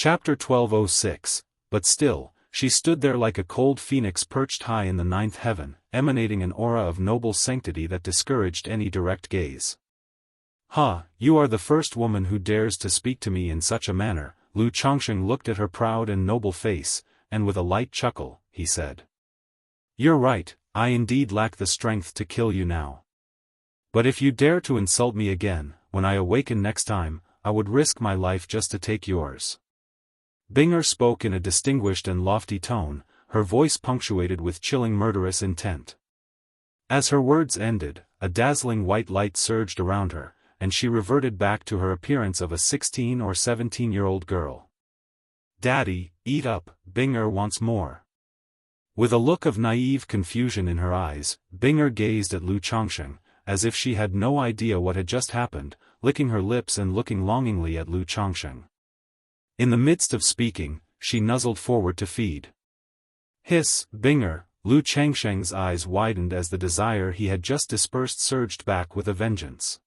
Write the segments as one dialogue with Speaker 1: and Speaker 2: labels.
Speaker 1: Chapter 1206. But still, she stood there like a cold phoenix perched high in the ninth heaven, emanating an aura of noble sanctity that discouraged any direct gaze. "Ha, you are the first woman who dares to speak to me in such a manner." Lu Changsheng looked at her proud and noble face, and with a light chuckle, he said. "You're right, I indeed lack the strength to kill you now. But if you dare to insult me again, when I awaken next time, I would risk my life just to take yours." Binger spoke in a distinguished and lofty tone, her voice punctuated with chilling murderous intent. As her words ended, a dazzling white light surged around her, and she reverted back to her appearance of a 16 or 17-year-old girl. "Daddy, eat up, Binger wants more." With a look of naive confusion in her eyes, Binger gazed at Lu Changsheng, as if she had no idea what had just happened, licking her lips and looking longingly at Lu Changsheng. In the midst of speaking, she nuzzled forward to feed. "Hiss, Binger." Lu Changsheng's eyes widened as the desire he had just dispersed surged back with a vengeance.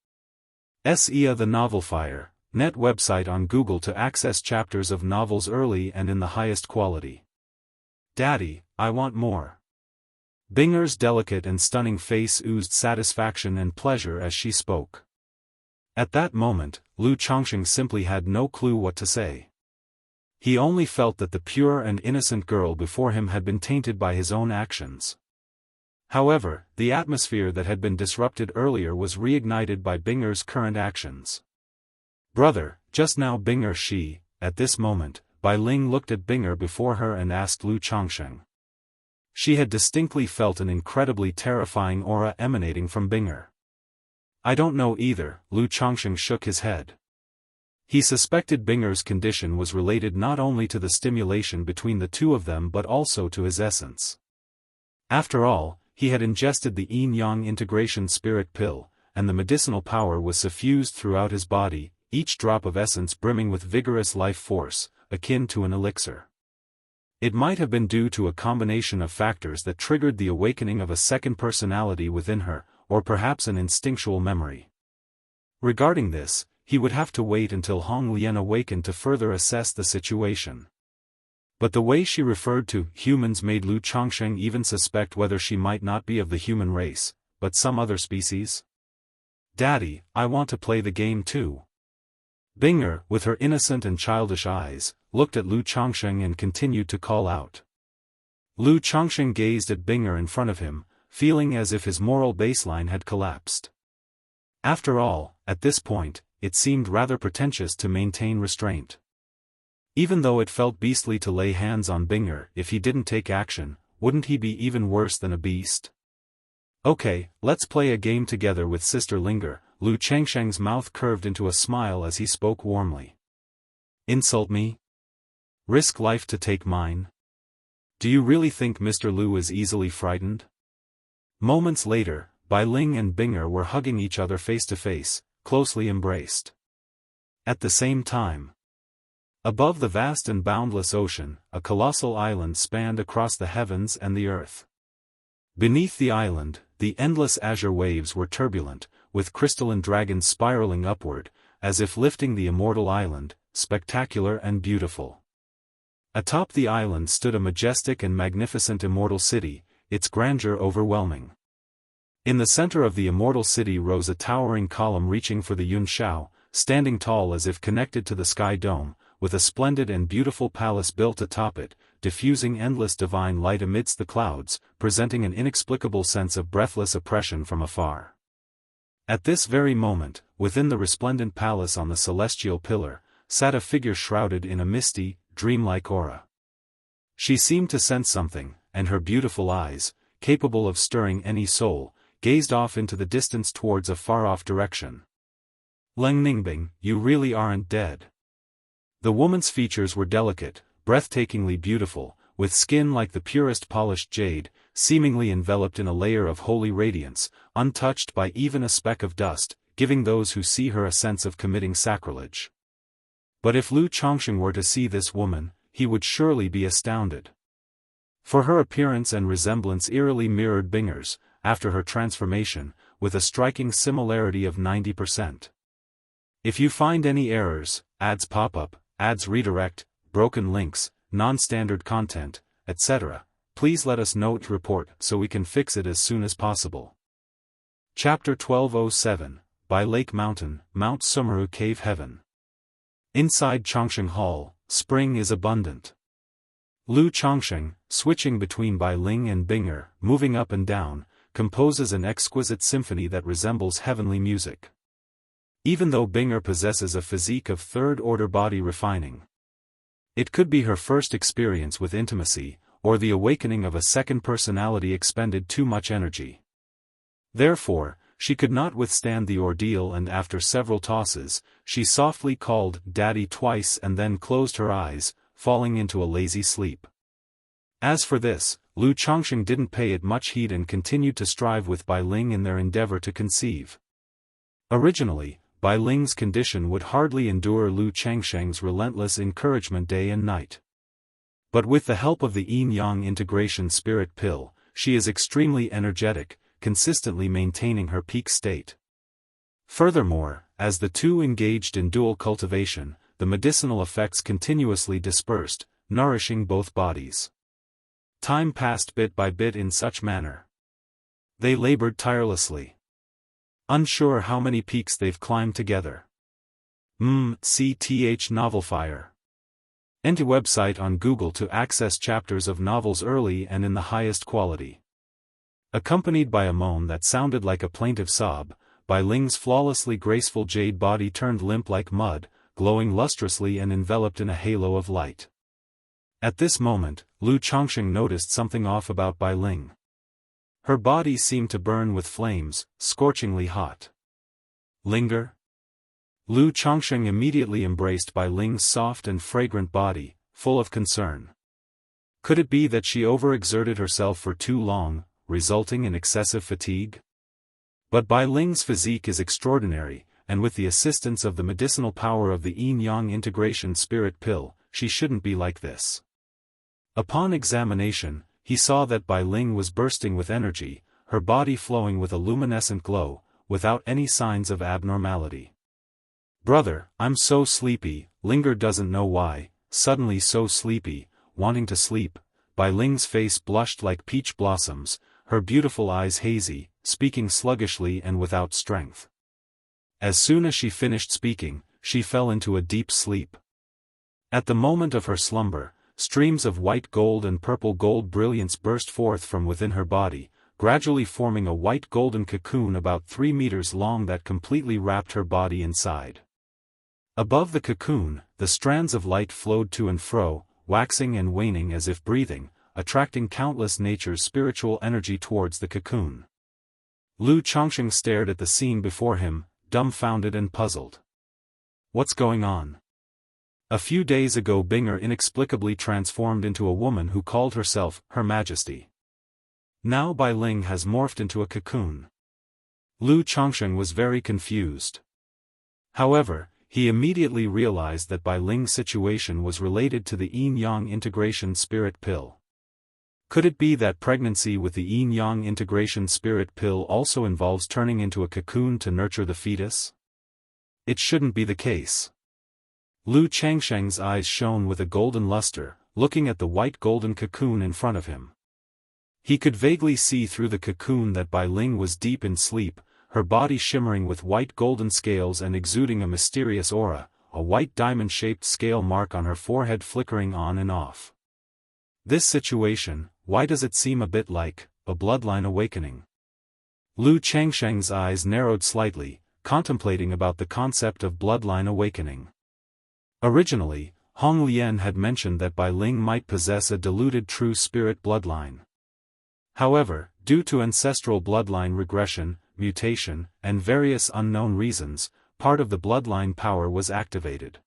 Speaker 1: SEA The Novel Fire, net website on Google to access chapters of novels early and in the highest quality. "Daddy, I want more." Binger's delicate and stunning face oozed satisfaction and pleasure as she spoke. At that moment, Lu Changsheng simply had no clue what to say. He only felt that the pure and innocent girl before him had been tainted by his own actions. However, the atmosphere that had been disrupted earlier was reignited by Binger's current actions. "Brother, just now Binger." At this moment, Bai Ling looked at Binger before her and asked Lu Changsheng. She had distinctly felt an incredibly terrifying aura emanating from Binger. "I don't know either." Lu Changsheng shook his head. He suspected Binger's condition was related not only to the stimulation between the two of them but also to his essence. After all, he had ingested the yin-yang integration spirit pill, and the medicinal power was suffused throughout his body, each drop of essence brimming with vigorous life force, akin to an elixir. It might have been due to a combination of factors that triggered the awakening of a second personality within her, or perhaps an instinctual memory. Regarding this, he would have to wait until Hong Lian awakened to further assess the situation. But the way she referred to humans made Lu Changsheng even suspect whether she might not be of the human race, but some other species. "Daddy, I want to play the game too." Binger, with her innocent and childish eyes, looked at Lu Changsheng and continued to call out. Lu Changsheng gazed at Binger in front of him, feeling as if his moral baseline had collapsed. After all, at this point, it seemed rather pretentious to maintain restraint. Even though it felt beastly to lay hands on Binger, if he didn't take action, wouldn't he be even worse than a beast? "Okay, let's play a game together with Sister Linger." Lu Changsheng's mouth curved into a smile as he spoke warmly. "Insult me? Risk life to take mine? Do you really think Mr. Lu is easily frightened?" Moments later, Bai Ling and Binger were hugging each other face to face, closely embraced. At the same time, above the vast and boundless ocean, a colossal island spanned across the heavens and the earth. Beneath the island, the endless azure waves were turbulent, with crystalline dragons spiraling upward, as if lifting the immortal island, spectacular and beautiful. Atop the island stood a majestic and magnificent immortal city, its grandeur overwhelming. In the center of the immortal city rose a towering column reaching for the Yun Shao, standing tall as if connected to the sky dome, with a splendid and beautiful palace built atop it, diffusing endless divine light amidst the clouds, presenting an inexplicable sense of breathless oppression from afar. At this very moment, within the resplendent palace on the celestial pillar, sat a figure shrouded in a misty, dreamlike aura. She seemed to sense something, and her beautiful eyes, capable of stirring any soul, gazed off into the distance towards a far-off direction. "Leng Ningbing, you really aren't dead." The woman's features were delicate, breathtakingly beautiful, with skin like the purest polished jade, seemingly enveloped in a layer of holy radiance, untouched by even a speck of dust, giving those who see her a sense of committing sacrilege. But if Lu Changsheng were to see this woman, he would surely be astounded. For her appearance and resemblance eerily mirrored Binger's, after her transformation, with a striking similarity of 90%. If you find any errors, ads pop up, ads redirect, broken links, non-standard content, etc. Please let us know to report so we can fix it as soon as possible. Chapter 1207, by Lake Mountain, Mount Sumeru Cave Heaven. Inside Chongsheng Hall, spring is abundant. Lu Chongsheng, switching between Bai Ling and Binger, moving up and down, composes an exquisite symphony that resembles heavenly music. Even though Binger possesses a physique of third-order body refining. It could be her first experience with intimacy, or the awakening of a second personality expended too much energy. Therefore, she could not withstand the ordeal, and after several tosses, she softly called "Daddy" twice and then closed her eyes, falling into a lazy sleep. As for this, Lu Chongsheng didn't pay it much heed and continued to strive with Bai Ling in their endeavor to conceive. Originally, Bai Ling's condition would hardly endure Lu Chongsheng's relentless encouragement day and night. But with the help of the yin-yang integration spirit pill, she is extremely energetic, consistently maintaining her peak state. Furthermore, as the two engaged in dual cultivation, the medicinal effects continuously dispersed, nourishing both bodies. Time passed bit by bit in such manner. They labored tirelessly. Unsure how many peaks they've climbed together. CTH Novelfire. Enter website on Google to access chapters of novels early and in the highest quality. Accompanied by a moan that sounded like a plaintive sob, Bai Ling's flawlessly graceful jade body turned limp like mud, glowing lustrously and enveloped in a halo of light. At this moment, Lu Chongsheng noticed something off about Bai Ling. Her body seemed to burn with flames, scorchingly hot. Linger? Lu Chongsheng immediately embraced Bai Ling's soft and fragrant body, full of concern. Could it be that she overexerted herself for too long, resulting in excessive fatigue? But Bai Ling's physique is extraordinary, and with the assistance of the medicinal power of the yin-yang integration spirit pill, she shouldn't be like this. Upon examination, he saw that Bai Ling was bursting with energy, her body flowing with a luminescent glow, without any signs of abnormality. "Brother, I'm so sleepy," Linger doesn't know why, suddenly so sleepy, wanting to sleep. Bai Ling's face blushed like peach blossoms, her beautiful eyes hazy, speaking sluggishly and without strength. As soon as she finished speaking, she fell into a deep sleep. At the moment of her slumber, streams of white gold and purple gold brilliance burst forth from within her body, gradually forming a white golden cocoon about 3 meters long that completely wrapped her body inside. Above the cocoon, the strands of light flowed to and fro, waxing and waning as if breathing, attracting countless nature's spiritual energy towards the cocoon. Lu Chongsheng stared at the scene before him, dumbfounded and puzzled. What's going on? A few days ago Binger inexplicably transformed into a woman who called herself Her Majesty. Now Bai Ling has morphed into a cocoon. Lu Chongsheng was very confused. However, he immediately realized that Bai Ling's situation was related to the yin-yang integration spirit pill. Could it be that pregnancy with the yin-yang integration spirit pill also involves turning into a cocoon to nurture the fetus? It shouldn't be the case. Lu Chongsheng's eyes shone with a golden luster, looking at the white golden cocoon in front of him. He could vaguely see through the cocoon that Bai Ling was deep in sleep, her body shimmering with white golden scales and exuding a mysterious aura, a white diamond-shaped scale mark on her forehead flickering on and off. This situation, why does it seem a bit like a bloodline awakening? Lu Chongsheng's eyes narrowed slightly, contemplating about the concept of bloodline awakening. Originally, Hong Lian had mentioned that Bai Ling might possess a diluted true spirit bloodline. However, due to ancestral bloodline regression, mutation, and various unknown reasons, part of the bloodline power was activated.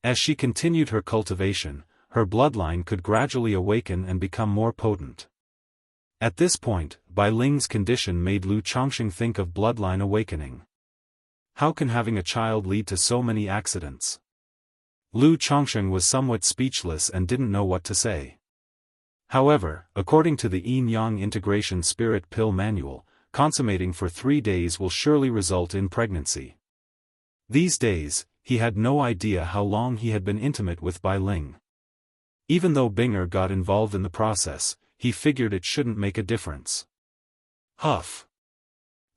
Speaker 1: As she continued her cultivation, her bloodline could gradually awaken and become more potent. At this point, Bai Ling's condition made Lu Chongsheng think of bloodline awakening. How can having a child lead to so many accidents? Lu Chongsheng was somewhat speechless and didn't know what to say. However, according to the yin-yang integration spirit pill manual, consummating for 3 days will surely result in pregnancy. These days, he had no idea how long he had been intimate with Bai Ling. Even though Binger got involved in the process, he figured it shouldn't make a difference. Huff.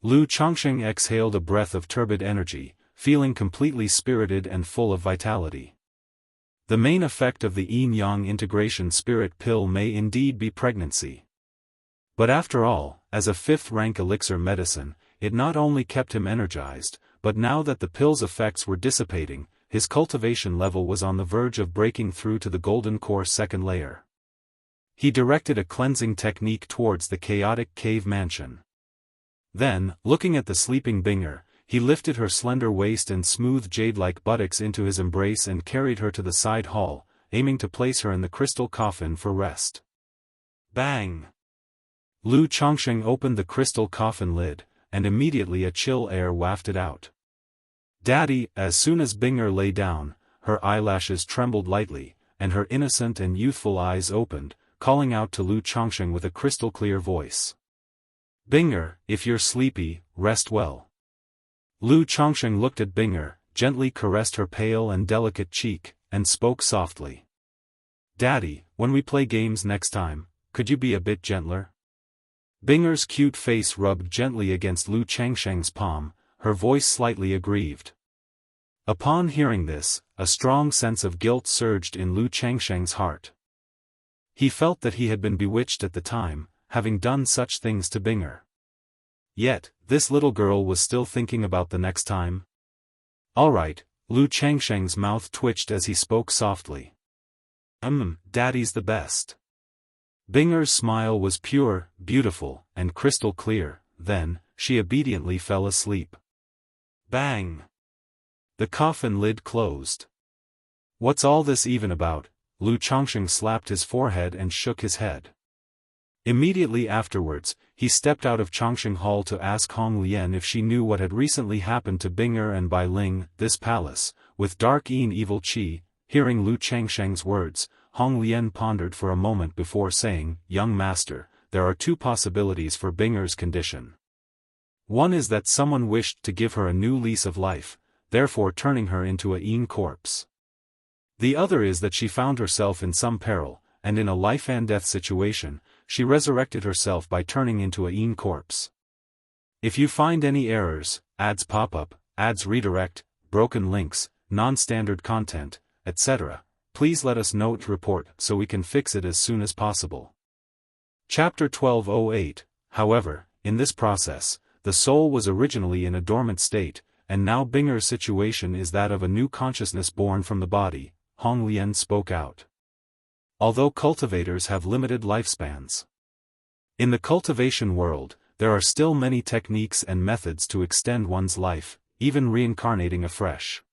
Speaker 1: Lu Chongqing exhaled a breath of turbid energy, feeling completely spirited and full of vitality. The main effect of the yin-yang integration spirit pill may indeed be pregnancy. But after all, as a 5th-rank elixir medicine, it not only kept him energized, but now that the pill's effects were dissipating, his cultivation level was on the verge of breaking through to the golden core 2nd layer. He directed a cleansing technique towards the chaotic cave mansion. Then, looking at the sleeping Binger, he lifted her slender waist and smooth jade-like buttocks into his embrace and carried her to the side hall, aiming to place her in the crystal coffin for rest. Bang! Lu Chongqing opened the crystal coffin lid, and immediately a chill air wafted out. Daddy, as soon as Binger lay down, her eyelashes trembled lightly, and her innocent and youthful eyes opened, calling out to Lu Chongqing with a crystal-clear voice. Binger, if you're sleepy, rest well. Lu Chongqing looked at Binger, gently caressed her pale and delicate cheek, and spoke softly. Daddy, when we play games next time, could you be a bit gentler? Binger's cute face rubbed gently against Lu Chongqing's palm, her voice slightly aggrieved. Upon hearing this, a strong sense of guilt surged in Lu Chongqing's heart. He felt that he had been bewitched at the time, having done such things to Binger. Yet, this little girl was still thinking about the next time. All right, Lu Chongqing's mouth twitched as he spoke softly. Daddy's the best. Binger's smile was pure, beautiful, and crystal clear. Then, she obediently fell asleep. Bang! The coffin lid closed. What's all this even about? Lu Chongqing slapped his forehead and shook his head. Immediately afterwards, he stepped out of Chongqing Hall to ask Hong Lian if she knew what had recently happened to Binger and Bai Ling. This palace, with dark yin evil qi. Hearing Lu Chongqing's words, Hong Lian pondered for a moment before saying, Young master, there are 2 possibilities for Binger's condition. One is that someone wished to give her a new lease of life, therefore turning her into a yin corpse. The other is that she found herself in some peril, and in a life-and-death situation, she resurrected herself by turning into a yin corpse. If you find any errors, ads pop up, ads redirect, broken links, non-standard content, etc., please let us know to report so we can fix it as soon as possible. Chapter 1208. However, in this process, the soul was originally in a dormant state, and now Binger's situation is that of a new consciousness born from the body. Hong Lian spoke out. Although cultivators have limited lifespans. In the cultivation world, there are still many techniques and methods to extend one's life, even reincarnating afresh.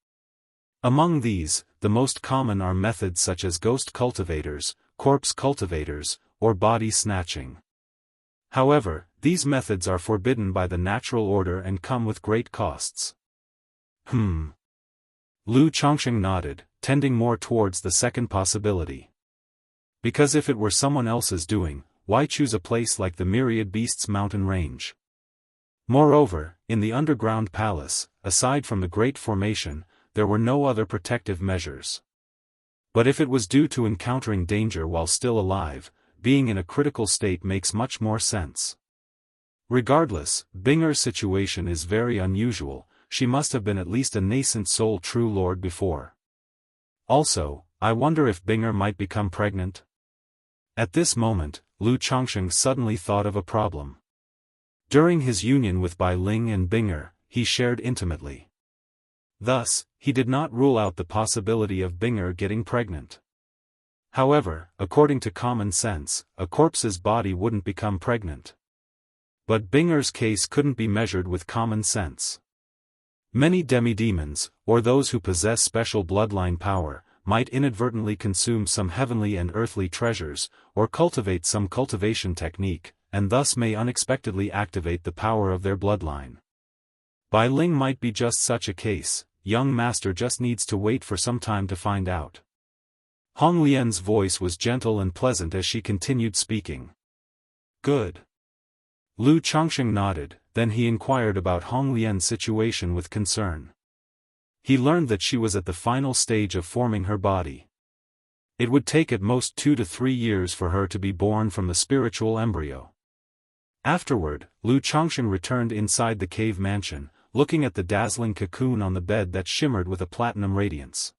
Speaker 1: Among these, the most common are methods such as ghost cultivators, corpse cultivators, or body snatching. However, these methods are forbidden by the natural order and come with great costs. Lu Chongqing nodded, tending more towards the second possibility. Because if it were someone else's doing, why choose a place like the Myriad Beasts mountain range? Moreover, in the underground palace, aside from the Great Formation, there were no other protective measures. But if it was due to encountering danger while still alive, being in a critical state makes much more sense. Regardless, Binger's situation is very unusual. She must have been at least a nascent soul true lord before. Also, I wonder if Binger might become pregnant? At this moment, Lu Chongqing suddenly thought of a problem. During his union with Bai Ling and Binger, he shared intimately. Thus, he did not rule out the possibility of Binger getting pregnant. However, according to common sense, a corpse's body wouldn't become pregnant. But Binger's case couldn't be measured with common sense. Many demidemons, or those who possess special bloodline power, might inadvertently consume some heavenly and earthly treasures, or cultivate some cultivation technique, and thus may unexpectedly activate the power of their bloodline. Bai Ling might be just such a case. Young master just needs to wait for some time to find out. Hong Lian's voice was gentle and pleasant as she continued speaking. Good. Lu Chongqing nodded, then he inquired about Hong Lian's situation with concern. He learned that she was at the final stage of forming her body. It would take at most 2 to 3 years for her to be born from the spiritual embryo. Afterward, Lu Changsheng returned inside the cave mansion, looking at the dazzling cocoon on the bed that shimmered with a platinum radiance.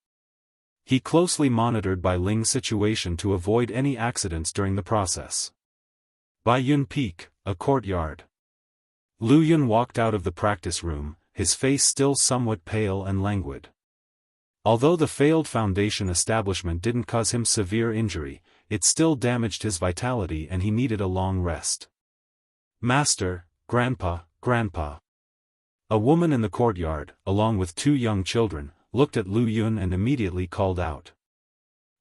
Speaker 1: He closely monitored Bai Ling's situation to avoid any accidents during the process. Bai Yun Peak, a courtyard. Lu Yun walked out of the practice room, his face still somewhat pale and languid. Although the failed foundation establishment didn't cause him severe injury, it still damaged his vitality and he needed a long rest. Master, Grandpa. A woman in the courtyard, along with 2 young children, looked at Lu Yun and immediately called out.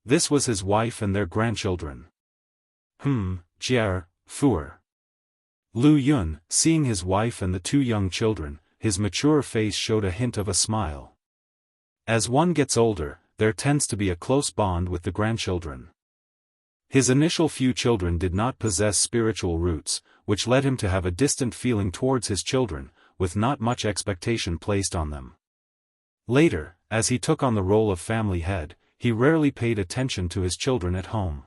Speaker 1: This was his wife and their grandchildren. Jier, Fuer. Lu Yun, seeing his wife and the 2 young children, his mature face showed a hint of a smile. As one gets older, there tends to be a close bond with the grandchildren. His initial few children did not possess spiritual roots, which led him to have a distant feeling towards his children, with not much expectation placed on them. Later, as he took on the role of family head, he rarely paid attention to his children at home.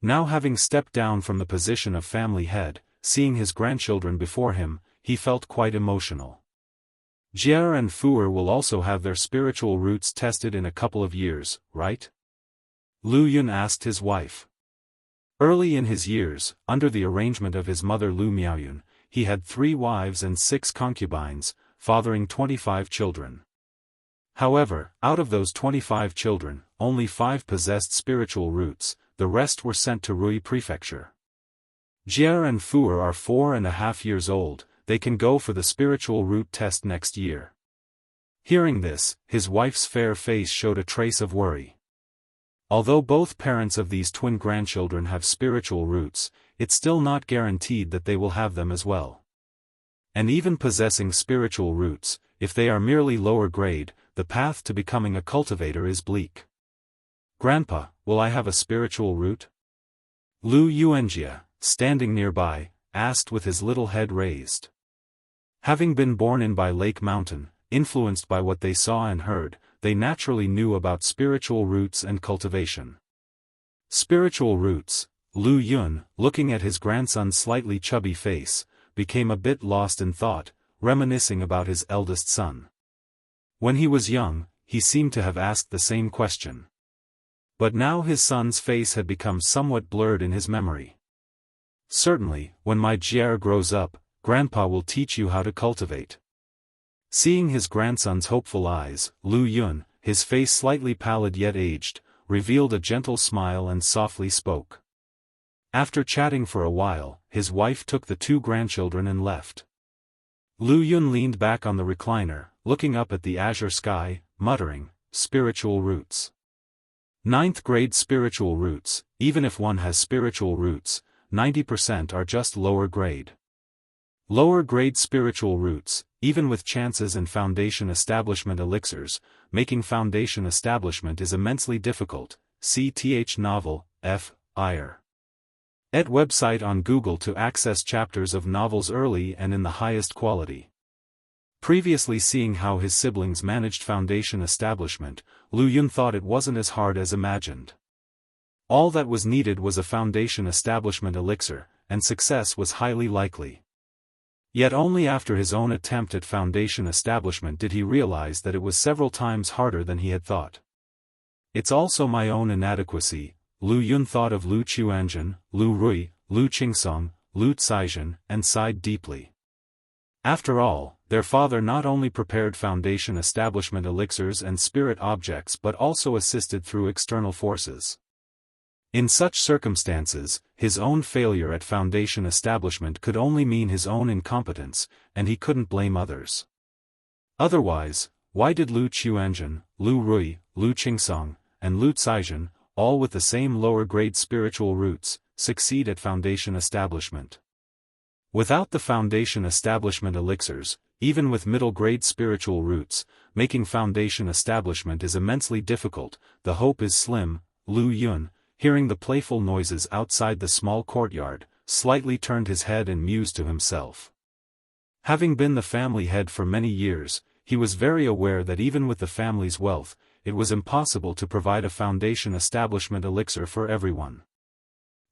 Speaker 1: Now having stepped down from the position of family head, seeing his grandchildren before him, he felt quite emotional. Jier and Fuer will also have their spiritual roots tested in a couple of years, right? Lu Yun asked his wife. Early in his years, under the arrangement of his mother Lu Miaoyun, he had 3 wives and 6 concubines, fathering 25 children. However, out of those 25 children, only 5 possessed spiritual roots, the rest were sent to Rui Prefecture. Jier and Fuer are 4.5 years old, they can go for the spiritual root test next year. Hearing this, his wife's fair face showed a trace of worry. Although both parents of these twin grandchildren have spiritual roots, it's still not guaranteed that they will have them as well. And even possessing spiritual roots, if they are merely lower grade, the path to becoming a cultivator is bleak. Grandpa, will I have a spiritual root? Lu Yuanjia, standing nearby, asked with his little head raised. Having been born in Bai Lake Mountain, influenced by what they saw and heard, they naturally knew about spiritual roots and cultivation. Spiritual roots, Lu Yun, looking at his grandson's slightly chubby face, became a bit lost in thought, reminiscing about his eldest son. When he was young, he seemed to have asked the same question. But now his son's face had become somewhat blurred in his memory. Certainly, when my Jier grows up, Grandpa will teach you how to cultivate. Seeing his grandson's hopeful eyes, Lu Yun, his face slightly pallid yet aged, revealed a gentle smile and softly spoke. After chatting for a while, his wife took the 2 grandchildren and left. Lu Yun leaned back on the recliner, looking up at the azure sky, muttering, spiritual roots. 9th grade spiritual roots, even if one has spiritual roots, 90% are just lower grade. Lower grade spiritual roots, even with chances and foundation establishment elixirs, making foundation establishment is immensely difficult. CTH novel, F. Iyer. Et website on Google to access chapters of novels early and in the highest quality. Previously seeing how his siblings managed foundation establishment, Lu Yun thought it wasn't as hard as imagined. All that was needed was a foundation establishment elixir, and success was highly likely. Yet only after his own attempt at foundation establishment did he realize that it was several times harder than he had thought. It's also my own inadequacy. Lu Yun thought of Lu Chuanzhen, Lu Rui, Lu Qingsong, Lu Caizhen, and sighed deeply. After all, their father not only prepared foundation establishment elixirs and spirit objects but also assisted through external forces. In such circumstances, his own failure at foundation establishment could only mean his own incompetence, and he couldn't blame others. Otherwise, why did Lu Chuanzhen, Lu Rui, Lu Qingsong, and Lu Caizhen, all with the same lower-grade spiritual roots, succeed at foundation establishment? Without the foundation establishment elixirs, even with middle-grade spiritual roots, making foundation establishment is immensely difficult. The hope is slim. Lu Yun, hearing the playful noises outside the small courtyard, slightly turned his head and mused to himself. Having been the family head for many years, he was very aware that even with the family's wealth, it was impossible to provide a foundation establishment elixir for everyone.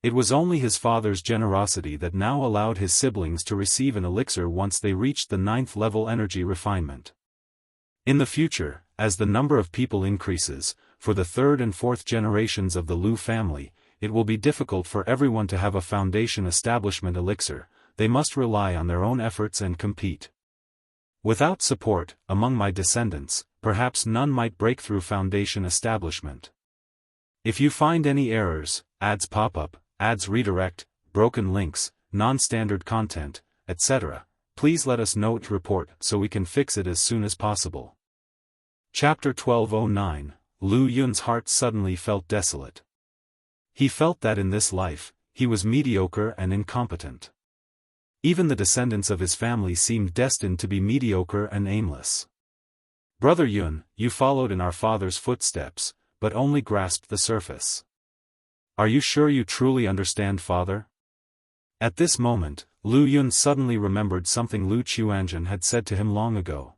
Speaker 1: It was only his father's generosity that now allowed his siblings to receive an elixir once they reached the 9th level energy refinement. In the future, as the number of people increases, for the 3rd and 4th generations of the Lu family, it will be difficult for everyone to have a foundation establishment elixir. They must rely on their own efforts and compete. Without support, among my descendants, perhaps none might break through foundation establishment. If you find any errors, ads pop up, ads redirect, broken links, non-standard content, etc., please let us know to report so we can fix it as soon as possible. Chapter 1209, Lu Yun's heart suddenly felt desolate. He felt that in this life, he was mediocre and incompetent. Even the descendants of his family seemed destined to be mediocre and aimless. Brother Yun, you followed in our father's footsteps, but only grasped the surface. Are you sure you truly understand, father? At this moment, Lu Yun suddenly remembered something Lu Chuanzhen had said to him long ago.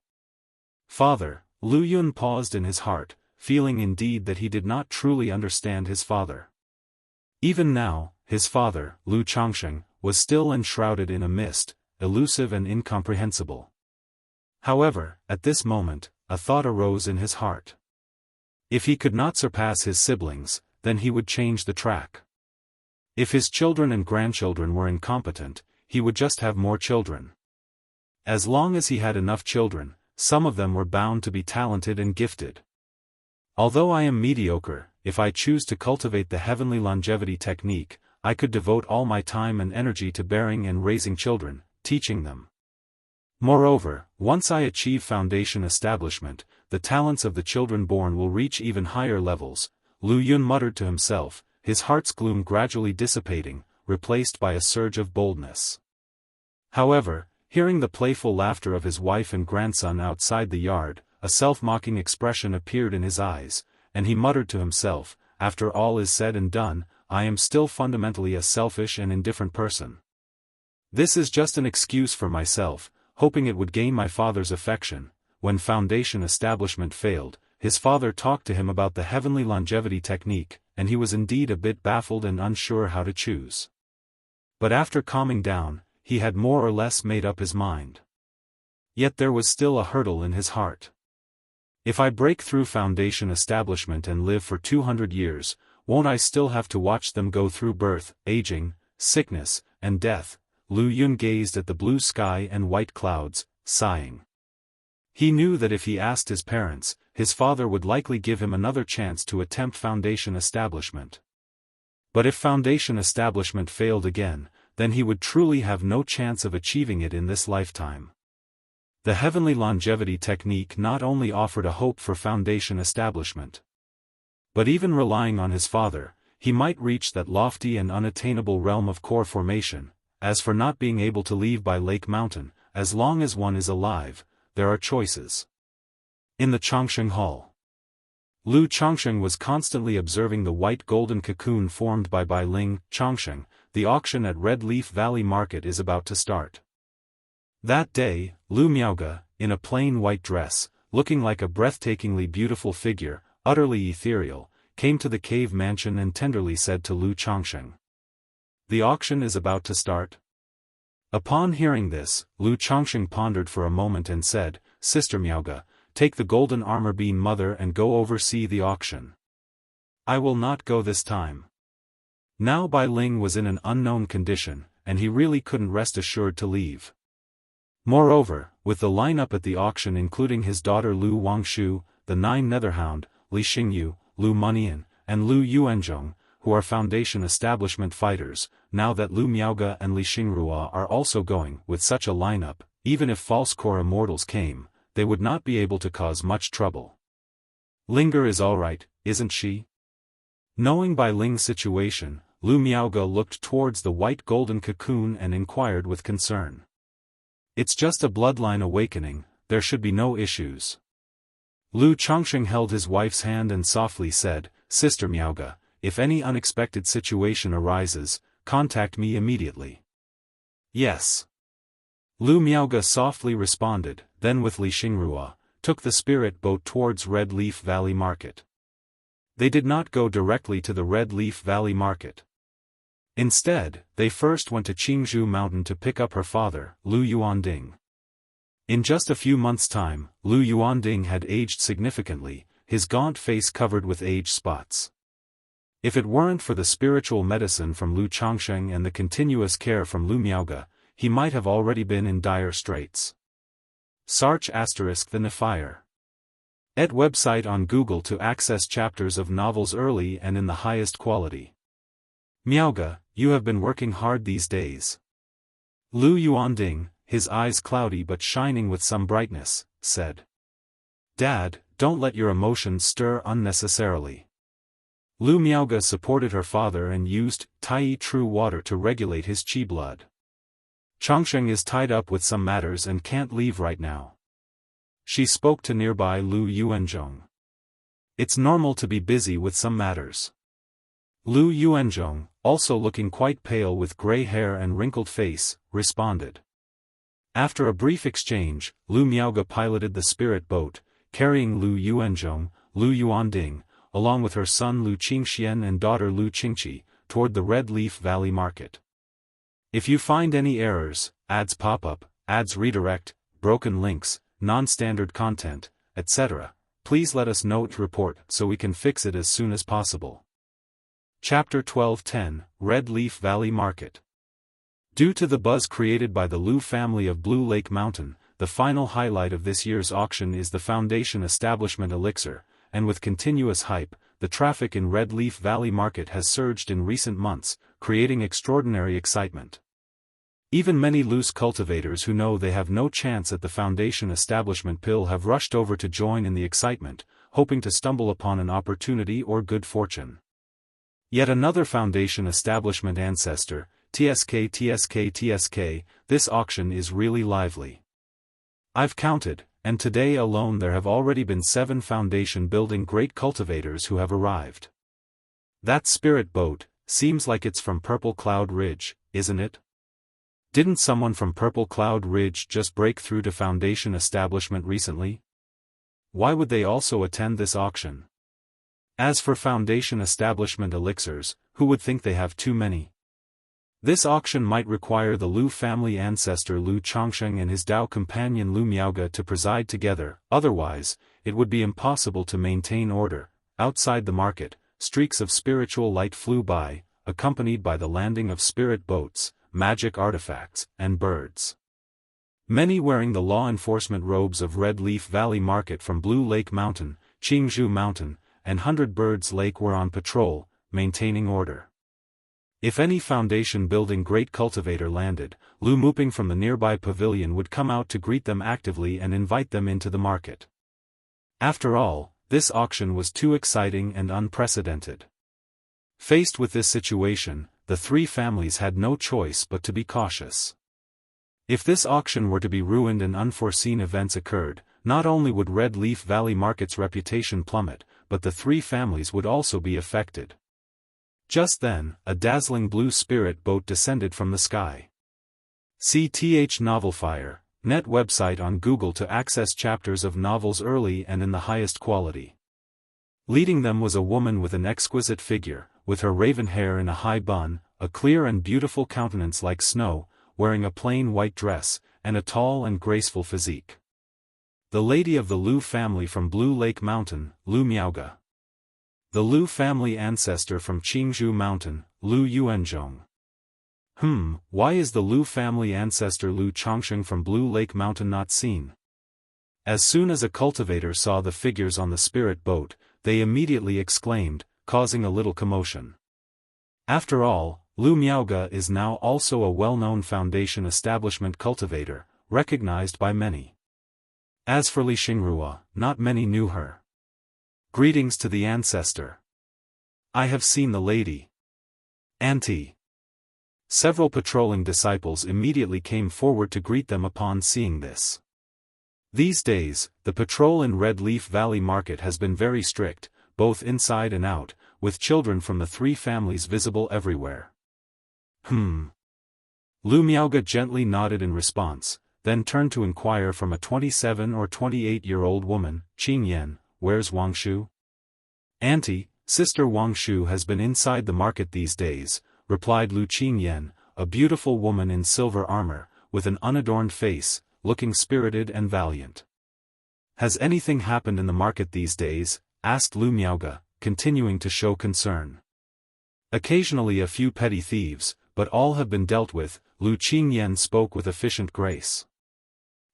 Speaker 1: Father, Lu Yun paused in his heart, feeling indeed that he did not truly understand his father. Even now, his father, Lu Changsheng, was still enshrouded in a mist, elusive and incomprehensible. However, at this moment, a thought arose in his heart. If he could not surpass his siblings, then he would change the track. If his children and grandchildren were incompetent, he would just have more children. As long as he had enough children, some of them were bound to be talented and gifted. Although I am mediocre, if I choose to cultivate the heavenly longevity technique, I could devote all my time and energy to bearing and raising children, teaching them. Moreover, once I achieve foundation establishment, the talents of the children born will reach even higher levels, Lu Yun muttered to himself, his heart's gloom gradually dissipating, replaced by a surge of boldness. However, hearing the playful laughter of his wife and grandson outside the yard, a self-mocking expression appeared in his eyes, and he muttered to himself, after all is said and done, I am still fundamentally a selfish and indifferent person. This is just an excuse for myself, hoping it would gain my father's affection. When foundation establishment failed, his father talked to him about the heavenly longevity technique, and he was indeed a bit baffled and unsure how to choose. But after calming down, he had more or less made up his mind. Yet there was still a hurdle in his heart. If I break through foundation establishment and live for 200 years, won't I still have to watch them go through birth, aging, sickness, and death? Lu Yun gazed at the blue sky and white clouds, sighing. He knew that if he asked his parents, his father would likely give him another chance to attempt foundation establishment. But if foundation establishment failed again, then he would truly have no chance of achieving it in this lifetime. The heavenly longevity technique not only offered a hope for foundation establishment, but even relying on his father, he might reach that lofty and unattainable realm of core formation. As for not being able to leave by Lake Mountain, as long as one is alive, there are choices. In the Changsheng Hall, Lu Changsheng was constantly observing the white golden cocoon formed by Bai Ling. Changsheng, the auction at Red Leaf Valley Market is about to start. That day, Lu Miaoge, in a plain white dress, looking like a breathtakingly beautiful figure, utterly ethereal, came to the cave mansion and tenderly said to Lu Changsheng, "The auction is about to start?" Upon hearing this, Lu Changsheng pondered for a moment and said, "Sister Miaoge, take the golden armor bean mother and go oversee the auction." "I will not go this time." Now Bai Ling was in an unknown condition, and he really couldn't rest assured to leave. Moreover, with the lineup at the auction including his daughter Lu Wangshu, the 9 Netherhound, Li Xingyu, Lu Munian, and Lu Yuanzhong, who are foundation establishment fighters, now that Lu Miaoge and Li Xingrua are also going, with such a lineup, even if false core immortals came, they would not be able to cause much trouble. Linger is alright, isn't she? Knowing Bai Ling's situation, Lu Miaoge looked towards the white golden cocoon and inquired with concern. "It's just a bloodline awakening, there should be no issues." Lu Changsheng held his wife's hand and softly said, "Sister Miaoge, if any unexpected situation arises, contact me immediately." "Yes." Lu Miaoge softly responded, then with Li Xingrua, took the spirit boat towards Red Leaf Valley Market. They did not go directly to the Red Leaf Valley Market. Instead, they first went to Jianghu Mountain to pick up her father, Lu Yuanding. In just a few months' time, Lu Yuanding had aged significantly, his gaunt face covered with age spots. If it weren't for the spiritual medicine from Lu Changsheng and the continuous care from Lu Miaoge, he might have already been in dire straits. Sarch * the Nefire. Et website on Google to access chapters of novels early and in the highest quality. Miaoge, you have been working hard these days. Lu Yuanding, his eyes cloudy but shining with some brightness, said. Dad, don't let your emotions stir unnecessarily. Lu Miaoge supported her father and used Tai True Water to regulate his qi blood. Changsheng is tied up with some matters and can't leave right now. She spoke to nearby Lu Yuanzhong. It's normal to be busy with some matters. Lu Yuanzhong, also looking quite pale with gray hair and wrinkled face, responded. After a brief exchange, Lu Miaoge piloted the spirit boat, carrying Lu Yuanzhong, Lu Yuanding, along with her son Lu Qingxian and daughter Lu Qingqi, toward the Red Leaf Valley Market. If you find any errors, ads pop up, ads redirect, broken links, non-standard content, etc., please let us know to report so we can fix it as soon as possible. Chapter 12:10, Red Leaf Valley Market. Due to the buzz created by the Lu family of Blue Lake Mountain, the final highlight of this year's auction is the Foundation Establishment Elixir, and with continuous hype, the traffic in Red Leaf Valley Market has surged in recent months, creating extraordinary excitement. Even many loose cultivators who know they have no chance at the Foundation Establishment pill have rushed over to join in the excitement, hoping to stumble upon an opportunity or good fortune. Yet another Foundation Establishment ancestor, TSK, this auction is really lively. I've counted, and today alone there have already been 7 Foundation building great cultivators who have arrived. That spirit boat, seems like it's from Purple Cloud Ridge, isn't it? Didn't someone from Purple Cloud Ridge just break through to Foundation Establishment recently? Why would they also attend this auction? As for Foundation Establishment elixirs, who would think they have too many? This auction might require the Lu family ancestor Lu Changsheng and his Dao companion Lu Miaoge to preside together, otherwise, it would be impossible to maintain order. Outside the market, streaks of spiritual light flew by, accompanied by the landing of spirit boats, magic artifacts, and birds. Many wearing the law enforcement robes of Red Leaf Valley Market from Blue Lake Mountain, Jianghu Mountain, and 100 Birds Lake were on patrol, maintaining order. If any Foundation building great cultivator landed, Lu Muping from the nearby pavilion would come out to greet them actively and invite them into the market. After all, this auction was too exciting and unprecedented. Faced with this situation, the 3 families had no choice but to be cautious. If this auction were to be ruined and unforeseen events occurred, not only would Red Leaf Valley Market's reputation plummet, but the 3 families would also be affected. Just then, a dazzling blue spirit boat descended from the sky. CTH Novelfire, net website on Google to access chapters of novels early and in the highest quality. Leading them was a woman with an exquisite figure, with her raven hair in a high bun, a clear and beautiful countenance like snow, wearing a plain white dress, and a tall and graceful physique. The lady of the Lu family from Blue Lake Mountain, Lu Miaoge. The Lu family ancestor from Jianghu Mountain, Lu Yuanzhong. Why is the Lu family ancestor Lu Changsheng from Blue Lake Mountain not seen? As soon as a cultivator saw the figures on the spirit boat, they immediately exclaimed, causing a little commotion. After all, Lu Miaoge is now also a well-known Foundation Establishment cultivator, recognized by many. As for Li Xingrua, not many knew her. Greetings to the ancestor. I have seen the lady. Auntie. Several patrolling disciples immediately came forward to greet them upon seeing this. These days, the patrol in Red Leaf Valley Market has been very strict, both inside and out, with children from the 3 families visible everywhere. Lu Miaoge gently nodded in response, then turned to inquire from a 27 or 28-year-old woman, Qing Yan, "Where's Wangshu?" "Auntie, Sister Wangshu has been inside the market these days," replied Lu Qing Yan, a beautiful woman in silver armor, with an unadorned face, looking spirited and valiant. "Has anything happened in the market these days?" asked Lu Miaoge, continuing to show concern. "Occasionally a few petty thieves, but all have been dealt with," Lu Qing Yan spoke with efficient grace.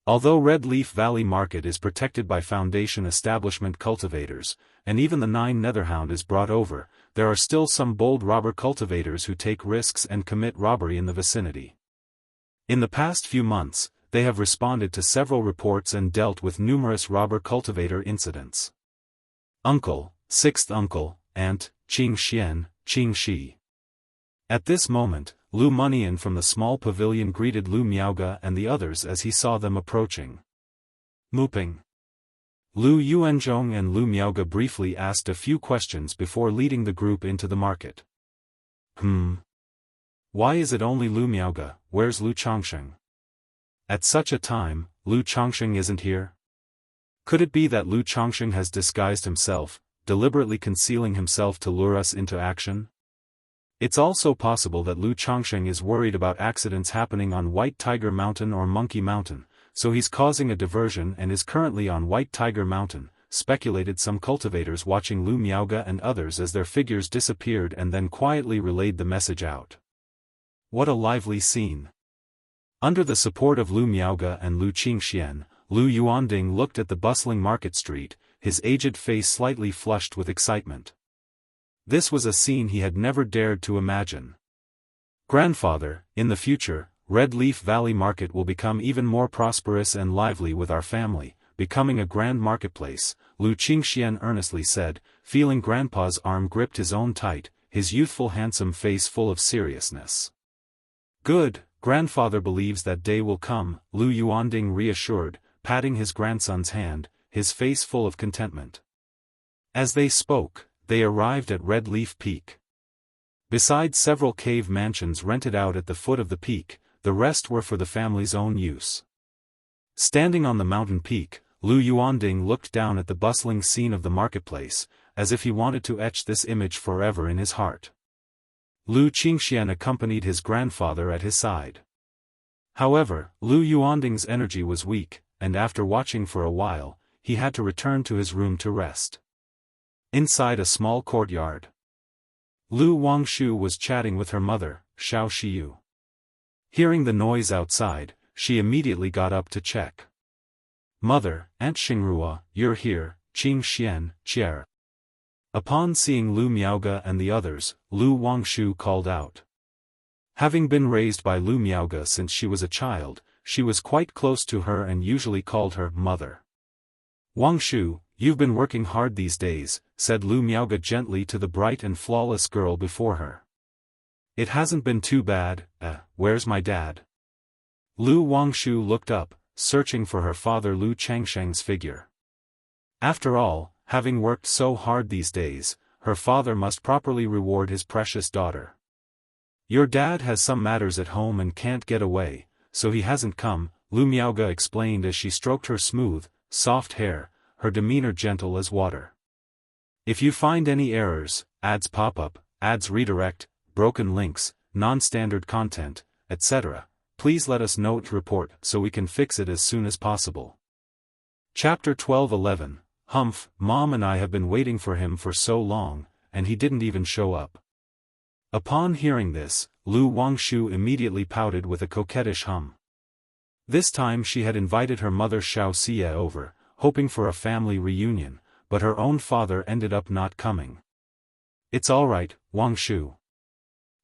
Speaker 1: Although Red Leaf Valley Market is protected by Foundation establishment cultivators, and even the 9 Netherhound is brought over, there are still some bold robber cultivators who take risks and commit robbery in the vicinity. In the past few months, they have responded to several reports and dealt with numerous robber cultivator incidents. "Uncle, 6th uncle, aunt, Qing Xian, Qing Shi." At this moment, Lu Munian from the small pavilion greeted Lu Miaoge and the others as he saw them approaching. Muping. Lu Yuanzhong and Lu Miaoge briefly asked a few questions before leading the group into the market. Why is it only Lu Miaoge? Where's Lu Changsheng? At such a time, Lu Changsheng isn't here? Could it be that Lu Changsheng has disguised himself, deliberately concealing himself to lure us into action? It's also possible that Lu Changsheng is worried about accidents happening on White Tiger Mountain or Monkey Mountain, so he's causing a diversion and is currently on White Tiger Mountain, speculated some cultivators watching Lu Miaoge and others as their figures disappeared and then quietly relayed the message out. What a lively scene. Under the support of Lu Miaoge and Lu Qingxian, Lu Yuanding looked at the bustling market street, his aged face slightly flushed with excitement. This was a scene he had never dared to imagine. "Grandfather, in the future, Red Leaf Valley Market will become even more prosperous and lively with our family, becoming a grand marketplace," Lu Qingxian earnestly said, feeling Grandpa's arm gripped his own tight, his youthful handsome face full of seriousness. "Good, Grandfather believes that day will come," Lu Yuanding reassured, patting his grandson's hand, his face full of contentment. As they spoke, they arrived at Red Leaf Peak. Besides several cave mansions rented out at the foot of the peak, the rest were for the family's own use. Standing on the mountain peak, Lu Yuanding looked down at the bustling scene of the marketplace, as if he wanted to etch this image forever in his heart. Lu Qingxian accompanied his grandfather at his side. However, Lu Yuanding's energy was weak, and after watching for a while, he had to return to his room to rest. Inside a small courtyard, Lu Wangshu was chatting with her mother, Xiao Shiyu. Hearing the noise outside, she immediately got up to check. "Mother, Aunt Xingrua, you're here," Qing Xian, Chier. Upon seeing Lu Miaoge and the others, Lu Wangshu called out. Having been raised by Lu Miaoge since she was a child, she was quite close to her and usually called her mother. "Wangshu, you've been working hard these days," said Lu Miaoge gently to the bright and flawless girl before her. "It hasn't been too bad. Where's my dad?" Lu Wangshu looked up, searching for her father Lu Changsheng's figure. After all, having worked so hard these days, her father must properly reward his precious daughter. "Your dad has some matters at home and can't get away, so he hasn't come," Lu Miaoge explained as she stroked her smooth, soft hair, her demeanor gentle as water. "If you find any errors, ads pop up, ads redirect, broken links, non-standard content, etc., please let us know to report so we can fix it as soon as possible." Chapter 12:11. Humph, Mom and I have been waiting for him for so long, and he didn't even show up. Upon hearing this, Lu Wangshu immediately pouted with a coquettish hum. This time she had invited her mother Xiao Xie over, hoping for a family reunion, but her own father ended up not coming. "It's alright, Wangshu.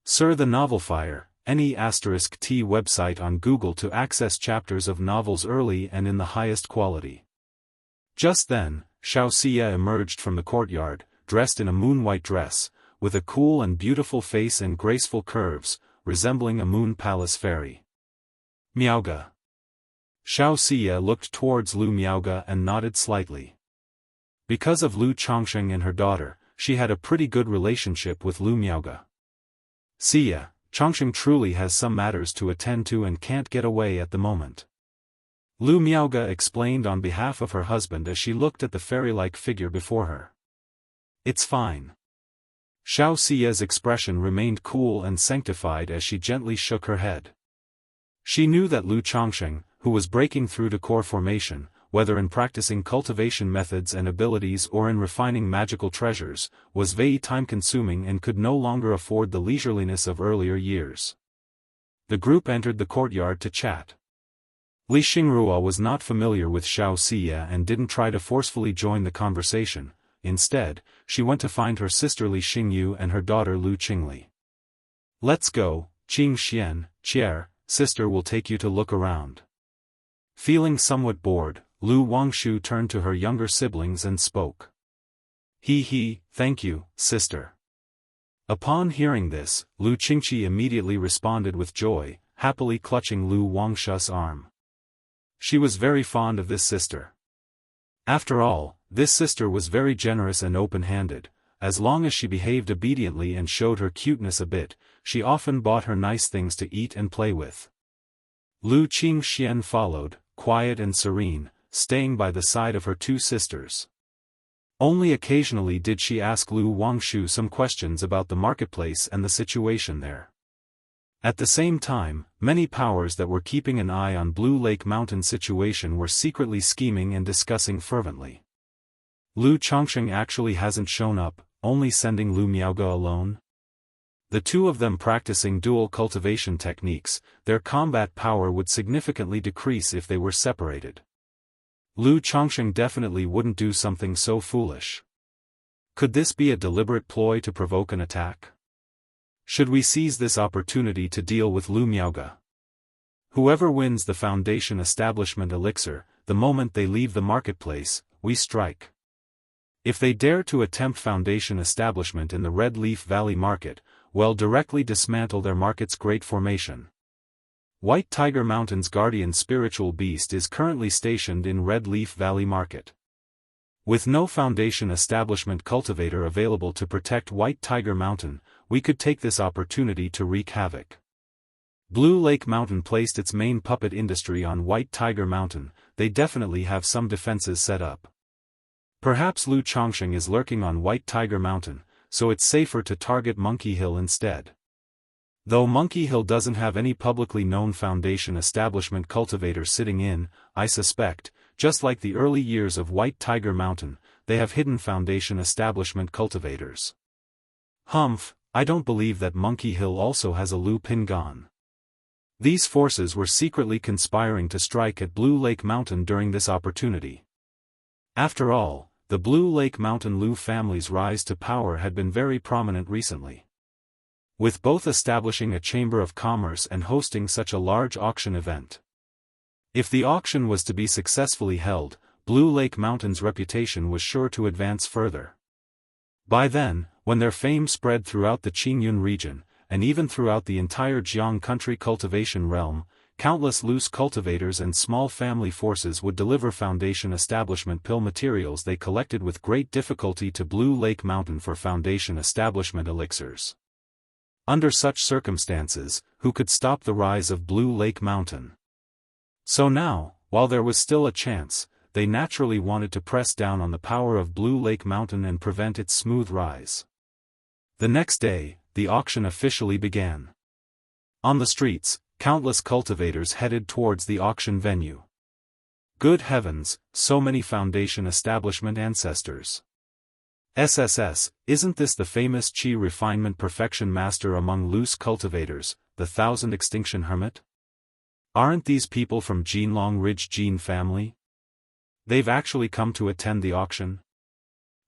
Speaker 1: Sir the Novel Fire, any *T website on Google to access chapters of novels early and in the highest quality." Just then, Xiao Xie emerged from the courtyard, dressed in a moon-white dress, with a cool and beautiful face and graceful curves, resembling a moon palace fairy. "Miaoge." Xiao Xie looked towards Lu Miaoge and nodded slightly. Because of Lu Changsheng and her daughter, she had a pretty good relationship with Lu Miaoge. "Xie, Changsheng truly has some matters to attend to and can't get away at the moment." Lu Miaoge explained on behalf of her husband as she looked at the fairy-like figure before her. It's fine. Xiaoxia's expression remained cool and sanctified as she gently shook her head. She knew that Lu Chongsheng, who was breaking through to core formation, whether in practicing cultivation methods and abilities or in refining magical treasures, was very time-consuming and could no longer afford the leisureliness of earlier years. The group entered the courtyard to chat. Li Xingrua was not familiar with Xiaoxia and didn't try to forcefully join the conversation. Instead, she went to find her sister Li Xingyu and her daughter Lu Qingli. Let's go, Qing Xian, Chier, sister will take you to look around. Feeling somewhat bored, Lu Wangshu turned to her younger siblings and spoke. Thank you, sister. Upon hearing this, Lu Qingqi immediately responded with joy, happily clutching Lu Wangshu's arm. She was very fond of this sister. After all, this sister was very generous and open-handed. As long as she behaved obediently and showed her cuteness a bit, she often bought her nice things to eat and play with. Lu Qingxian followed, quiet and serene, staying by the side of her two sisters. Only occasionally did she ask Lu Wangshu some questions about the marketplace and the situation there. At the same time, many powers that were keeping an eye on Blue Lake Mountain situation were secretly scheming and discussing fervently. Lu Chongsheng actually hasn't shown up, only sending Lu Miaoge alone? The two of them practicing dual cultivation techniques, their combat power would significantly decrease if they were separated. Lu Chongsheng definitely wouldn't do something so foolish. Could this be a deliberate ploy to provoke an attack? Should we seize this opportunity to deal with Lu Miaoge? Whoever wins the Foundation Establishment Elixir, the moment they leave the marketplace, we strike. If they dare to attempt Foundation Establishment in the Red Leaf Valley Market, we'll directly dismantle their market's great formation. White Tiger Mountain's guardian spiritual beast is currently stationed in Red Leaf Valley Market. With no Foundation Establishment cultivator available to protect White Tiger Mountain, we could take this opportunity to wreak havoc. Blue Lake Mountain placed its main puppet industry on White Tiger Mountain, they definitely have some defenses set up. Perhaps Lu Chongsheng is lurking on White Tiger Mountain, so it's safer to target Monkey Hill instead. Though Monkey Hill doesn't have any publicly known Foundation Establishment cultivator sitting in, I suspect, just like the early years of White Tiger Mountain, they have hidden Foundation Establishment cultivators. Humph, I don't believe that Monkey Hill also has a Lu Pingan. These forces were secretly conspiring to strike at Blue Lake Mountain during this opportunity. After all, the Blue Lake Mountain Lu family's rise to power had been very prominent recently. With both establishing a chamber of commerce and hosting such a large auction event. If the auction was to be successfully held, Blue Lake Mountain's reputation was sure to advance further. By then, when their fame spread throughout the Qingyun region, and even throughout the entire Jianghu country cultivation realm, countless loose cultivators and small family forces would deliver Foundation Establishment pill materials they collected with great difficulty to Blue Lake Mountain for Foundation Establishment elixirs. Under such circumstances, who could stop the rise of Blue Lake Mountain? So now, while there was still a chance, they naturally wanted to press down on the power of Blue Lake Mountain and prevent its smooth rise. The next day, the auction officially began. On the streets, countless cultivators headed towards the auction venue. Good heavens, so many Foundation Establishment ancestors. SSS, isn't this the famous Qi refinement perfection master among loose cultivators, the Thousand Extinction Hermit? Aren't these people from Jinlong Ridge Jin family? They've actually come to attend the auction?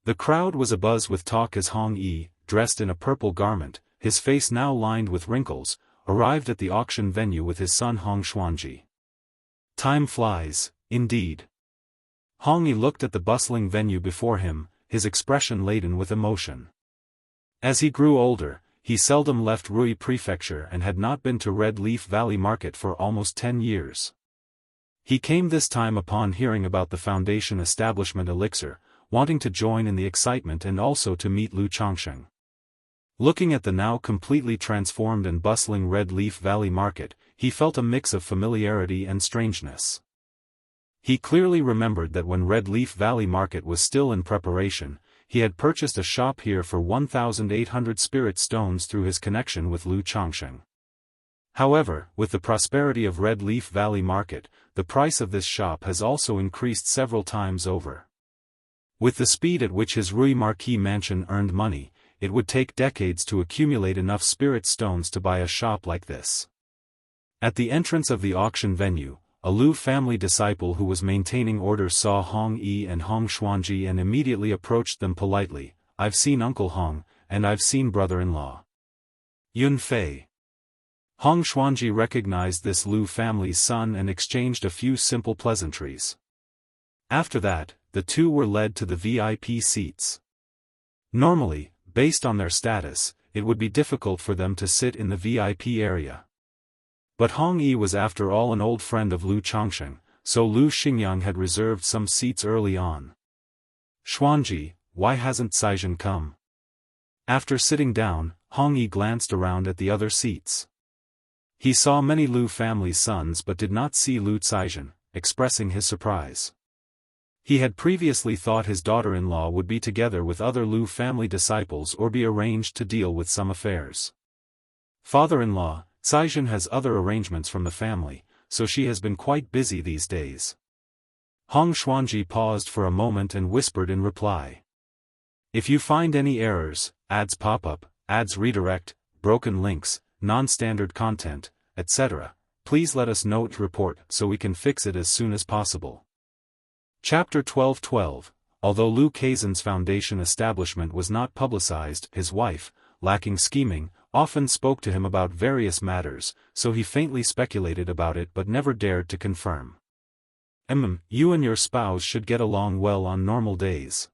Speaker 1: The crowd was abuzz with talk as Hong Yi, dressed in a purple garment, his face now lined with wrinkles, arrived at the auction venue with his son Hong Xuanji. Time flies, indeed. Hong Yi looked at the bustling venue before him, his expression laden with emotion. As he grew older, he seldom left Rui Prefecture and had not been to Red Leaf Valley Market for almost 10 years. He came this time upon hearing about the Foundation Establishment elixir, wanting to join in the excitement and also to meet Lu Chongsheng. Looking at the now completely transformed and bustling Red Leaf Valley Market, he felt a mix of familiarity and strangeness. He clearly remembered that when Red Leaf Valley Market was still in preparation, he had purchased a shop here for 1,800 spirit stones through his connection with Lu Changsheng. However, with the prosperity of Red Leaf Valley Market, the price of this shop has also increased several times over. With the speed at which his Rui Marquis mansion earned money, it would take decades to accumulate enough spirit stones to buy a shop like this. At the entrance of the auction venue, a Lu family disciple who was maintaining order saw Hong Yi and Hong Xuanji and immediately approached them politely. "I've seen Uncle Hong, and I've seen brother-in-law Yun Fei." Hong Xuanji recognized this Lu family's son and exchanged a few simple pleasantries. After that, the two were led to the VIP seats. Normally, based on their status, it would be difficult for them to sit in the VIP area. But Hong Yi was after all an old friend of Lu Changsheng, so Lu Xingyang had reserved some seats early on. "Xuanji, why hasn't Caizhen come?" After sitting down, Hong Yi glanced around at the other seats. He saw many Lu family sons but did not see Lu Caizhen, expressing his surprise. He had previously thought his daughter-in-law would be together with other Lu family disciples or be arranged to deal with some affairs. "Father-in-law, Caizhen has other arrangements from the family, so she has been quite busy these days." Hong Xuanji paused for a moment and whispered in reply. "If you find any errors, ads pop-up, ads redirect, broken links, non-standard content, etc., please let us know to report so we can fix it as soon as possible." Chapter 12:12. Although Lu Kaizen's foundation establishment was not publicized, his wife, lacking scheming, often spoke to him about various matters, so he faintly speculated about it but never dared to confirm. You and your spouse should get along well on normal days."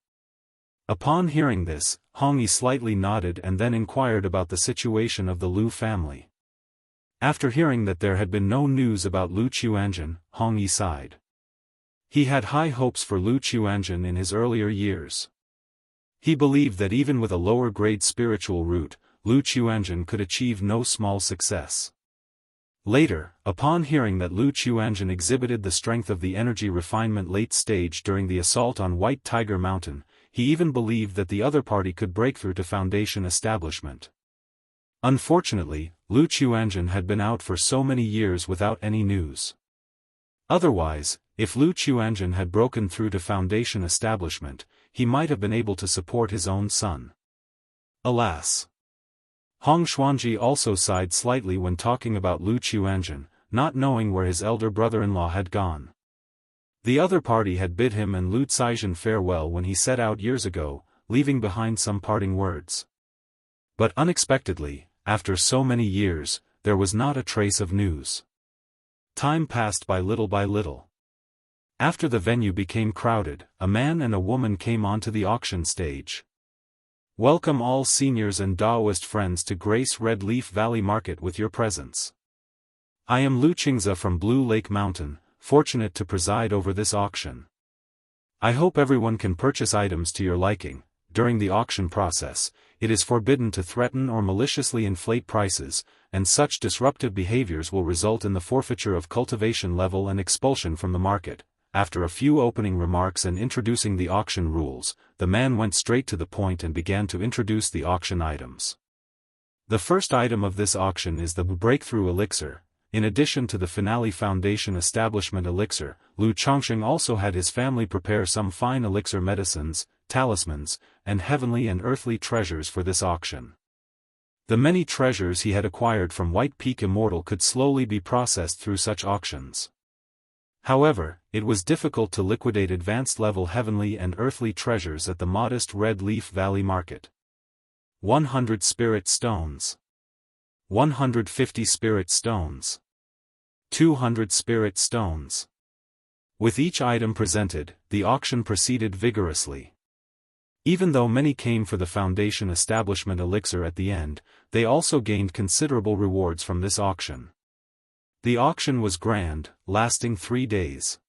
Speaker 1: Upon hearing this, Hong Yi slightly nodded and then inquired about the situation of the Lu family. After hearing that there had been no news about Lu Chuanjun, Hong Yi sighed. He had high hopes for Lu Chuanjun in his earlier years. He believed that even with a lower-grade spiritual root, Lu Chuanjun could achieve no small success. Later, upon hearing that Lu Chuanjun exhibited the strength of the energy refinement late stage during the assault on White Tiger Mountain, he even believed that the other party could break through to foundation establishment. Unfortunately, Lu Chuanjun had been out for so many years without any news. Otherwise, if Lu Chuanjun had broken through to foundation establishment, he might have been able to support his own son. Alas! Hong Xuanji also sighed slightly when talking about Lu Chuanjun, not knowing where his elder brother-in-law had gone. The other party had bid him and Lu Caizhen farewell when he set out years ago, leaving behind some parting words. But unexpectedly, after so many years, there was not a trace of news. Time passed by little by little. After the venue became crowded, a man and a woman came onto the auction stage. "Welcome all seniors and Daoist friends to grace Red Leaf Valley Market with your presence. I am Lu Qingze from Blue Lake Mountain, fortunate to preside over this auction. I hope everyone can purchase items to your liking. During the auction process, it is forbidden to threaten or maliciously inflate prices, and such disruptive behaviors will result in the forfeiture of cultivation level and expulsion from the market." After a few opening remarks and introducing the auction rules, the man went straight to the point and began to introduce the auction items. The first item of this auction is the Breakthrough Elixir. In addition to the Finale Foundation Establishment Elixir, Lu Changsheng also had his family prepare some fine elixir medicines, talismans, and heavenly and earthly treasures for this auction. The many treasures he had acquired from White Peak Immortal could slowly be processed through such auctions. However, it was difficult to liquidate advanced-level heavenly and earthly treasures at the modest Red Leaf Valley Market. 100 Spirit Stones. 150 Spirit Stones. 200 Spirit Stones. With each item presented, the auction proceeded vigorously. Even though many came for the Foundation Establishment Elixir at the end, they also gained considerable rewards from this auction. The auction was grand, lasting 3 days.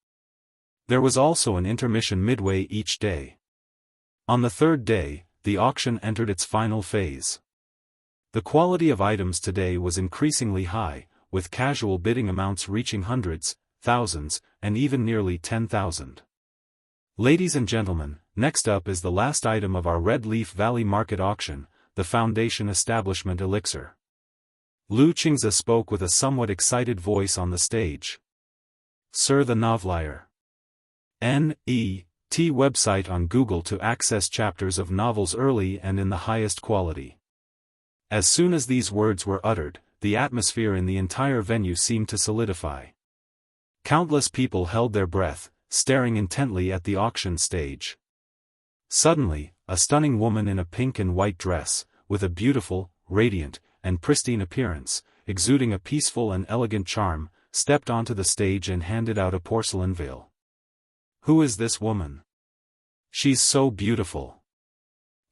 Speaker 1: There was also an intermission midway each day. On the third day, the auction entered its final phase. The quality of items today was increasingly high, with casual bidding amounts reaching hundreds, thousands, and even nearly 10,000. Ladies and gentlemen, next up is the last item of our Red Leaf Valley Market auction, the Foundation Establishment Elixir. Lu Qingze spoke with a somewhat excited voice on the stage. Sir the Novelier. N.E.T. website on Google to access chapters of novels early and in the highest quality. As soon as these words were uttered, the atmosphere in the entire venue seemed to solidify. Countless people held their breath, staring intently at the auction stage. Suddenly, a stunning woman in a pink and white dress, with a beautiful, radiant, and pristine appearance, exuding a peaceful and elegant charm, stepped onto the stage and handed out a porcelain veil. Who is this woman? She's so beautiful.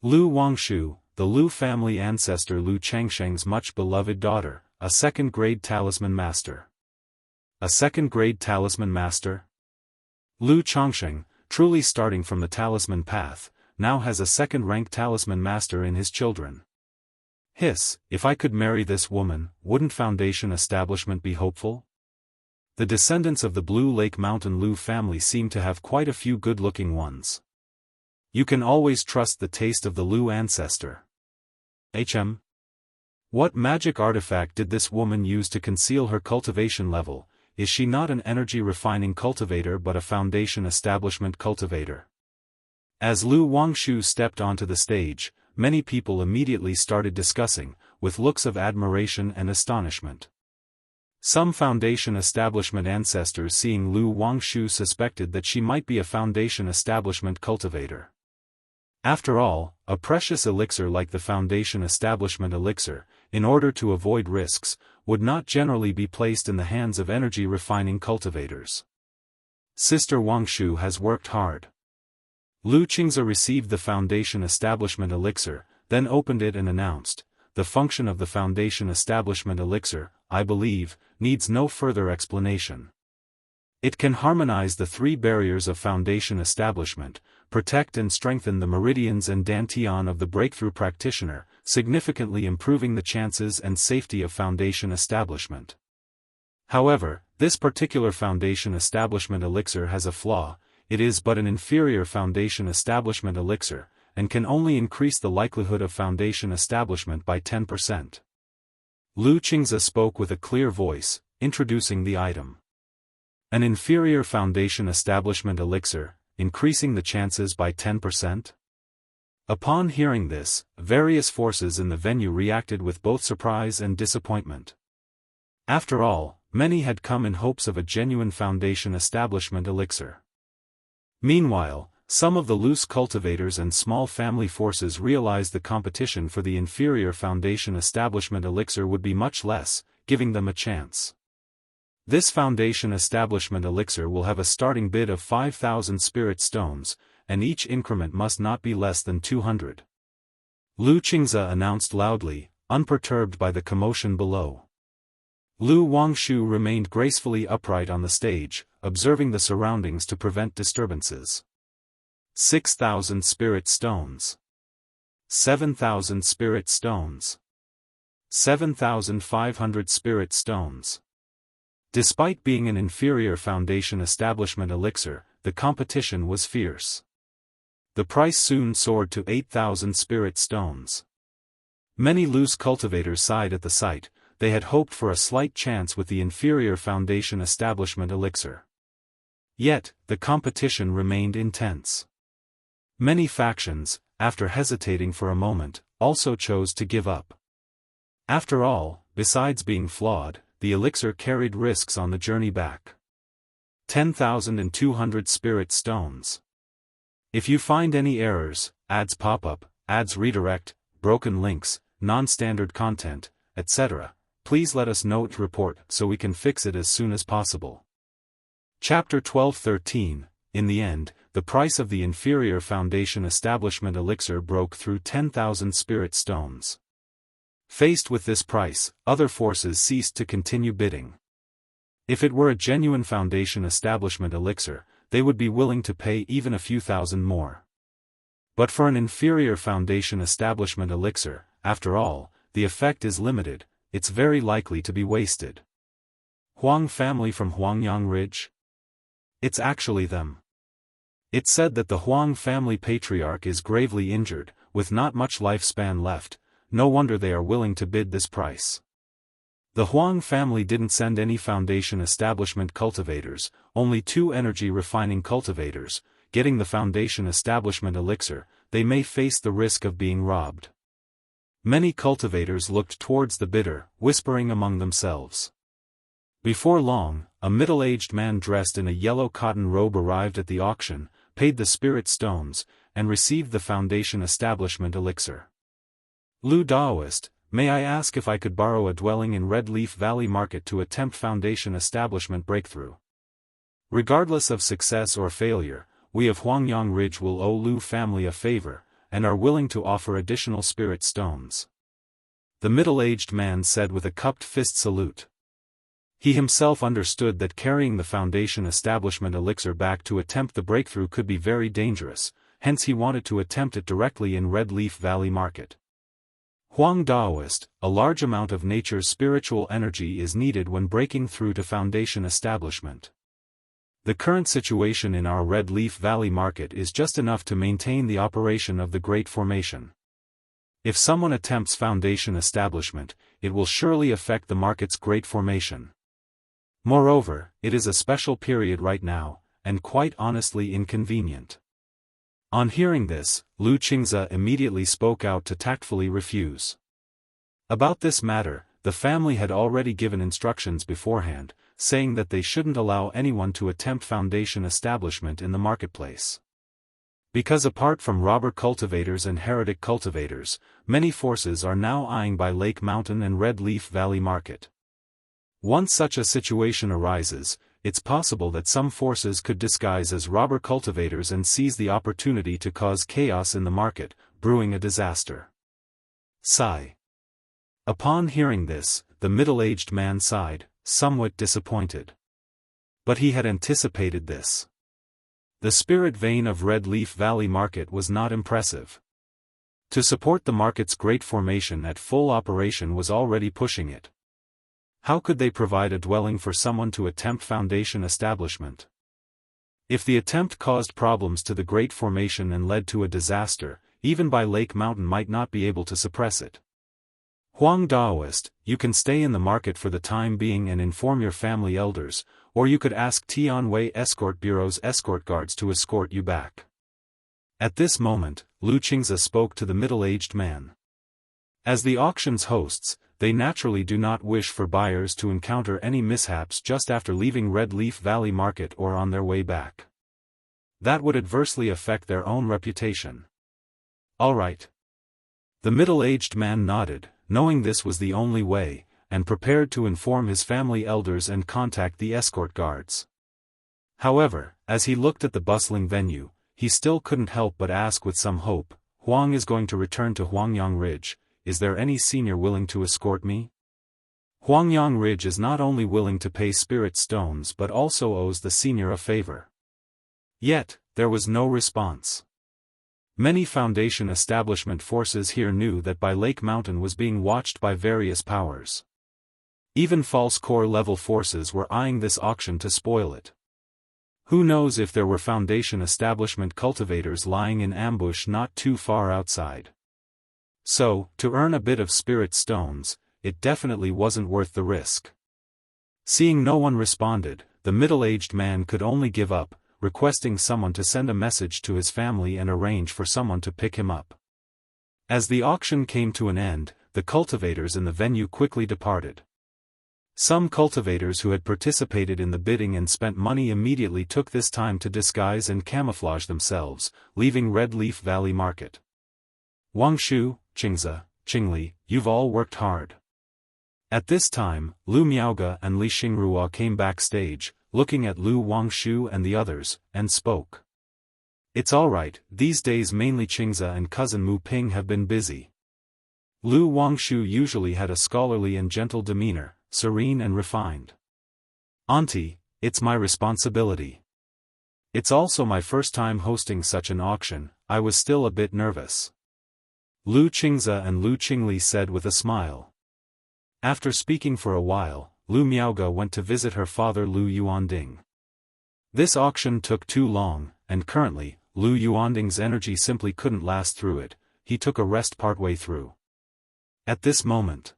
Speaker 1: Lu Wangshu, the Lu family ancestor Lu Changsheng's much-beloved daughter, a second-grade talisman master. A second-grade talisman master? Lu Changsheng, truly starting from the talisman path, now has a second-rank talisman master in his children. Hiss, if I could marry this woman, wouldn't Foundation establishment be hopeful? The descendants of the Blue Lake Mountain Lu family seem to have quite a few good-looking ones. You can always trust the taste of the Lu ancestor. What magic artifact did this woman use to conceal her cultivation level? Is she not an energy-refining cultivator but a Foundation establishment cultivator? As Lu Wangshu stepped onto the stage, many people immediately started discussing, with looks of admiration and astonishment. Some Foundation establishment ancestors seeing Lu Wangshu suspected that she might be a Foundation establishment cultivator. After all, a precious elixir like the Foundation establishment elixir, in order to avoid risks, would not generally be placed in the hands of energy-refining cultivators. Sister Wangshu has worked hard. Lu Qingze received the Foundation establishment elixir, then opened it and announced, "The function of the Foundation establishment elixir, I believe, needs no further explanation. It can harmonize the three barriers of Foundation establishment, protect and strengthen the meridians and dantian of the breakthrough practitioner, significantly improving the chances and safety of Foundation establishment. However, this particular Foundation establishment elixir has a flaw. It is but an inferior Foundation establishment elixir, and can only increase the likelihood of Foundation establishment by 10%. Lu Qingze spoke with a clear voice, introducing the item. An inferior Foundation establishment elixir, increasing the chances by 10%? Upon hearing this, various forces in the venue reacted with both surprise and disappointment. After all, many had come in hopes of a genuine Foundation establishment elixir. Meanwhile, some of the loose cultivators and small family forces realized the competition for the inferior Foundation establishment elixir would be much less, giving them a chance. This Foundation establishment elixir will have a starting bid of 5,000 spirit stones, and each increment must not be less than 200. Lu Qingze announced loudly, unperturbed by the commotion below. Lu Wangshu remained gracefully upright on the stage, observing the surroundings to prevent disturbances. 6,000 spirit stones. 7,000 spirit stones. 7,500 spirit stones. Despite being an inferior Foundation establishment elixir, the competition was fierce. The price soon soared to 8,000 spirit stones. Many loose cultivators sighed at the sight. They had hoped for a slight chance with the inferior Foundation establishment elixir. Yet, the competition remained intense. Many factions, after hesitating for a moment, also chose to give up. After all, besides being flawed, the elixir carried risks on the journey back. 10,200 spirit stones. If you find any errors, ads pop up, ads redirect, broken links, non-standard content, etc., please let us know to report so we can fix it as soon as possible. Chapter 12:13. In the end, the price of the inferior Foundation establishment elixir broke through 10,000 spirit stones. Faced with this price, other forces ceased to continue bidding. If it were a genuine Foundation establishment elixir, they would be willing to pay even a few thousand more. But for an inferior Foundation establishment elixir, after all, the effect is limited, it's very likely to be wasted. Huang family from Huangyang Ridge? It's actually them. It's said that the Huang family patriarch is gravely injured, with not much lifespan left. No wonder they are willing to bid this price. The Huang family didn't send any Foundation Establishment cultivators, only 2 energy refining cultivators. Getting the Foundation Establishment elixir, they may face the risk of being robbed. Many cultivators looked towards the bidder, whispering among themselves. Before long, a middle-aged man dressed in a yellow cotton robe arrived at the auction, paid the spirit stones, and received the Foundation Establishment elixir. Lu Daoist, may I ask if I could borrow a dwelling in Red Leaf Valley Market to attempt Foundation Establishment breakthrough? Regardless of success or failure, we of Huangyang Ridge will owe Lu family a favor, and are willing to offer additional spirit stones. The middle-aged man said with a cupped fist salute. He himself understood that carrying the Foundation Establishment elixir back to attempt the breakthrough could be very dangerous, hence he wanted to attempt it directly in Red Leaf Valley Market. Huang Daoist, a large amount of nature's spiritual energy is needed when breaking through to Foundation Establishment. The current situation in our Red Leaf Valley Market is just enough to maintain the operation of the Great Formation. If someone attempts Foundation Establishment, it will surely affect the market's Great Formation. Moreover, it is a special period right now, and quite honestly inconvenient. On hearing this, Lu Qingze immediately spoke out to tactfully refuse. About this matter, the family had already given instructions beforehand, saying that they shouldn't allow anyone to attempt Foundation Establishment in the marketplace. Because apart from robber cultivators and heretic cultivators, many forces are now eyeing by Lake Mountain and Red Leaf Valley Market. Once such a situation arises, it's possible that some forces could disguise as robber cultivators and seize the opportunity to cause chaos in the market, brewing a disaster. Sigh. Upon hearing this, the middle-aged man sighed, somewhat disappointed. But he had anticipated this. The spirit vein of Red Leaf Valley Market was not impressive. To support the market's great formation at full operation was already pushing it. How could they provide a dwelling for someone to attempt Foundation Establishment? If the attempt caused problems to the Great Formation and led to a disaster, even by Lake Mountain might not be able to suppress it. Huang Daoist, you can stay in the market for the time being and inform your family elders, or you could ask Tianwei Escort Bureau's escort guards to escort you back. At this moment, Lu Qingze spoke to the middle-aged man. As the auction's hosts, they naturally do not wish for buyers to encounter any mishaps just after leaving Red Leaf Valley Market or on their way back. That would adversely affect their own reputation. All right. The middle-aged man nodded, knowing this was the only way, and prepared to inform his family elders and contact the escort guards. However, as he looked at the bustling venue, he still couldn't help but ask with some hope, Huang is going to return to Huangyang Ridge. Is there any senior willing to escort me? Huangyang Ridge is not only willing to pay spirit stones but also owes the senior a favor. Yet, there was no response. Many Foundation Establishment forces here knew that by Lake Mountain was being watched by various powers. Even false core level forces were eyeing this auction to spoil it. Who knows if there were Foundation Establishment cultivators lying in ambush not too far outside. So, to earn a bit of spirit stones, it definitely wasn't worth the risk. Seeing no one responded, the middle-aged man could only give up, requesting someone to send a message to his family and arrange for someone to pick him up. As the auction came to an end, the cultivators in the venue quickly departed. Some cultivators who had participated in the bidding and spent money immediately took this time to disguise and camouflage themselves, leaving Red Leaf Valley Market. Wang Shu, Qingze, Qingli, you've all worked hard. At this time, Lu Miaoge and Li Xingrua came backstage, looking at Lu Wangshu and the others, and spoke. It's alright, these days mainly Qingze and cousin Mu Ping have been busy. Lu Wangshu usually had a scholarly and gentle demeanor, serene and refined. Auntie, it's my responsibility. It's also my first time hosting such an auction, I was still a bit nervous. Lu Qingze and Lu Qingli said with a smile. After speaking for a while, Lu Miaoge went to visit her father Lu Yuanding. This auction took too long, and currently, Lu Yuanding's energy simply couldn't last through it. He took a rest partway through. At this moment,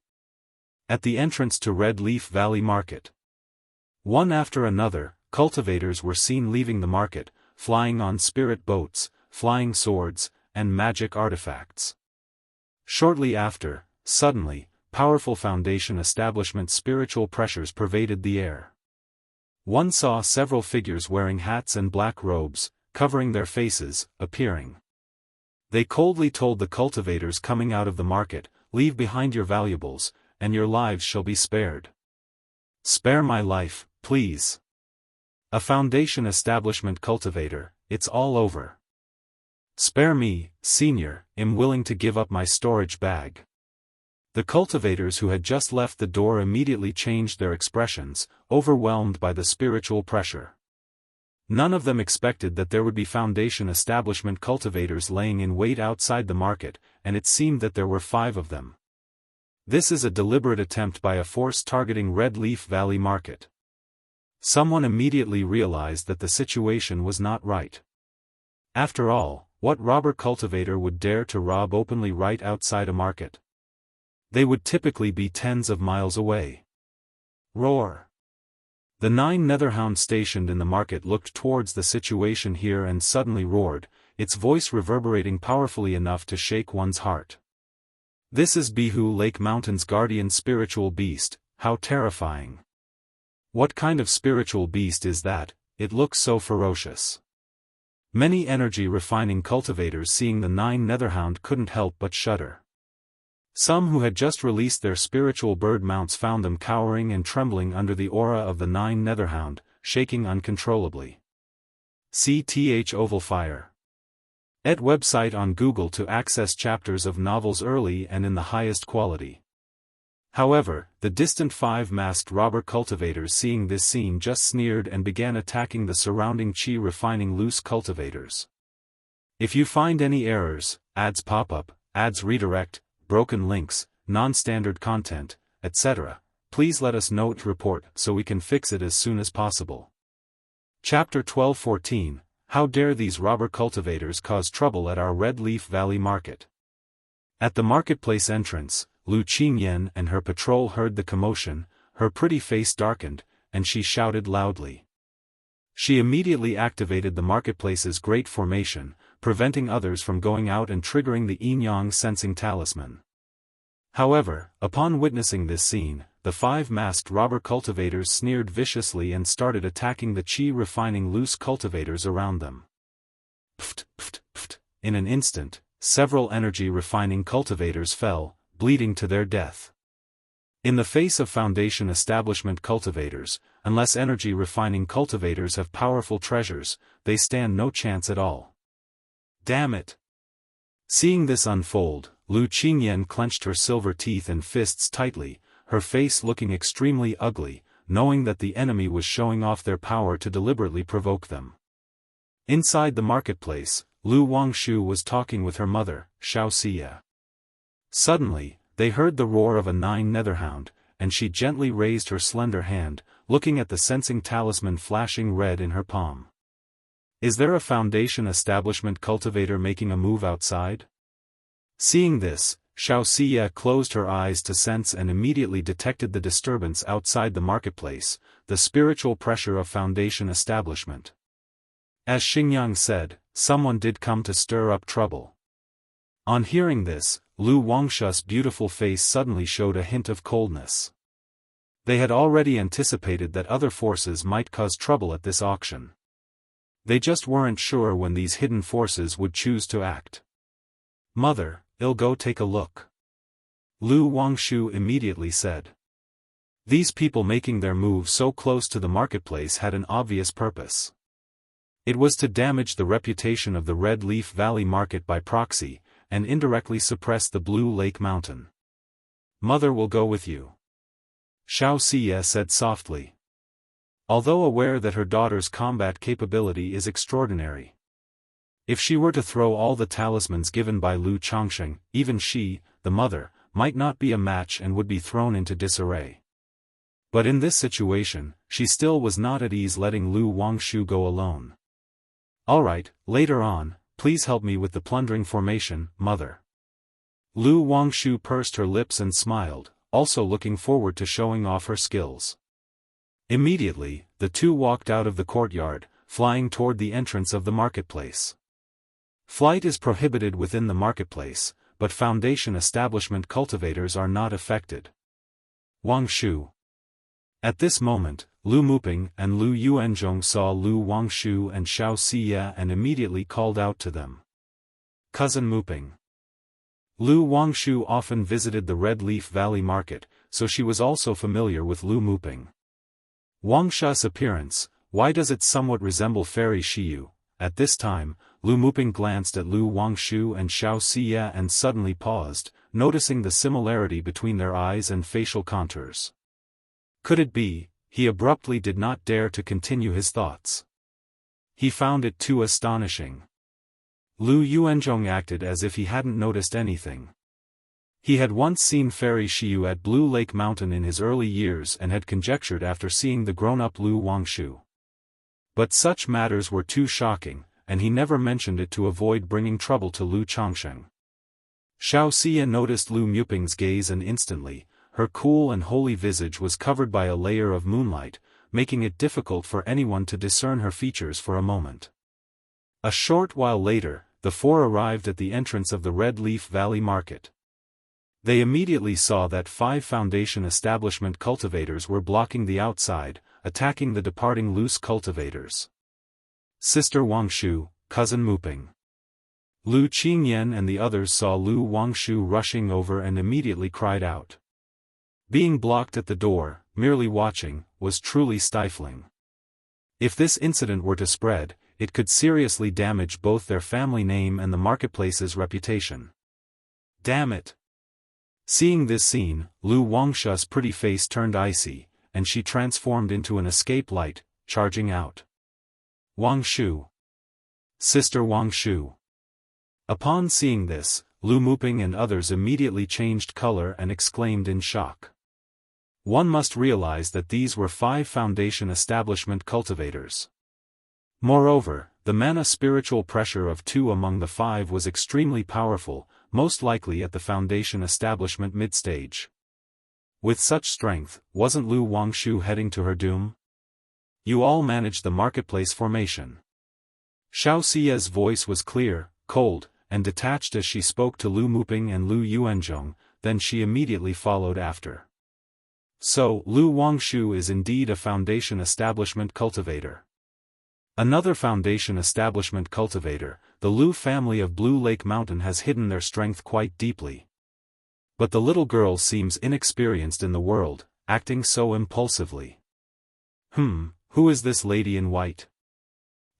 Speaker 1: at the entrance to Red Leaf Valley Market, one after another, cultivators were seen leaving the market, flying on spirit boats, flying swords, and magic artifacts. Shortly after, suddenly, powerful Foundation establishment spiritual pressures pervaded the air. One saw several figures wearing hats and black robes, covering their faces, appearing. They coldly told the cultivators coming out of the market, "Leave behind your valuables, and your lives shall be spared." "Spare my life, please. A Foundation establishment cultivator, it's all over. Spare me, senior, am willing to give up my storage bag." The cultivators who had just left the door immediately changed their expressions, overwhelmed by the spiritual pressure. None of them expected that there would be Foundation establishment cultivators laying in wait outside the market, and it seemed that there were 5 of them. This is a deliberate attempt by a force targeting Red Leaf Valley Market. Someone immediately realized that the situation was not right. After all, what robber cultivator would dare to rob openly right outside a market? They would typically be tens of miles away. Roar! The 9 netherhounds stationed in the market looked towards the situation here and suddenly roared, its voice reverberating powerfully enough to shake one's heart. "This is Bihu Lake Mountain's guardian spiritual beast, how terrifying. What kind of spiritual beast is that? It looks so ferocious." Many energy-refining cultivators seeing the 9 netherhound couldn't help but shudder. Some who had just released their spiritual bird mounts found them cowering and trembling under the aura of the 9 netherhound, shaking uncontrollably. CTH Oval Fire. ed website on Google to access chapters of novels early and in the highest quality. However, the distant 5 masked robber cultivators seeing this scene just sneered and began attacking the surrounding chi-refining loose cultivators. If you find any errors, ads pop up, ads redirect, broken links, non-standard content, etc., please let us know to report so we can fix it as soon as possible. Chapter 12:14, How dare these robber cultivators cause trouble at our Red Leaf Valley Market? At the marketplace entrance, Lu Qingyan and her patrol heard the commotion, her pretty face darkened, and she shouted loudly. She immediately activated the marketplace's great formation, preventing others from going out and triggering the yin-yang sensing talisman. However, upon witnessing this scene, the 5 masked robber cultivators sneered viciously and started attacking the chi-refining loose cultivators around them. Pft, pft, pft. In an instant, several energy-refining cultivators fell, bleeding to their death. In the face of Foundation establishment cultivators, unless energy-refining cultivators have powerful treasures, they stand no chance at all. Damn it! Seeing this unfold, Lu Qingyan clenched her silver teeth and fists tightly, her face looking extremely ugly, knowing that the enemy was showing off their power to deliberately provoke them. Inside the marketplace, Lu Wangshu was talking with her mother, Xiaoxia. Suddenly, they heard the roar of a 9 netherhound, and she gently raised her slender hand, looking at the sensing talisman flashing red in her palm. Is there a Foundation establishment cultivator making a move outside? Seeing this, Xiaoxia closed her eyes to sense and immediately detected the disturbance outside the marketplace, the spiritual pressure of Foundation establishment. As Xingyang said, someone did come to stir up trouble. On hearing this, Lu Wangshu's beautiful face suddenly showed a hint of coldness. They had already anticipated that other forces might cause trouble at this auction. They just weren't sure when these hidden forces would choose to act. "Mother, I'll go take a look," Lu Wangshu immediately said. These people making their move so close to the marketplace had an obvious purpose. It was to damage the reputation of the Red Leaf Valley Market by proxy, and indirectly suppress the Blue Lake Mountain. "Mother will go with you," Xiaoxia said softly. Although aware that her daughter's combat capability is extraordinary. If she were to throw all the talismans given by Lu Changsheng, even she, the mother, might not be a match and would be thrown into disarray. But in this situation, she still was not at ease letting Lu Wangshu go alone. "Alright, later on, please help me with the plundering formation, mother." Lu Wangshu pursed her lips and smiled, also looking forward to showing off her skills. Immediately, the two walked out of the courtyard, flying toward the entrance of the marketplace. Flight is prohibited within the marketplace, but foundation establishment cultivators are not affected. Wangshu. At this moment, Lu Muping and Lu Yuanzhong saw Lu Wangshu and Xiao Xia and immediately called out to them. "Cousin Muping." Lu Wangshu often visited the Red Leaf Valley Market, so she was also familiar with Lu Muping. Wangshu's appearance, why does it somewhat resemble Fairy Shiyu? At this time, Lu Muping glanced at Lu Wangshu and Xiao Xia and suddenly paused, noticing the similarity between their eyes and facial contours. Could it be? He abruptly did not dare to continue his thoughts. He found it too astonishing. Lu Yuanzhong acted as if he hadn't noticed anything. He had once seen Fairy Shiyu at Blue Lake Mountain in his early years and had conjectured after seeing the grown-up Lu Wangshu. But such matters were too shocking, and he never mentioned it to avoid bringing trouble to Lu Changsheng. Xiao Xia noticed Lu Muping's gaze and instantly, her cool and holy visage was covered by a layer of moonlight, making it difficult for anyone to discern her features for a moment. A short while later, the four arrived at the entrance of the Red Leaf Valley Market. They immediately saw that 5 foundation establishment cultivators were blocking the outside, attacking the departing loose cultivators. Sister Wangshu, Cousin Muping. Lu Qingyan and the others saw Lu Wangshu rushing over and immediately cried out. Being blocked at the door, merely watching, was truly stifling. If this incident were to spread, it could seriously damage both their family name and the marketplace's reputation. Damn it! Seeing this scene, Lu Wangshu's pretty face turned icy, and she transformed into an escape light, charging out. Wangshu! Sister Wangshu! Upon seeing this, Lu Muping and others immediately changed color and exclaimed in shock. One must realize that these were 5 foundation establishment cultivators. Moreover, the mana spiritual pressure of 2 among the 5 was extremely powerful, most likely at the foundation establishment mid-stage. With such strength, wasn't Lu Wangshu heading to her doom? You all managed the marketplace formation. Xiao Xia's voice was clear, cold, and detached as she spoke to Lu Muping and Lu Yuanzhong, then she immediately followed after. So, Lu Wangshu is indeed a foundation establishment cultivator. Another foundation establishment cultivator, the Lu family of Blue Lake Mountain, has hidden their strength quite deeply. But the little girl seems inexperienced in the world, acting so impulsively. Who is this lady in white?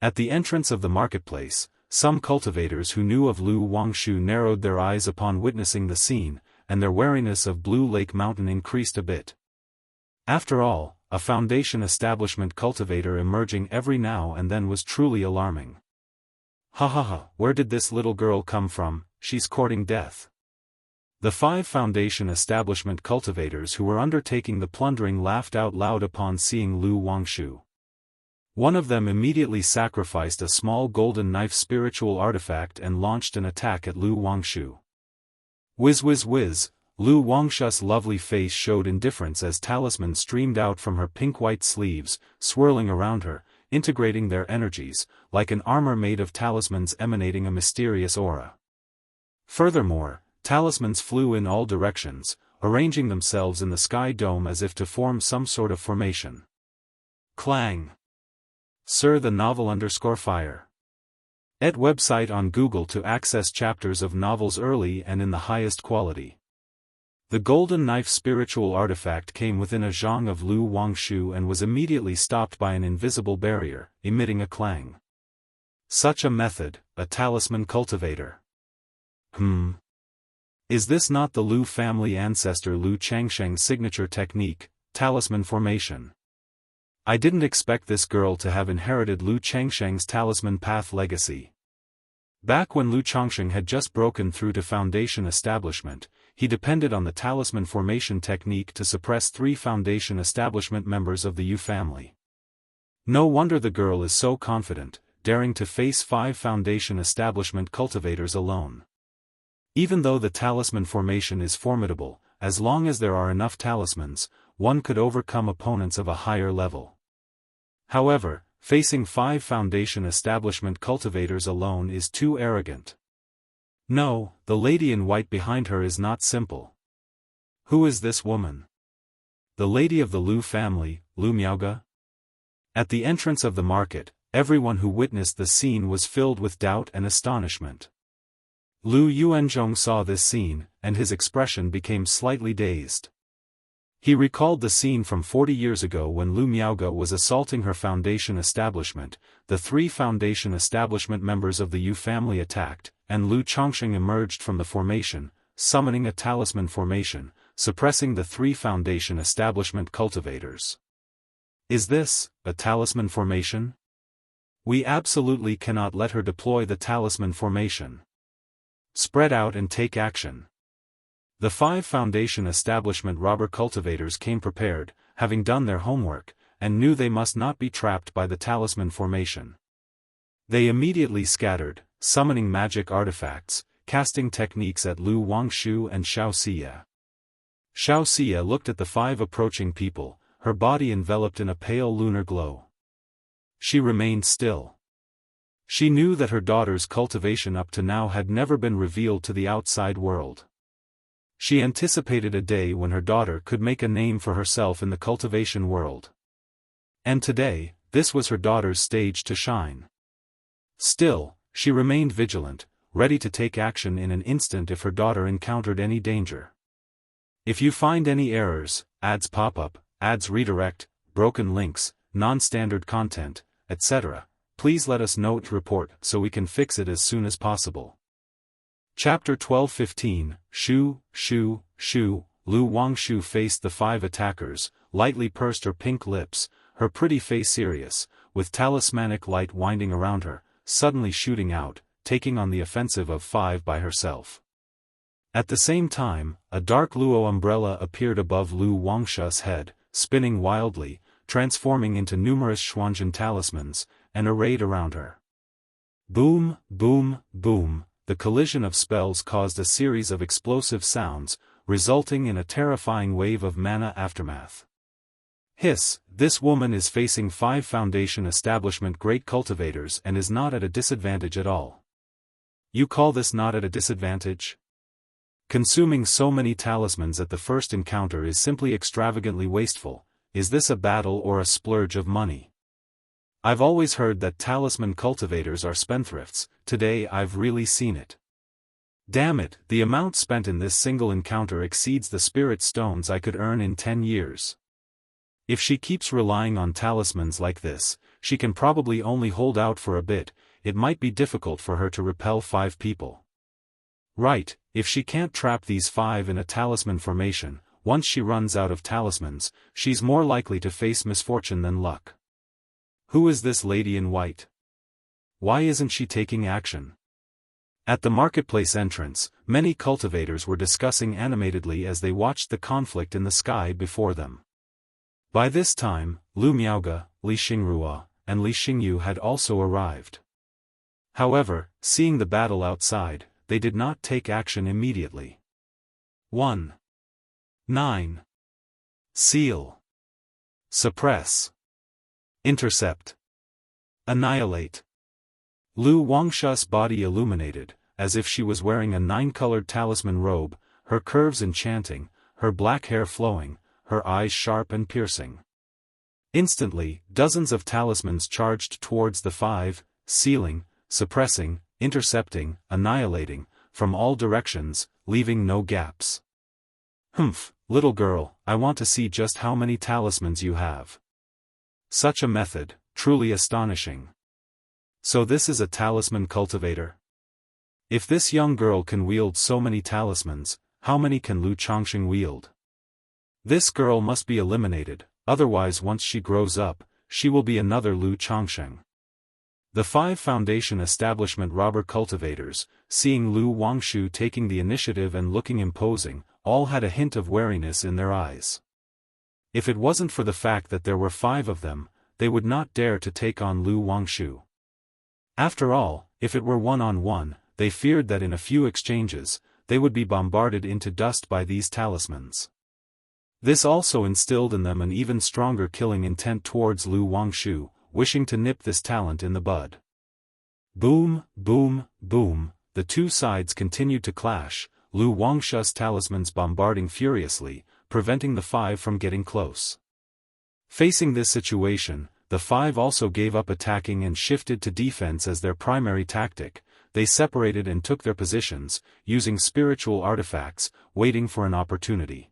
Speaker 1: At the entrance of the marketplace, some cultivators who knew of Lu Wangshu narrowed their eyes upon witnessing the scene, and their wariness of Blue Lake Mountain increased a bit. After all, a foundation establishment cultivator emerging every now and then was truly alarming. Ha, where did this little girl come from? She's courting death. The 5 foundation establishment cultivators who were undertaking the plundering laughed out loud upon seeing Lu Wangshu. One of them immediately sacrificed a small golden knife spiritual artifact and launched an attack at Lu Wangshu. Whiz whiz whiz, Lu Wangshu's lovely face showed indifference as talismans streamed out from her pink-white sleeves, swirling around her, integrating their energies, like an armor made of talismans emanating a mysterious aura. Furthermore, talismans flew in all directions, arranging themselves in the sky dome as if to form some sort of formation. Clang! Sir the novel _fire. @ website on Google to access chapters of novels early and in the highest quality. The golden knife spiritual artifact came within a zhang of Lu Wangshu and was immediately stopped by an invisible barrier, emitting a clang. Such a method, a talisman cultivator. Is this not the Lu family ancestor Lu Changsheng's signature technique, talisman formation? I didn't expect this girl to have inherited Lu Changsheng's talisman path legacy. Back when Lu Changsheng had just broken through to foundation establishment, he depended on the talisman formation technique to suppress 3 Foundation establishment members of the Yu family. No wonder the girl is so confident, daring to face 5 Foundation establishment cultivators alone. Even though the talisman formation is formidable, as long as there are enough talismans, one could overcome opponents of a higher level. However, facing 5 Foundation establishment cultivators alone is too arrogant. No, the lady in white behind her is not simple. Who is this woman? The lady of the Lu family, Lu Miaoge? At the entrance of the market, everyone who witnessed the scene was filled with doubt and astonishment. Lu Yuanzhong saw this scene, and his expression became slightly dazed. He recalled the scene from 40 years ago when Lu Miaoge was assaulting her Foundation establishment. The 3 Foundation establishment members of the Yu family attacked, and Lu Chongqing emerged from the formation, summoning a talisman formation, suppressing the 3 Foundation establishment cultivators. Is this a talisman formation? We absolutely cannot let her deploy the talisman formation. Spread out and take action. The 5 Foundation establishment robber cultivators came prepared, having done their homework, and knew they must not be trapped by the talisman formation. They immediately scattered, summoning magic artifacts, casting techniques at Lu Wangshu and Xiao Xia. Xiao Xia looked at the 5 approaching people, her body enveloped in a pale lunar glow. She remained still. She knew that her daughter's cultivation up to now had never been revealed to the outside world. She anticipated a day when her daughter could make a name for herself in the cultivation world. And today, this was her daughter's stage to shine. Still, she remained vigilant, ready to take action in an instant if her daughter encountered any danger. If you find any errors, ads pop up, ads redirect, broken links, non-standard content, etc., please let us know to report so we can fix it as soon as possible. Chapter 12:15, Shu, Lu Wangshu faced the 5 attackers, lightly pursed her pink lips, her pretty face serious, with talismanic light winding around her, suddenly shooting out, taking on the offensive of 5 by herself. At the same time, a dark luo umbrella appeared above Lu Wangshu's head, spinning wildly, transforming into numerous Xuanzhen talismans, and arrayed around her. Boom, boom, boom. The collision of spells caused a series of explosive sounds, resulting in a terrifying wave of mana aftermath. Hiss, this woman is facing 5 Foundation establishment great cultivators and is not at a disadvantage at all. You call this not at a disadvantage? Consuming so many talismans at the first encounter is simply extravagantly wasteful. Is this a battle or a splurge of money? I've always heard that talisman cultivators are spendthrifts. Today I've really seen it. Damn it, the amount spent in this single encounter exceeds the spirit stones I could earn in 10 years. If she keeps relying on talismans like this, she can probably only hold out for a bit. It might be difficult for her to repel 5 people. Right, if she can't trap these 5 in a talisman formation, once she runs out of talismans, she's more likely to face misfortune than luck. Who is this lady in white? Why isn't she taking action? At the marketplace entrance, many cultivators were discussing animatedly as they watched the conflict in the sky before them. By this time, Lu Miaoge, Li Xingrua, and Li Xingyu had also arrived. However, seeing the battle outside, they did not take action immediately. 1. 9. Seal. Suppress. Intercept. Annihilate. Lu Wangshu's body illuminated, as if she was wearing a 9-colored talisman robe, her curves enchanting, her black hair flowing, her eyes sharp and piercing. Instantly, dozens of talismans charged towards the 5, sealing, suppressing, intercepting, annihilating, from all directions, leaving no gaps. Humph, little girl, I want to see just how many talismans you have. Such a method, truly astonishing. So this is a talisman cultivator? If this young girl can wield so many talismans, how many can Lu Chongqing wield? This girl must be eliminated, otherwise once she grows up, she will be another Lu Chongqing. The 5 Foundation establishment robber cultivators, seeing Lu Wangshu taking the initiative and looking imposing, all had a hint of wariness in their eyes. If it wasn't for the fact that there were 5 of them, they would not dare to take on Lu Wangshu. After all, if it were one-on-one, they feared that in a few exchanges, they would be bombarded into dust by these talismans. This also instilled in them an even stronger killing intent towards Lu Wangshu, wishing to nip this talent in the bud. Boom, boom, boom, the two sides continued to clash, Lu Wangshu's talismans bombarding furiously, preventing the 5 from getting close. Facing this situation, the 5 also gave up attacking and shifted to defense as their primary tactic. They separated and took their positions, using spiritual artifacts, waiting for an opportunity.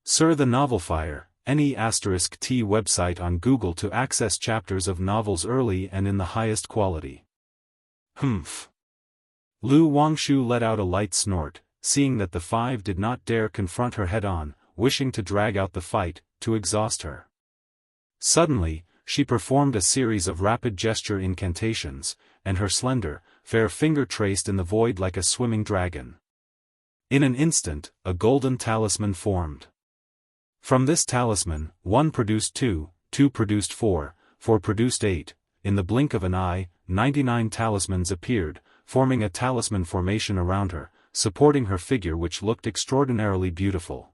Speaker 1: Sir the Novelfire, NE*T website on Google to access chapters of novels early and in the highest quality. Humph. Lu Wangshu let out a light snort, seeing that the 5 did not dare confront her head-on, wishing to drag out the fight, to exhaust her. Suddenly, she performed a series of rapid gesture incantations, and her slender, fair finger traced in the void like a swimming dragon. In an instant, a golden talisman formed. From this talisman, 1 produced 2, 2 produced 4, 4 produced 8, in the blink of an eye, 99 talismans appeared, forming a talisman formation around her, supporting her figure which looked extraordinarily beautiful.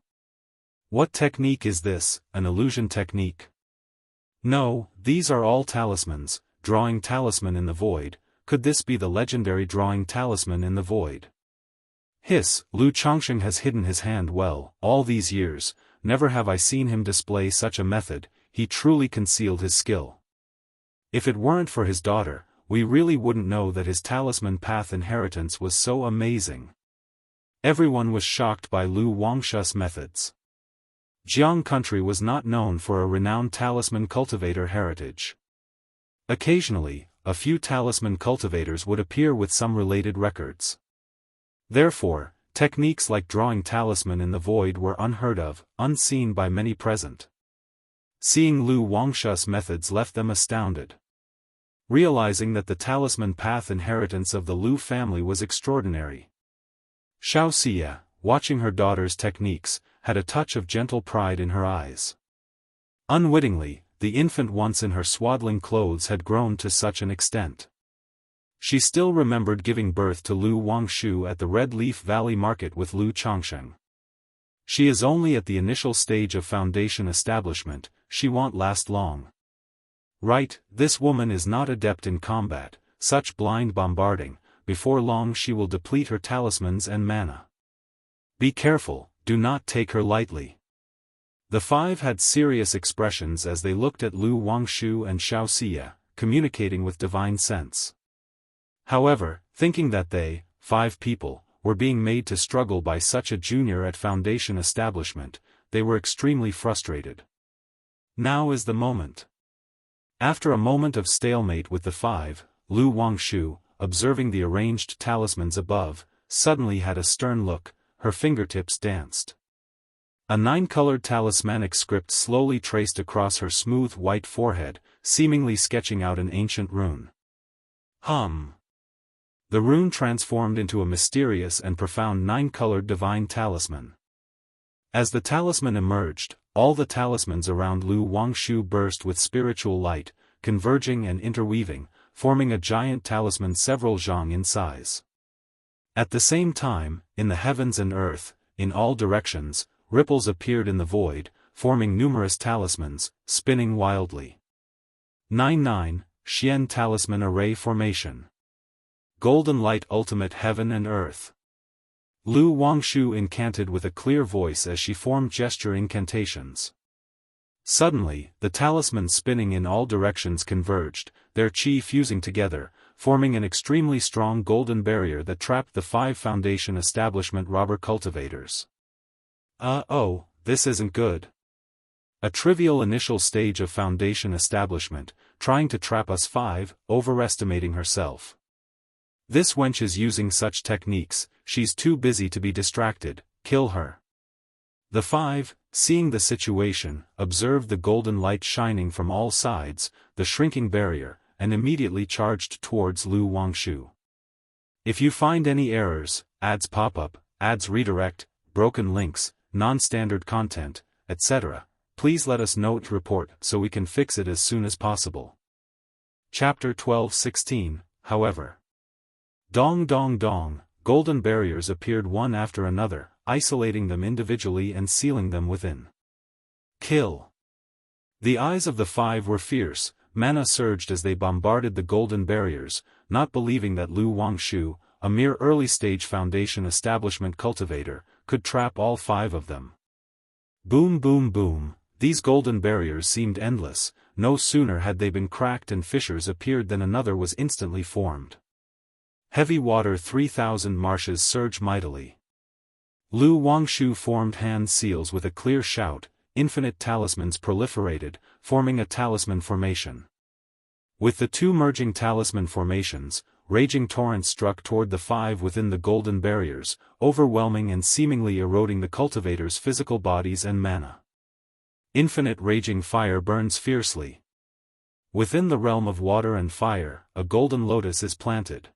Speaker 1: What technique is this, an illusion technique? No, these are all talismans, drawing talisman in the void. Could this be the legendary drawing talisman in the void? Hiss, Lu Chongsheng has hidden his hand well, all these years, never have I seen him display such a method, he truly concealed his skill. If it weren't for his daughter, we really wouldn't know that his talisman path inheritance was so amazing. Everyone was shocked by Lu Wangshu's methods. Jianghu country was not known for a renowned talisman cultivator heritage. Occasionally, a few talisman cultivators would appear with some related records. Therefore, techniques like drawing talisman in the void were unheard of, unseen by many present. Seeing Lu Wangshu's methods left them astounded. Realizing that the talisman path inheritance of the Lu family was extraordinary. Xiaoxia, watching her daughter's techniques, had a touch of gentle pride in her eyes. Unwittingly, the infant once in her swaddling clothes had grown to such an extent. She still remembered giving birth to Lu Wangshu at the Red Leaf Valley Market with Lu Chongsheng. She is only at the initial stage of foundation establishment, she won't last long. Right, this woman is not adept in combat, such blind bombarding, before long she will deplete her talismans and mana. Be careful, do not take her lightly. The 5 had serious expressions as they looked at Lu Wangshu and Xiaoxia, communicating with divine sense. However, thinking that they, 5 people, were being made to struggle by such a junior at foundation establishment, they were extremely frustrated. Now is the moment. After a moment of stalemate with the 5, Lu Wangshu, observing the arranged talismans above, suddenly had a stern look, her fingertips danced. A 9-colored talismanic script slowly traced across her smooth white forehead, seemingly sketching out an ancient rune. The rune transformed into a mysterious and profound 9-colored divine talisman. As the talisman emerged, all the talismans around Lu Wangshu burst with spiritual light, converging and interweaving, forming a giant talisman several zhang in size. At the same time, in the heavens and earth, in all directions, ripples appeared in the void, forming numerous talismans, spinning wildly. 9-9, Xian Talisman Array Formation. Golden Light Ultimate Heaven and Earth. Lu Wangshu incanted with a clear voice as she formed gesture incantations. Suddenly, the talismans spinning in all directions converged, their chi fusing together, forming an extremely strong golden barrier that trapped the 5 foundation establishment robber cultivators. Oh, this isn't good. A trivial initial stage of foundation establishment, trying to trap us 5, overestimating herself. This wench is using such techniques, she's too busy to be distracted, kill her. The 5, seeing the situation, observed the golden light shining from all sides, the shrinking barrier, and immediately charged towards Lu Wangshu. If you find any errors, ads pop up, ads redirect, broken links, non-standard content, etc. Please let us know to report so we can fix it as soon as possible. Chapter 12:16, however. Dong dong dong, golden barriers appeared one after another, isolating them individually and sealing them within. Kill. The eyes of the five were fierce, mana surged as they bombarded the golden barriers, not believing that Lu Wangshu, a mere early-stage foundation establishment cultivator, could trap all five of them. Boom boom boom, these golden barriers seemed endless. No sooner had they been cracked and fissures appeared than another was instantly formed. Heavy water 3,000 marshes surged mightily. Lu Wangshu formed hand seals with a clear shout, infinite talismans proliferated, forming a talisman formation. With the two merging talisman formations, raging torrents struck toward the five within the golden barriers, overwhelming and seemingly eroding the cultivators' physical bodies and mana. Infinite raging fire burns fiercely. Within the realm of water and fire, a golden lotus is planted.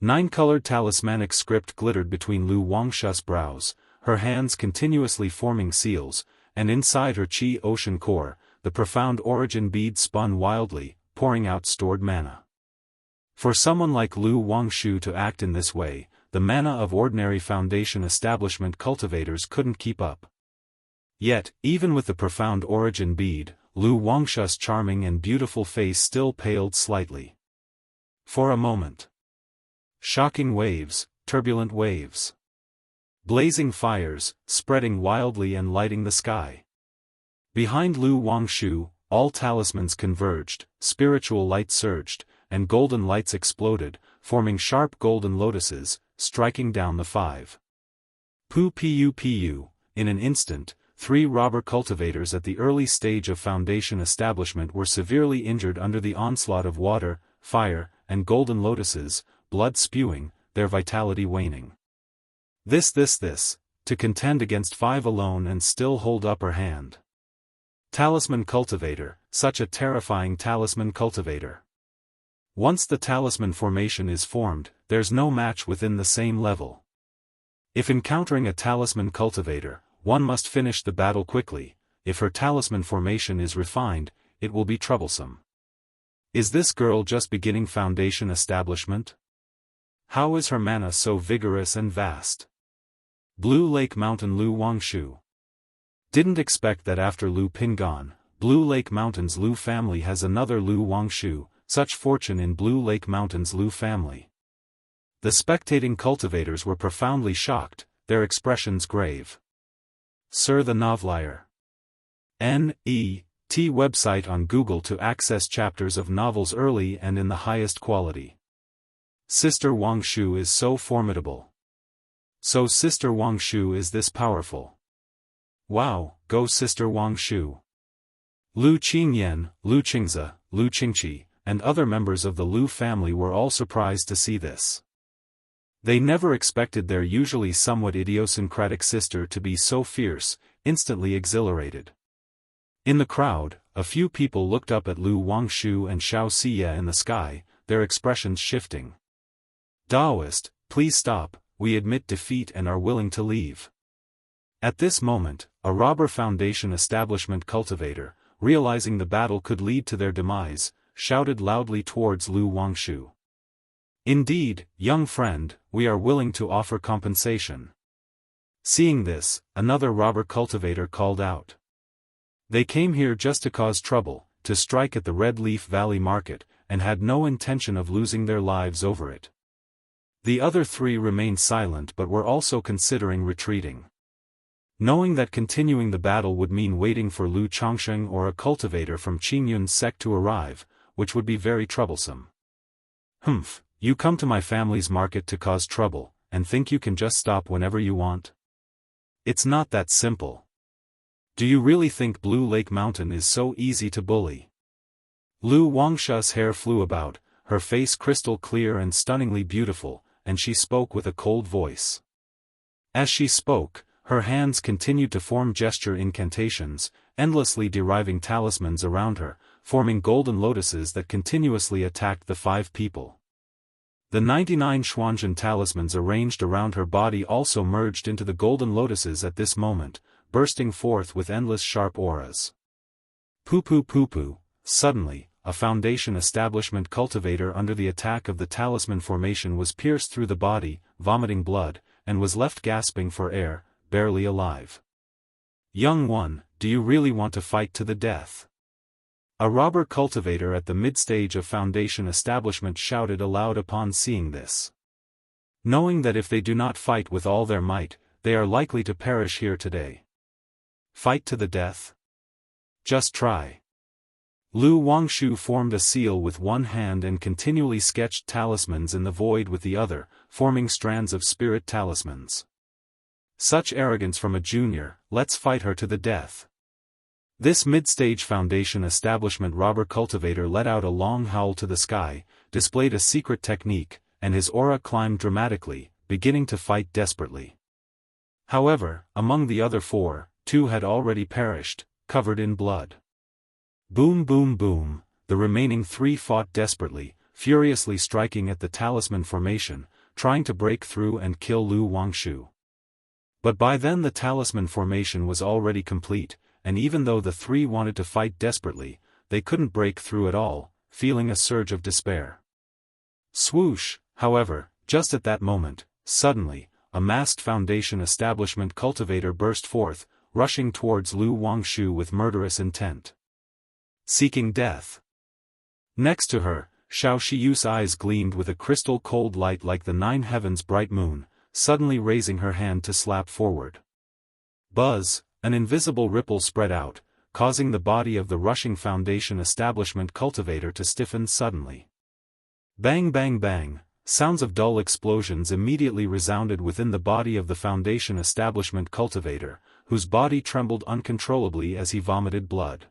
Speaker 1: 9-colored talismanic script glittered between Lu Wangshu's brows, her hands continuously forming seals, and inside her chi ocean core, the profound origin bead spun wildly, pouring out stored mana. For someone like Lu Wangshu to act in this way, the mana of ordinary foundation establishment cultivators couldn't keep up. Yet, even with the profound origin bead, Lu Wangshu's charming and beautiful face still paled slightly. For a moment. Shocking waves, turbulent waves. Blazing fires, spreading wildly and lighting the sky. Behind Lu Wangshu, all talismans converged, spiritual light surged, and golden lights exploded, forming sharp golden lotuses, striking down the five. Pu, in an instant, 3 robber cultivators at the early stage of foundation establishment were severely injured under the onslaught of water, fire, and golden lotuses, blood spewing, their vitality waning. This, to contend against 5 alone and still hold upper hand. Talisman cultivator, such a terrifying talisman cultivator. Once the talisman formation is formed, there's no match within the same level. If encountering a talisman cultivator, one must finish the battle quickly. If her talisman formation is refined, it will be troublesome. Is this girl just beginning foundation establishment? How is her mana so vigorous and vast? Blue Lake Mountain Lu Wangshu. Didn't expect that after Lu Pingan, Blue Lake Mountain's Lu family has another Lu Wangshu, such fortune in Blue Lake Mountain's Lu family. The spectating cultivators were profoundly shocked, their expressions grave. Sir the Novelier. N.E.T. website on Google to access chapters of novels early and in the highest quality. Sister Wangshu is so formidable. So Sister Wangshu is this powerful. Wow, go Sister Wangshu. Lu Qingyan, Lu Qingzi, Lu Qingqi, and other members of the Lu family were all surprised to see this. They never expected their usually somewhat idiosyncratic sister to be so fierce, instantly exhilarated. In the crowd, a few people looked up at Lu Wangshu and Xiao Siya in the sky, their expressions shifting. Daoist, please stop, we admit defeat and are willing to leave. At this moment, a robber foundation establishment cultivator, realizing the battle could lead to their demise, shouted loudly towards Lu Wangshu. Indeed, young friend, we are willing to offer compensation. Seeing this, another robber cultivator called out. They came here just to cause trouble, to strike at the Red Leaf Valley market, and had no intention of losing their lives over it. The other 3 remained silent but were also considering retreating. Knowing that continuing the battle would mean waiting for Lu Chongsheng or a cultivator from Qingyun's sect to arrive, which would be very troublesome. Humph, you come to my family's market to cause trouble, and think you can just stop whenever you want? It's not that simple. Do you really think Blue Lake Mountain is so easy to bully? Lu Wangshu's hair flew about, her face crystal clear and stunningly beautiful, and she spoke with a cold voice. As she spoke, her hands continued to form gesture incantations, endlessly deriving talismans around her, forming golden lotuses that continuously attacked the 5 people. The 99 Xuanzhen talismans arranged around her body also merged into the golden lotuses at this moment, bursting forth with endless sharp auras. Poo-poo-poo-poo. Suddenly, a Foundation establishment cultivator under the attack of the talisman formation was pierced through the body, vomiting blood, and was left gasping for air, barely alive. "Young one, do you really want to fight to the death?" A robber cultivator at the mid-stage of Foundation establishment shouted aloud upon seeing this. Knowing that if they do not fight with all their might, they are likely to perish here today. Fight to the death? Just try. Lu Wangshu formed a seal with one hand and continually sketched talismans in the void with the other, forming strands of spirit talismans. Such arrogance from a junior, let's fight her to the death. This mid-stage Foundation establishment robber cultivator let out a long howl to the sky, displayed a secret technique, and his aura climbed dramatically, beginning to fight desperately. However, among the other four, two had already perished, covered in blood. Boom boom boom, the remaining three fought desperately, furiously striking at the talisman formation, trying to break through and kill Lu Wangshu. But by then the talisman formation was already complete, and even though the three wanted to fight desperately, they couldn't break through at all, feeling a surge of despair. Swoosh, however, just at that moment, suddenly, a masked Foundation establishment cultivator burst forth, rushing towards Lu Wangshu with murderous intent. Seeking death. Next to her, Xiao Shiyu's eyes gleamed with a crystal-cold light like the 9 heavens' bright moon, suddenly raising her hand to slap forward. Buzz, an invisible ripple spread out, causing the body of the rushing Foundation establishment cultivator to stiffen suddenly. Bang bang bang, sounds of dull explosions immediately resounded within the body of the Foundation establishment cultivator, whose body trembled uncontrollably as he vomited blood.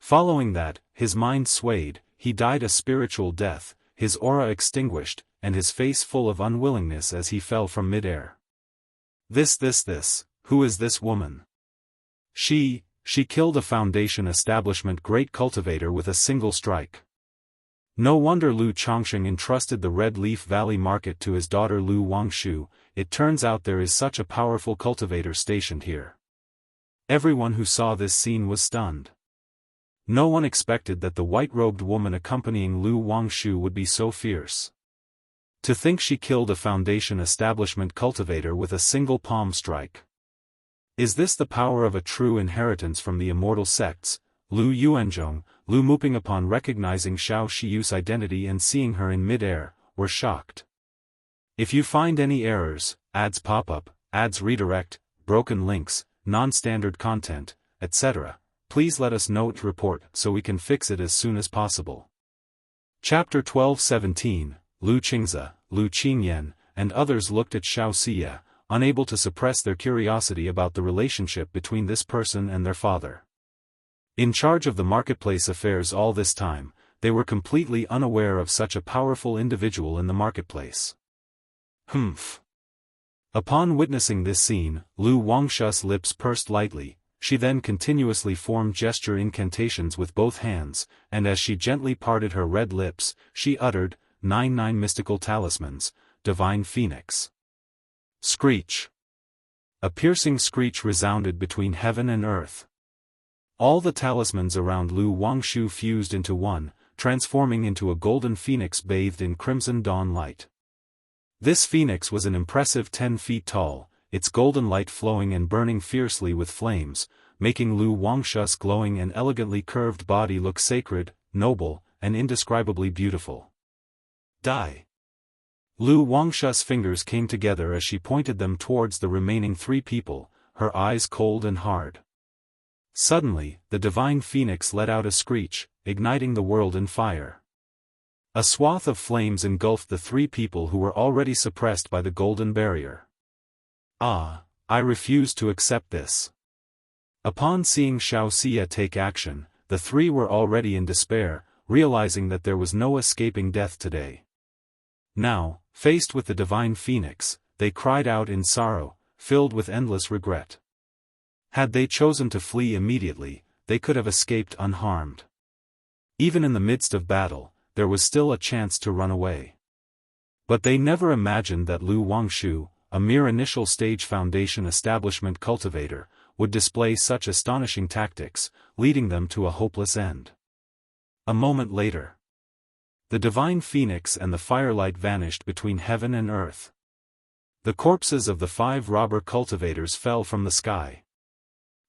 Speaker 1: Following that, his mind swayed, he died a spiritual death, his aura extinguished, and his face full of unwillingness as he fell from mid-air. This, who is this woman? She killed a Foundation establishment great cultivator with a single strike. No wonder Lu Chongsheng entrusted the Red Leaf Valley market to his daughter Lu Wangshu, it turns out there is such a powerful cultivator stationed here. Everyone who saw this scene was stunned. No one expected that the white-robed woman accompanying Lu Wangshu would be so fierce. To think she killed a Foundation establishment cultivator with a single palm strike. Is this the power of a true inheritance from the immortal sects? Lu Yuanzhong, Lu Muping upon recognizing Xiao Shiyu's identity and seeing her in mid-air, were shocked. If you find any errors, ads pop-up, ads redirect, broken links, non-standard content, etc., please let us know to report so we can fix it as soon as possible. Chapter 12:17, Lu Qingze, Lu Qingyan, and others looked at Xiao Xia, unable to suppress their curiosity about the relationship between this person and their father. In charge of the marketplace affairs all this time, they were completely unaware of such a powerful individual in the marketplace. Humph. Upon witnessing this scene, Lu Wangshu's lips pursed lightly, she then continuously formed gesture incantations with both hands, and as she gently parted her red lips, she uttered, 99 mystical talismans, divine phoenix. Screech. A piercing screech resounded between heaven and earth. All the talismans around Lu Wangshu fused into one, transforming into a golden phoenix bathed in crimson dawn light. This phoenix was an impressive 10 feet tall, its golden light flowing and burning fiercely with flames, making Lu Wangshu's glowing and elegantly curved body look sacred, noble, and indescribably beautiful. Die. Lu Wangshu's fingers came together as she pointed them towards the remaining 3 people, her eyes cold and hard. Suddenly, the divine phoenix let out a screech, igniting the world in fire. A swath of flames engulfed the 3 people who were already suppressed by the golden barrier. Ah, I refuse to accept this. Upon seeing Xiao Xia take action, the 3 were already in despair, realizing that there was no escaping death today. Now, faced with the divine phoenix, they cried out in sorrow, filled with endless regret. Had they chosen to flee immediately, they could have escaped unharmed. Even in the midst of battle, there was still a chance to run away. But they never imagined that Lu Wangshu, a mere initial stage foundation establishment cultivator, would display such astonishing tactics, leading them to a hopeless end. A moment later, the divine phoenix and the firelight vanished between heaven and earth. The corpses of the 5 robber cultivators fell from the sky.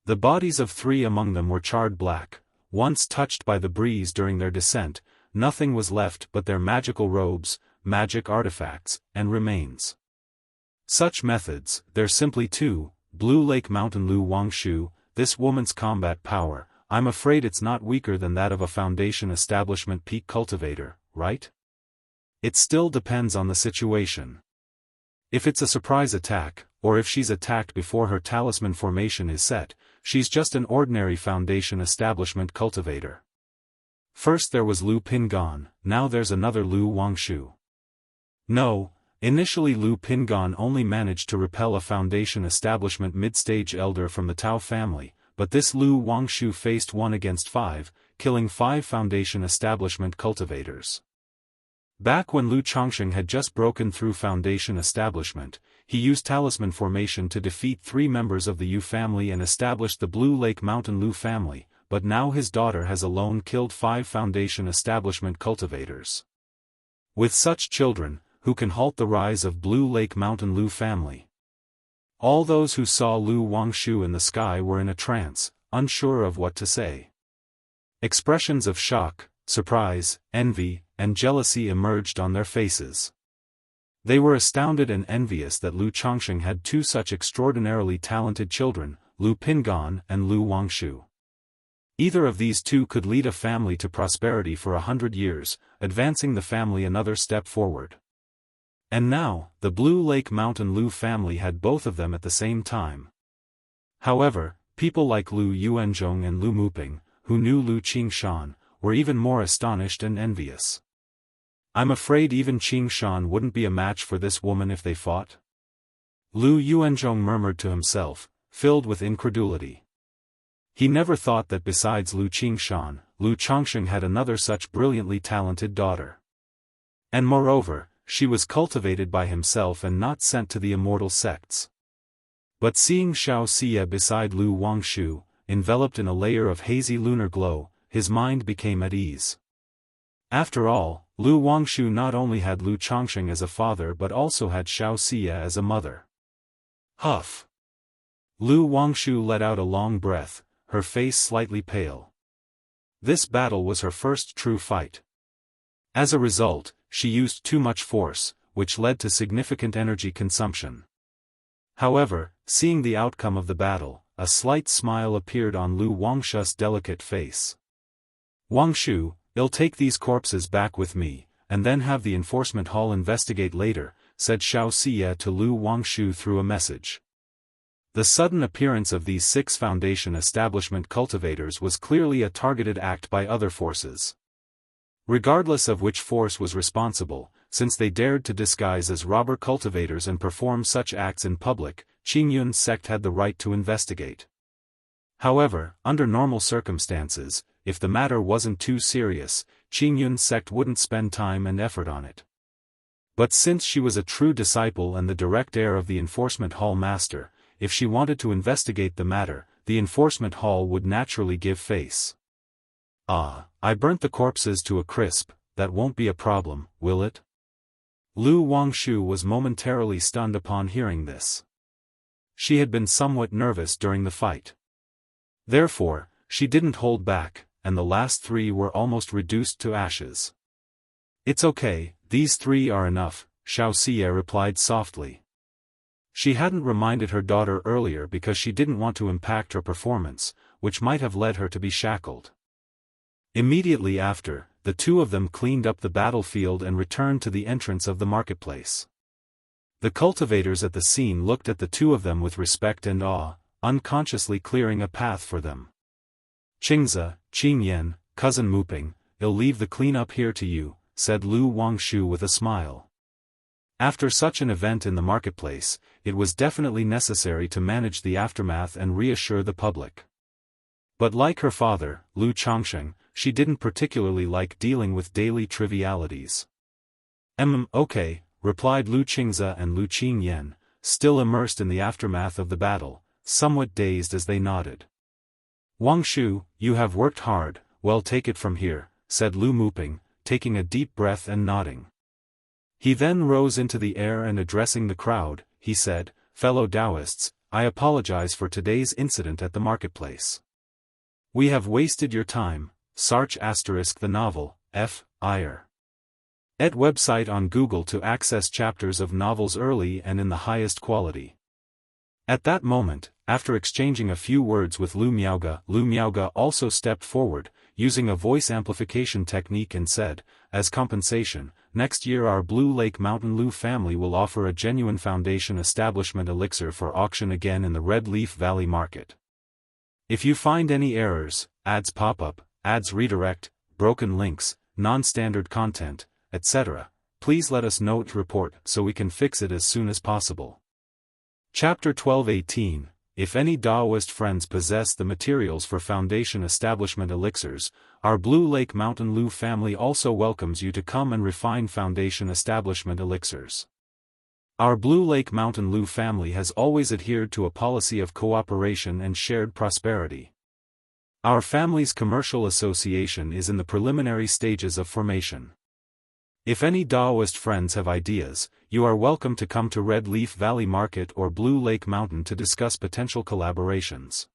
Speaker 1: The bodies of 3 among them were charred black. Once touched by the breeze during their descent, nothing was left but their magical robes, magic artifacts, and remains. Such methods, they're simply too, Blue Lake Mountain Lu Wangshu, this woman's combat power, I'm afraid it's not weaker than that of a foundation establishment peak cultivator, right? It still depends on the situation. If it's a surprise attack, or if she's attacked before her talisman formation is set, she's just an ordinary foundation establishment cultivator. First there was Lu Pingon, now there's another Lu Wangshu. No, initially Lu Pingon only managed to repel a foundation establishment mid-stage elder from the Tao family, but this Lu Wangshu faced 1 against 5, killing 5 foundation establishment cultivators. Back when Lu Chongsheng had just broken through foundation establishment, he used talisman formation to defeat 3 members of the Yu family and established the Blue Lake Mountain Lu family, but now his daughter has alone killed 5 foundation establishment cultivators. With such children, who can halt the rise of Blue Lake Mountain Lu family? All those who saw Lu Wangshu in the sky were in a trance, unsure of what to say. Expressions of shock, surprise, envy, and jealousy emerged on their faces. They were astounded and envious that Lu Chongsheng had 2 such extraordinarily talented children, Lu Pingon and Lu Wangshu. Either of these 2 could lead a family to prosperity for 100 years, advancing the family another step forward. And now, the Blue Lake Mountain Lu family had both of them at the same time. However, people like Lu Yuanzhong and Lu Muping, who knew Lu Qingshan, were even more astonished and envious. I'm afraid even Qingshan wouldn't be a match for this woman if they fought. Lu Yuanzhong murmured to himself, filled with incredulity. He never thought that besides Lu Qingshan, Lu Chongsheng had another such brilliantly talented daughter. And moreover, she was cultivated by himself and not sent to the immortal sects. But seeing Xianxia beside Lu Wangshu, enveloped in a layer of hazy lunar glow, his mind became at ease. After all, Lu Wangshu not only had Lu Chongsheng as a father but also had Xianxia as a mother. Huff! Lu Wangshu let out a long breath, her face slightly pale. This battle was her first true fight. As a result, she used too much force, which led to significant energy consumption. However, seeing the outcome of the battle, a slight smile appeared on Lu Wangshu's delicate face. Wangshu, I'll take these corpses back with me, and then have the enforcement hall investigate later, said Xianxia to Lu Wangshu through a message. The sudden appearance of these 6 foundation establishment cultivators was clearly a targeted act by other forces. Regardless of which force was responsible, since they dared to disguise as robber cultivators and perform such acts in public, Qingyun's sect had the right to investigate. However, under normal circumstances, if the matter wasn't too serious, Qingyun's sect wouldn't spend time and effort on it. But since she was a true disciple and the direct heir of the enforcement hall master, if she wanted to investigate the matter, the enforcement hall would naturally give face. I burnt the corpses to a crisp, that won't be a problem, will it? Lu Wangshu was momentarily stunned upon hearing this. She had been somewhat nervous during the fight. Therefore, she didn't hold back, and the last 3 were almost reduced to ashes. It's okay, these 3 are enough, Xianxia replied softly. She hadn't reminded her daughter earlier because she didn't want to impact her performance, which might have led her to be shackled. Immediately after, the 2 of them cleaned up the battlefield and returned to the entrance of the marketplace. The cultivators at the scene looked at the 2 of them with respect and awe, unconsciously clearing a path for them. Qingzi, Qingyan, cousin Muping, I'll leave the cleanup here to you, said Lu Wangshu with a smile. After such an event in the marketplace, it was definitely necessary to manage the aftermath and reassure the public. But like her father, Lu Chongsheng, she didn't particularly like dealing with daily trivialities. Okay, replied Lu Qingze and Lu Qingyan, still immersed in the aftermath of the battle, somewhat dazed as they nodded. Wang Shu, you have worked hard, well take it from here, said Lu Muping, taking a deep breath and nodding. He then rose into the air and addressing the crowd, he said, fellow Daoists, I apologize for today's incident at the marketplace. We have wasted your time, Sarch * the novel, F.I.R. Et website on Google to access chapters of novels early and in the highest quality. At that moment, after exchanging a few words with Lu Miaoge also stepped forward, using a voice amplification technique and said, as compensation, next year our Blue Lake Mountain Lu family will offer a genuine foundation establishment elixir for auction again in the Red Leaf Valley market. If you find any errors, ads pop up, ads redirect, broken links, non-standard content, etc., please let us know to report so we can fix it as soon as possible. Chapter 12:18 If any Daoist friends possess the materials for foundation establishment elixirs, our Blue Lake Mountain Lu family also welcomes you to come and refine foundation establishment elixirs. Our Blue Lake Mountain Lu family has always adhered to a policy of cooperation and shared prosperity. Our family's commercial association is in the preliminary stages of formation. If any Daoist friends have ideas, you are welcome to come to Red Leaf Valley Market or Blue Lake Mountain to discuss potential collaborations.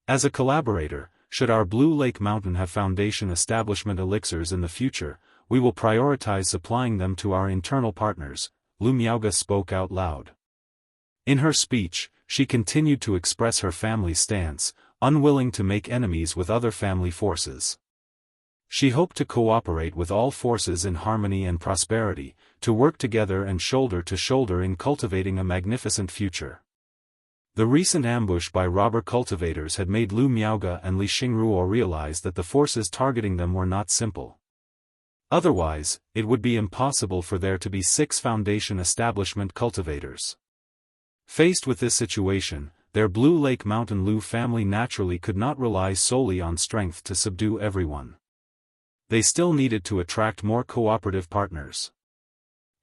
Speaker 1: As a collaborator, should our Blue Lake Mountain have foundation establishment elixirs in the future, we will prioritize supplying them to our internal partners, Lu Miaoge spoke out loud. In her speech, she continued to express her family's stance, unwilling to make enemies with other family forces. She hoped to cooperate with all forces in harmony and prosperity, to work together and shoulder to shoulder in cultivating a magnificent future. The recent ambush by robber cultivators had made Lu Miaoge and Li Xingruo realize that the forces targeting them were not simple. Otherwise, it would be impossible for there to be 6 foundation establishment cultivators. Faced with this situation, their Blue Lake Mountain Lu family naturally could not rely solely on strength to subdue everyone. They still needed to attract more cooperative partners.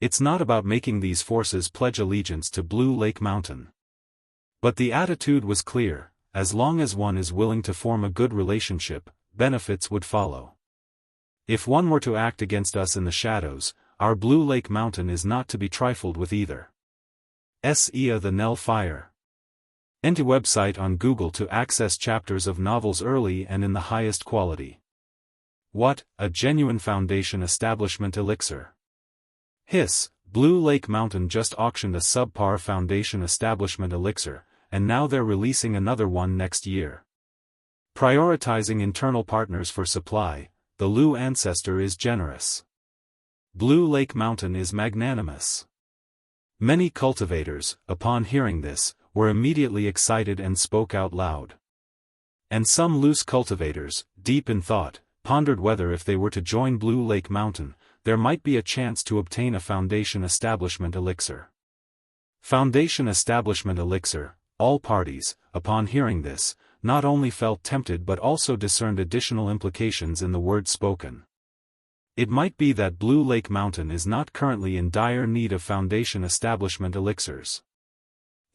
Speaker 1: It's not about making these forces pledge allegiance to Blue Lake Mountain. But the attitude was clear, as long as one is willing to form a good relationship, benefits would follow. If one were to act against us in the shadows, our Blue Lake Mountain is not to be trifled with either. Sea the Nell Fire. Enter website on Google to access chapters of novels early and in the highest quality. What, a genuine foundation establishment elixir. Hiss, Blue Lake Mountain just auctioned a subpar foundation establishment elixir, and now they're releasing another one next year. Prioritizing internal partners for supply, the Lu ancestor is generous. Blue Lake Mountain is magnanimous. Many cultivators, upon hearing this, were immediately excited and spoke out loud. And some loose cultivators, deep in thought, pondered whether if they were to join Blue Lake Mountain, there might be a chance to obtain a foundation establishment elixir. Foundation establishment elixir, all parties, upon hearing this, not only felt tempted but also discerned additional implications in the words spoken. It might be that Blue Lake Mountain is not currently in dire need of foundation establishment elixirs.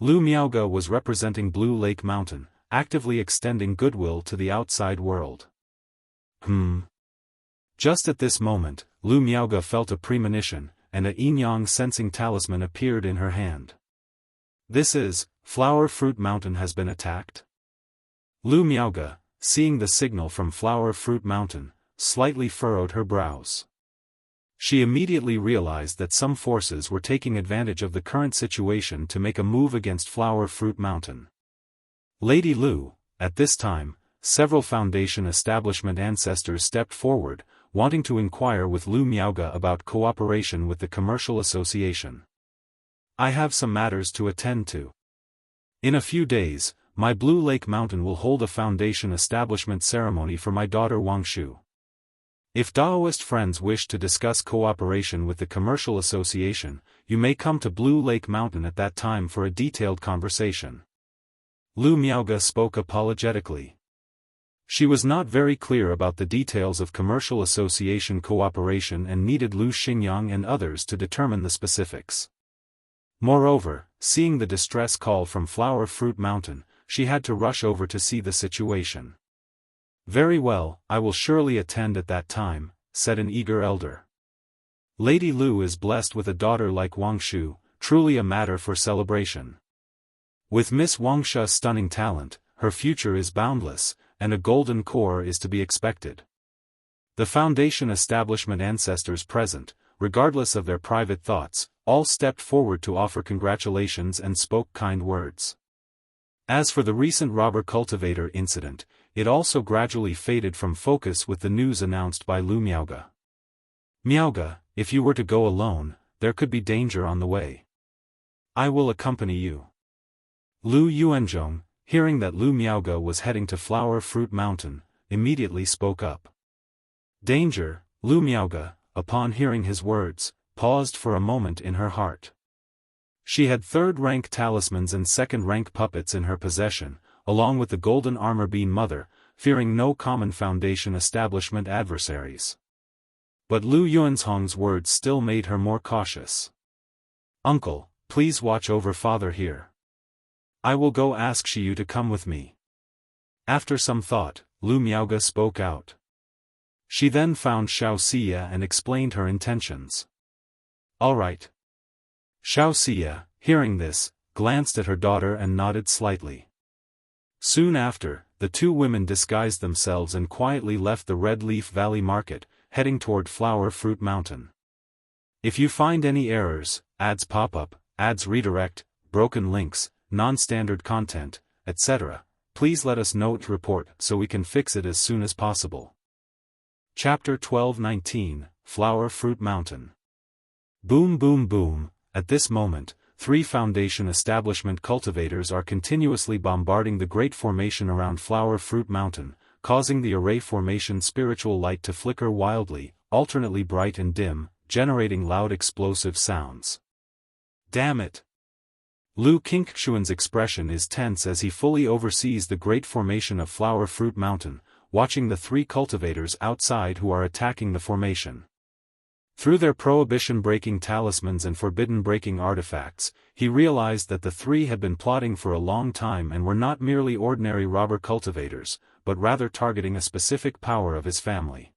Speaker 1: Lu Miaoge was representing Blue Lake Mountain, actively extending goodwill to the outside world. Just at this moment, Lu Miaoge felt a premonition, and a yin-yang sensing talisman appeared in her hand. This is, Flower Fruit Mountain has been attacked? Lu Miaoge, seeing the signal from Flower Fruit Mountain, slightly furrowed her brows. She immediately realized that some forces were taking advantage of the current situation to make a move against Flower Fruit Mountain. Lady Lu, at this time, several foundation establishment ancestors stepped forward, wanting to inquire with Lu Miaoge about cooperation with the commercial association. I have some matters to attend to. In a few days, my Blue Lake Mountain will hold a foundation establishment ceremony for my daughter Wang Shu. If Daoist friends wish to discuss cooperation with the commercial association, you may come to Blue Lake Mountain at that time for a detailed conversation. Lu Miaoge spoke apologetically. She was not very clear about the details of commercial association cooperation and needed Lu Xingyang and others to determine the specifics. Moreover, seeing the distress call from Flower Fruit Mountain, she had to rush over to see the situation. "Very well, I will surely attend at that time," said an eager elder. "Lady Lu is blessed with a daughter like Wangshu, truly a matter for celebration. With Miss Wangshu's stunning talent, her future is boundless, and a golden core is to be expected." The Foundation establishment ancestors present, regardless of their private thoughts, all stepped forward to offer congratulations and spoke kind words. As for the recent robber cultivator incident, it also gradually faded from focus with the news announced by Lu Miaoge. "Miaoge, if you were to go alone, there could be danger on the way. I will accompany you." Lu Yuanzhong, hearing that Lu Miaoge was heading to Flower Fruit Mountain, immediately spoke up. "Danger?" Lu Miaoge, upon hearing his words, paused for a moment in her heart. She had third-rank talismans and second-rank puppets in her possession, along with the golden armor beam mother, fearing no common Foundation establishment adversaries. But Lu Yuanzhong's words still made her more cautious. "Uncle, please watch over father here. I will go ask Shiyu to come with me." After some thought, Lu Miaoge spoke out. She then found Xiaoxia and explained her intentions. "All right." Xiaoxia, hearing this, glanced at her daughter and nodded slightly. Soon after, the two women disguised themselves and quietly left the Red Leaf Valley Market, heading toward Flower Fruit Mountain. If you find any errors, ads pop up, ads redirect, broken links, non-standard content, etc., please let us know to report so we can fix it as soon as possible. Chapter 12:19, Flower Fruit Mountain. Boom boom boom. At this moment, 3 Foundation establishment cultivators are continuously bombarding the Great Formation around Flower Fruit Mountain, causing the Array Formation spiritual light to flicker wildly, alternately bright and dim, generating loud explosive sounds. "Damn it!" Lu Qingxuan's expression is tense as he fully oversees the Great Formation of Flower Fruit Mountain, watching the 3 cultivators outside who are attacking the formation. Through their prohibition-breaking talismans and forbidden-breaking artifacts, he realized that the 3 had been plotting for a long time and were not merely ordinary robber cultivators, but rather targeting a specific power of his family.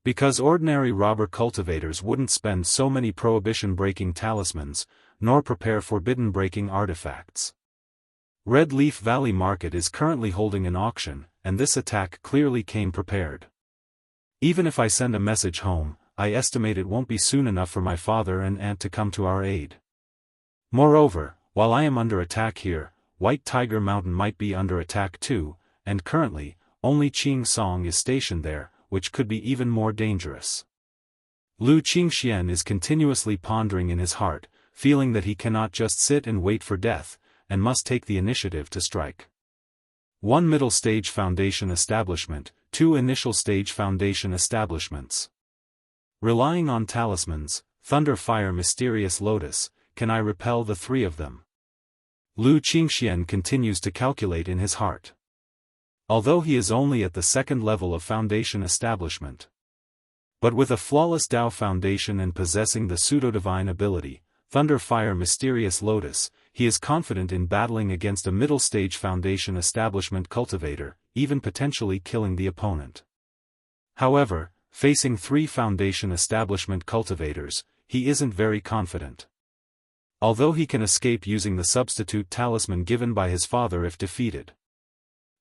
Speaker 1: Because ordinary robber cultivators wouldn't spend so many prohibition-breaking talismans, nor prepare forbidden-breaking artifacts. Red Leaf Valley Market is currently holding an auction, and this attack clearly came prepared. Even if I send a message home, I estimate it won't be soon enough for my father and aunt to come to our aid. Moreover, while I am under attack here, White Tiger Mountain might be under attack too, and currently, only Qing Song is stationed there, which could be even more dangerous. Lu Qingxian is continuously pondering in his heart, feeling that he cannot just sit and wait for death, and must take the initiative to strike. 1 Middle Stage Foundation Establishment, 2 Initial Stage Foundation Establishments. Relying on talismans, Thunder Fire Mysterious Lotus, can I repel the 3 of them? Lu Qingxian continues to calculate in his heart. Although he is only at the 2nd level of Foundation Establishment. But with a flawless Dao Foundation and possessing the pseudo-divine ability, Thunder Fire Mysterious Lotus, he is confident in battling against a Middle Stage Foundation Establishment cultivator, even potentially killing the opponent. However, facing 3 Foundation Establishment cultivators, he isn't very confident. Although he can escape using the substitute talisman given by his father if defeated.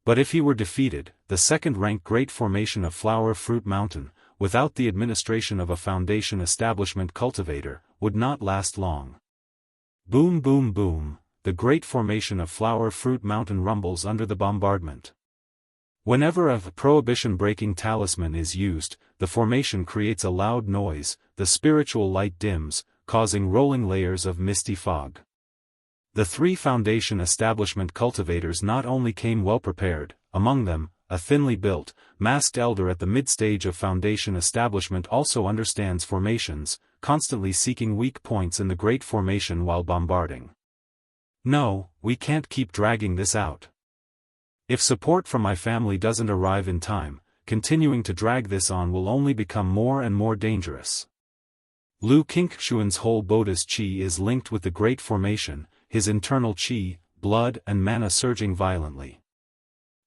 Speaker 1: But if he were defeated, the 2nd-rank Great Formation of Flower Fruit Mountain, without the administration of a Foundation Establishment cultivator, would not last long. Boom boom boom, the Great Formation of Flower Fruit Mountain rumbles under the bombardment. Whenever a prohibition-breaking talisman is used, the formation creates a loud noise, the spiritual light dims, causing rolling layers of misty fog. The 3 Foundation Establishment cultivators not only came well prepared, among them, a thinly built, masked elder at the mid-stage of Foundation Establishment also understands formations, constantly seeking weak points in the Great Formation while bombarding. "No, we can't keep dragging this out. If support from my family doesn't arrive in time, continuing to drag this on will only become more and more dangerous. Lu Qingxuan's whole Buddhist qi is linked with the Great Formation, his internal qi, blood and mana surging violently.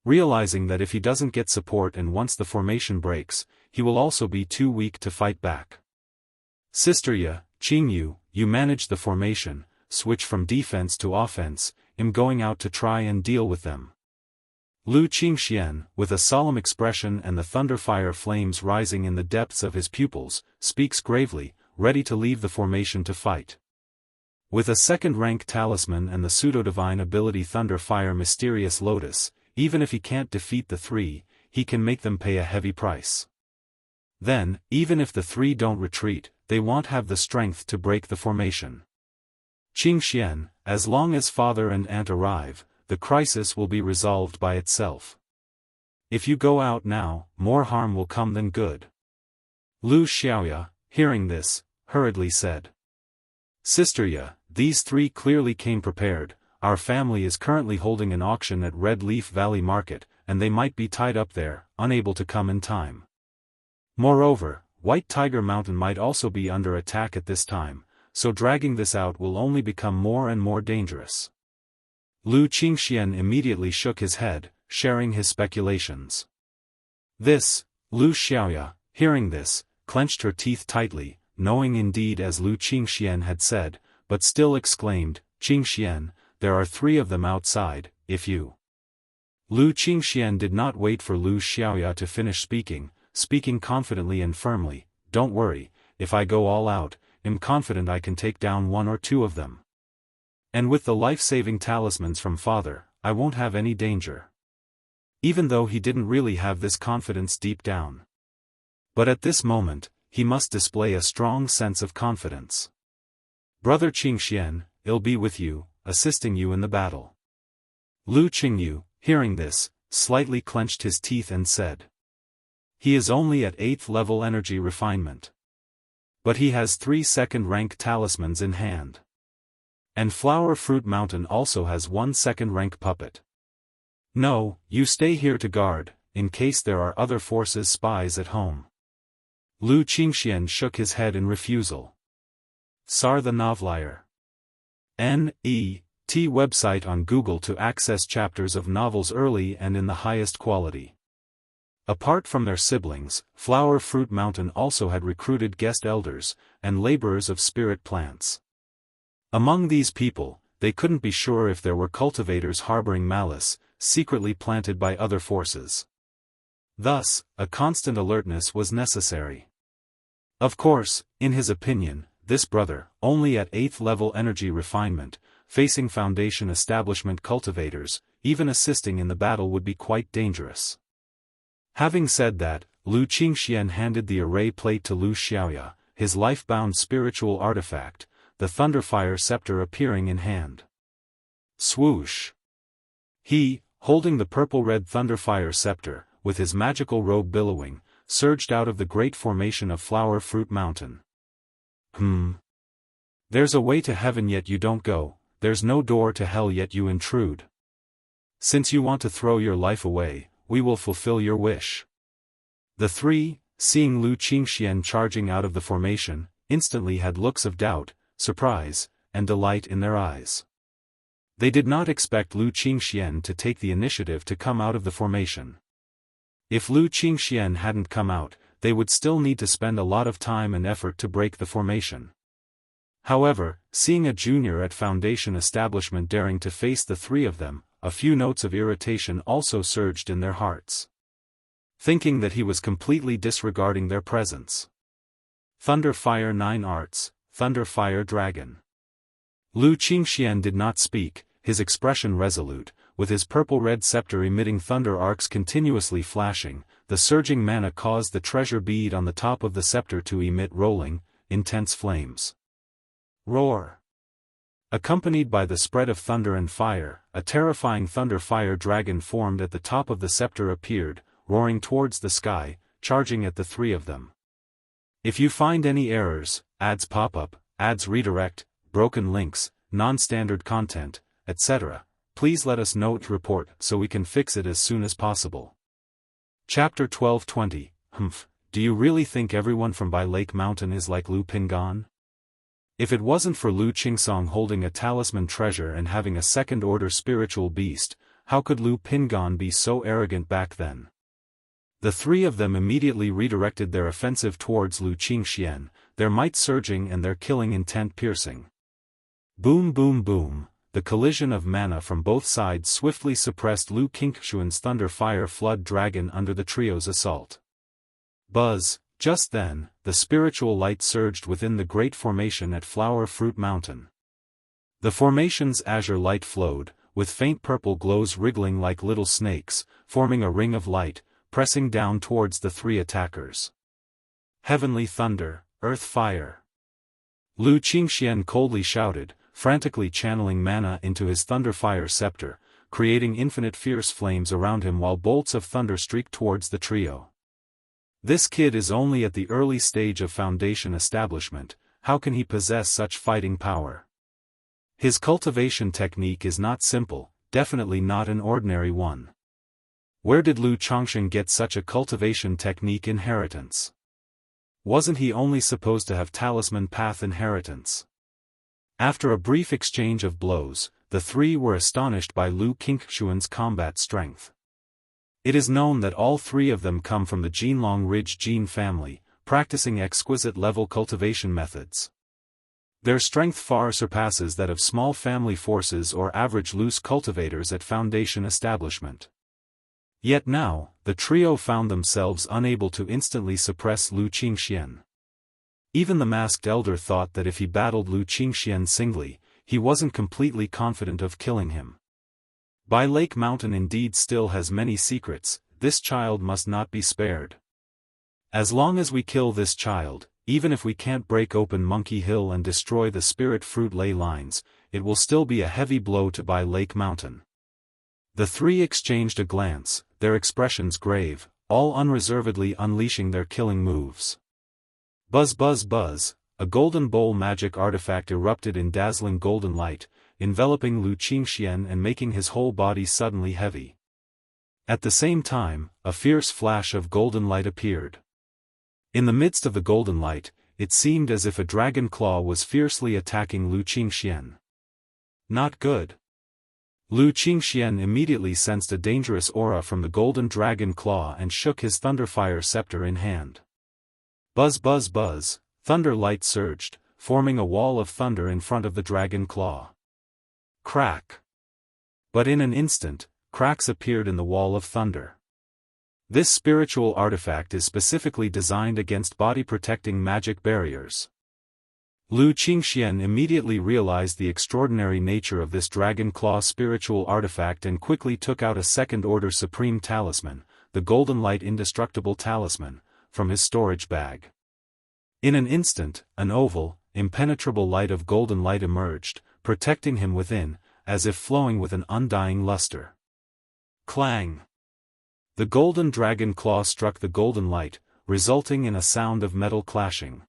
Speaker 1: Realizing that if he doesn't get support and once the formation breaks, he will also be too weak to fight back. Sister Ye, Qingyu, you manage the formation, switch from defense to offense, I'm going out to try and deal with them. Lu Qingxian, with a solemn expression and the thunderfire flames rising in the depths of his pupils, speaks gravely, ready to leave the formation to fight. With a second-rank talisman and the pseudo-divine ability Thunderfire Mysterious Lotus, even if he can't defeat the three, he can make them pay a heavy price. Then, even if the three don't retreat, they won't have the strength to break the formation. Qingxian, as long as father and aunt arrive, the crisis will be resolved by itself. If you go out now, more harm will come than good. Lu Xiaoya, hearing this, hurriedly said. Sister Ye, these three clearly came prepared. Our family is currently holding an auction at Red Leaf Valley Market, and they might be tied up there, unable to come in time. Moreover, White Tiger Mountain might also be under attack at this time, so dragging this out will only become more and more dangerous. Lu Qingxian immediately shook his head, sharing his speculations. This, Lu Xiaoya, hearing this, clenched her teeth tightly, knowing indeed as Lu Qingxian had said, but still exclaimed, Qingxian, there are three of them outside, if you... Lu Qingxian did not wait for Lu Xiaoya to finish speaking confidently and firmly, don't worry, if I go all out, I'm confident I can take down one or two of them. And with the life-saving talismans from father, I won't have any danger. Even though he didn't really have this confidence deep down. But at this moment, he must display a strong sense of confidence. Brother Qingxian, I'll be with you, assisting you in the battle. Lu Qingyu, hearing this, slightly clenched his teeth and said. He is only at 8th level energy refinement. But he has 3 second-rank talismans in hand. And Flower Fruit Mountain also has 1 second-rank puppet. No, you stay here to guard, in case there are other forces spies at home. Lu Qingxian shook his head in refusal. Sar the Novelier. N.E.T. website on Google to access chapters of novels early and in the highest quality. Apart from their siblings, Flower Fruit Mountain also had recruited guest elders, and laborers of spirit plants. Among these people, they couldn't be sure if there were cultivators harboring malice, secretly planted by other forces. Thus, a constant alertness was necessary. Of course, in his opinion, this brother, only at 8th level energy refinement, facing Foundation establishment cultivators, even assisting in the battle would be quite dangerous. Having said that, Lu Qingxian handed the array plate to Lu Xiaoya, his life-bound spiritual artifact, the Thunderfire scepter appearing in hand. Swoosh! He, holding the purple-red Thunderfire scepter, with his magical robe billowing, surged out of the great formation of Flower Fruit Mountain. There's a way to heaven yet you don't go, there's no door to hell yet you intrude. Since you want to throw your life away, we will fulfill your wish. The three, seeing Lu Qingxian charging out of the formation, instantly had looks of doubt, surprise, and delight in their eyes. They did not expect Lu Qingxian to take the initiative to come out of the formation. If Lu Qingxian hadn't come out, they would still need to spend a lot of time and effort to break the formation. However, seeing a junior at Foundation establishment daring to face the three of them, a few notes of irritation also surged in their hearts. Thinking that he was completely disregarding their presence. Thunderfire 9 Arts, Thunderfire Dragon. Lu Qingxian did not speak, his expression resolute, with his purple-red scepter emitting thunder arcs continuously flashing. The surging mana caused the treasure bead on the top of the scepter to emit rolling, intense flames. Roar! Accompanied by the spread of thunder and fire, a terrifying Thunderfire dragon formed at the top of the scepter appeared, roaring towards the sky, charging at the three of them. If you find any errors, ads pop up, ads redirect, broken links, non-standard content, etc., please let us know its report so we can fix it as soon as possible. Chapter 1220, do you really think everyone from Bai Lake Mountain is like Lu Pingan? If it wasn't for Lu Qingsong holding a talisman treasure and having a second-order spiritual beast, how could Lu Pingan be so arrogant back then? The three of them immediately redirected their offensive towards Lu Qingxian, their might surging and their killing intent piercing. Boom boom boom, the collision of mana from both sides swiftly suppressed Lu Qingshuan's thunder fire flood dragon under the trio's assault. Buzz, just then, the spiritual light surged within the great formation at Flower Fruit Mountain. The formation's azure light flowed, with faint purple glows wriggling like little snakes, forming a ring of light, pressing down towards the three attackers. Heavenly thunder, earth fire. Lu Qingxian coldly shouted, frantically channeling mana into his thunderfire scepter, creating infinite fierce flames around him while bolts of thunder streaked towards the trio. This kid is only at the early stage of foundation establishment, how can he possess such fighting power? His cultivation technique is not simple, definitely not an ordinary one. Where did Lu Chongsheng get such a cultivation technique inheritance? Wasn't he only supposed to have talisman path inheritance? After a brief exchange of blows, the three were astonished by Lu Qingshuan's combat strength. It is known that all three of them come from the Jinlong Ridge Jin family, practicing exquisite level cultivation methods. Their strength far surpasses that of small family forces or average loose cultivators at foundation establishment. Yet now, the trio found themselves unable to instantly suppress Lu Qingxian. Even the masked elder thought that if he battled Lu Qingxian singly, he wasn't completely confident of killing him. Bai Lake Mountain indeed still has many secrets, this child must not be spared. As long as we kill this child, even if we can't break open Monkey Hill and destroy the spirit fruit ley lines, it will still be a heavy blow to Bai Lake Mountain. The three exchanged a glance, their expressions grave, all unreservedly unleashing their killing moves. Buzz buzz buzz, a golden bowl magic artifact erupted in dazzling golden light, enveloping Lu Qingxian and making his whole body suddenly heavy. At the same time, a fierce flash of golden light appeared. In the midst of the golden light, it seemed as if a dragon claw was fiercely attacking Lu Qingxian. Not good. Lu Qingxian immediately sensed a dangerous aura from the golden dragon claw and shook his thunderfire scepter in hand. Buzz buzz buzz, thunder light surged, forming a wall of thunder in front of the dragon claw. Crack. But in an instant, cracks appeared in the wall of thunder. This spiritual artifact is specifically designed against body-protecting magic barriers. Lu Qingxian immediately realized the extraordinary nature of this dragon claw spiritual artifact and quickly took out a second-order supreme talisman, the Golden Light Indestructible Talisman, from his storage bag. In an instant, an oval, impenetrable light of golden light emerged, protecting him within, as if flowing with an undying luster. Clang! The golden dragon claw struck the golden light, resulting in a sound of metal clashing.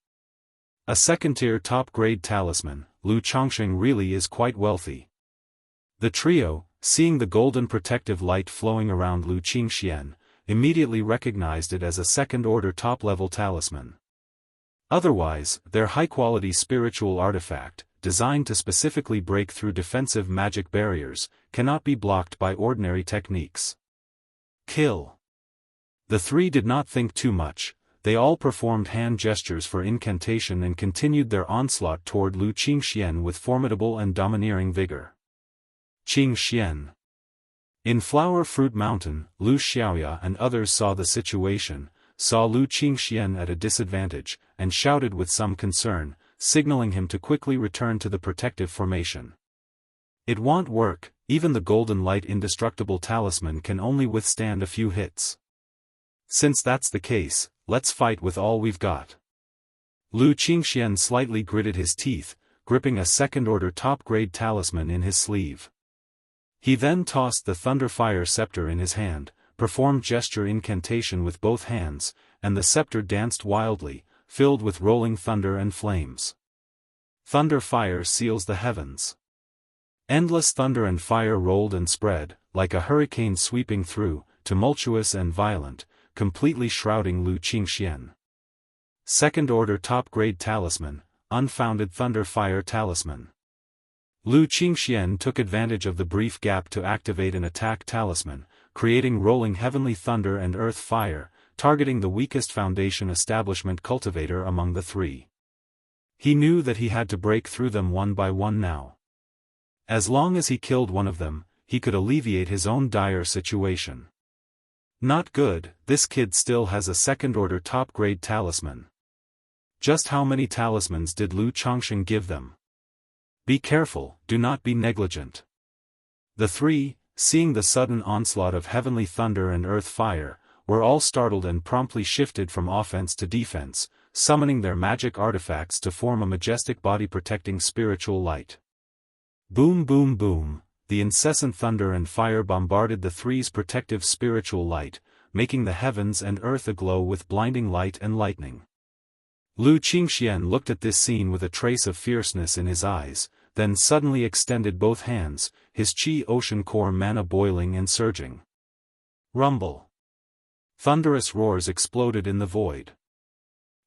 Speaker 1: A second-tier top-grade talisman, Lu Chongsheng really is quite wealthy. The trio, seeing the golden protective light flowing around Lu Qingxian, immediately recognized it as a second-order top-level talisman. Otherwise, their high-quality spiritual artifact, designed to specifically break through defensive magic barriers, cannot be blocked by ordinary techniques. Kill. The three did not think too much. They all performed hand gestures for incantation and continued their onslaught toward Lu Qingxian with formidable and domineering vigor. Qingxian. In Flower Fruit Mountain, Lu Xiaoya and others saw the situation, saw Lu Qingxian at a disadvantage, and shouted with some concern, signaling him to quickly return to the protective formation. It won't work, even the Golden Light Indestructible Talisman can only withstand a few hits. Since that's the case, let's fight with all we've got. Lu Qingxian slightly gritted his teeth, gripping a second-order top-grade talisman in his sleeve. He then tossed the Thunderfire scepter in his hand, performed gesture incantation with both hands, and the scepter danced wildly, filled with rolling thunder and flames. Thunder fire seals the heavens. Endless thunder and fire rolled and spread, like a hurricane sweeping through, tumultuous and violent, completely shrouding Lu Qingxian. Second-order top-grade talisman, unfounded thunder-fire talisman. Lu Qingxian took advantage of the brief gap to activate an attack talisman, creating rolling heavenly thunder and earth fire, targeting the weakest foundation establishment cultivator among the three. He knew that he had to break through them one by one now. As long as he killed one of them, he could alleviate his own dire situation. Not good, this kid still has a second-order top-grade talisman. Just how many talismans did Lu Chongsheng give them? Be careful, do not be negligent. The three, seeing the sudden onslaught of heavenly thunder and earth fire, were all startled and promptly shifted from offense to defense, summoning their magic artifacts to form a majestic body-protecting spiritual light. Boom boom boom, the incessant thunder and fire bombarded the three's protective spiritual light, making the heavens and earth aglow with blinding light and lightning. Lu Qingxian looked at this scene with a trace of fierceness in his eyes, then suddenly extended both hands, his Qi ocean core mana boiling and surging. Rumble. Thunderous roars exploded in the void.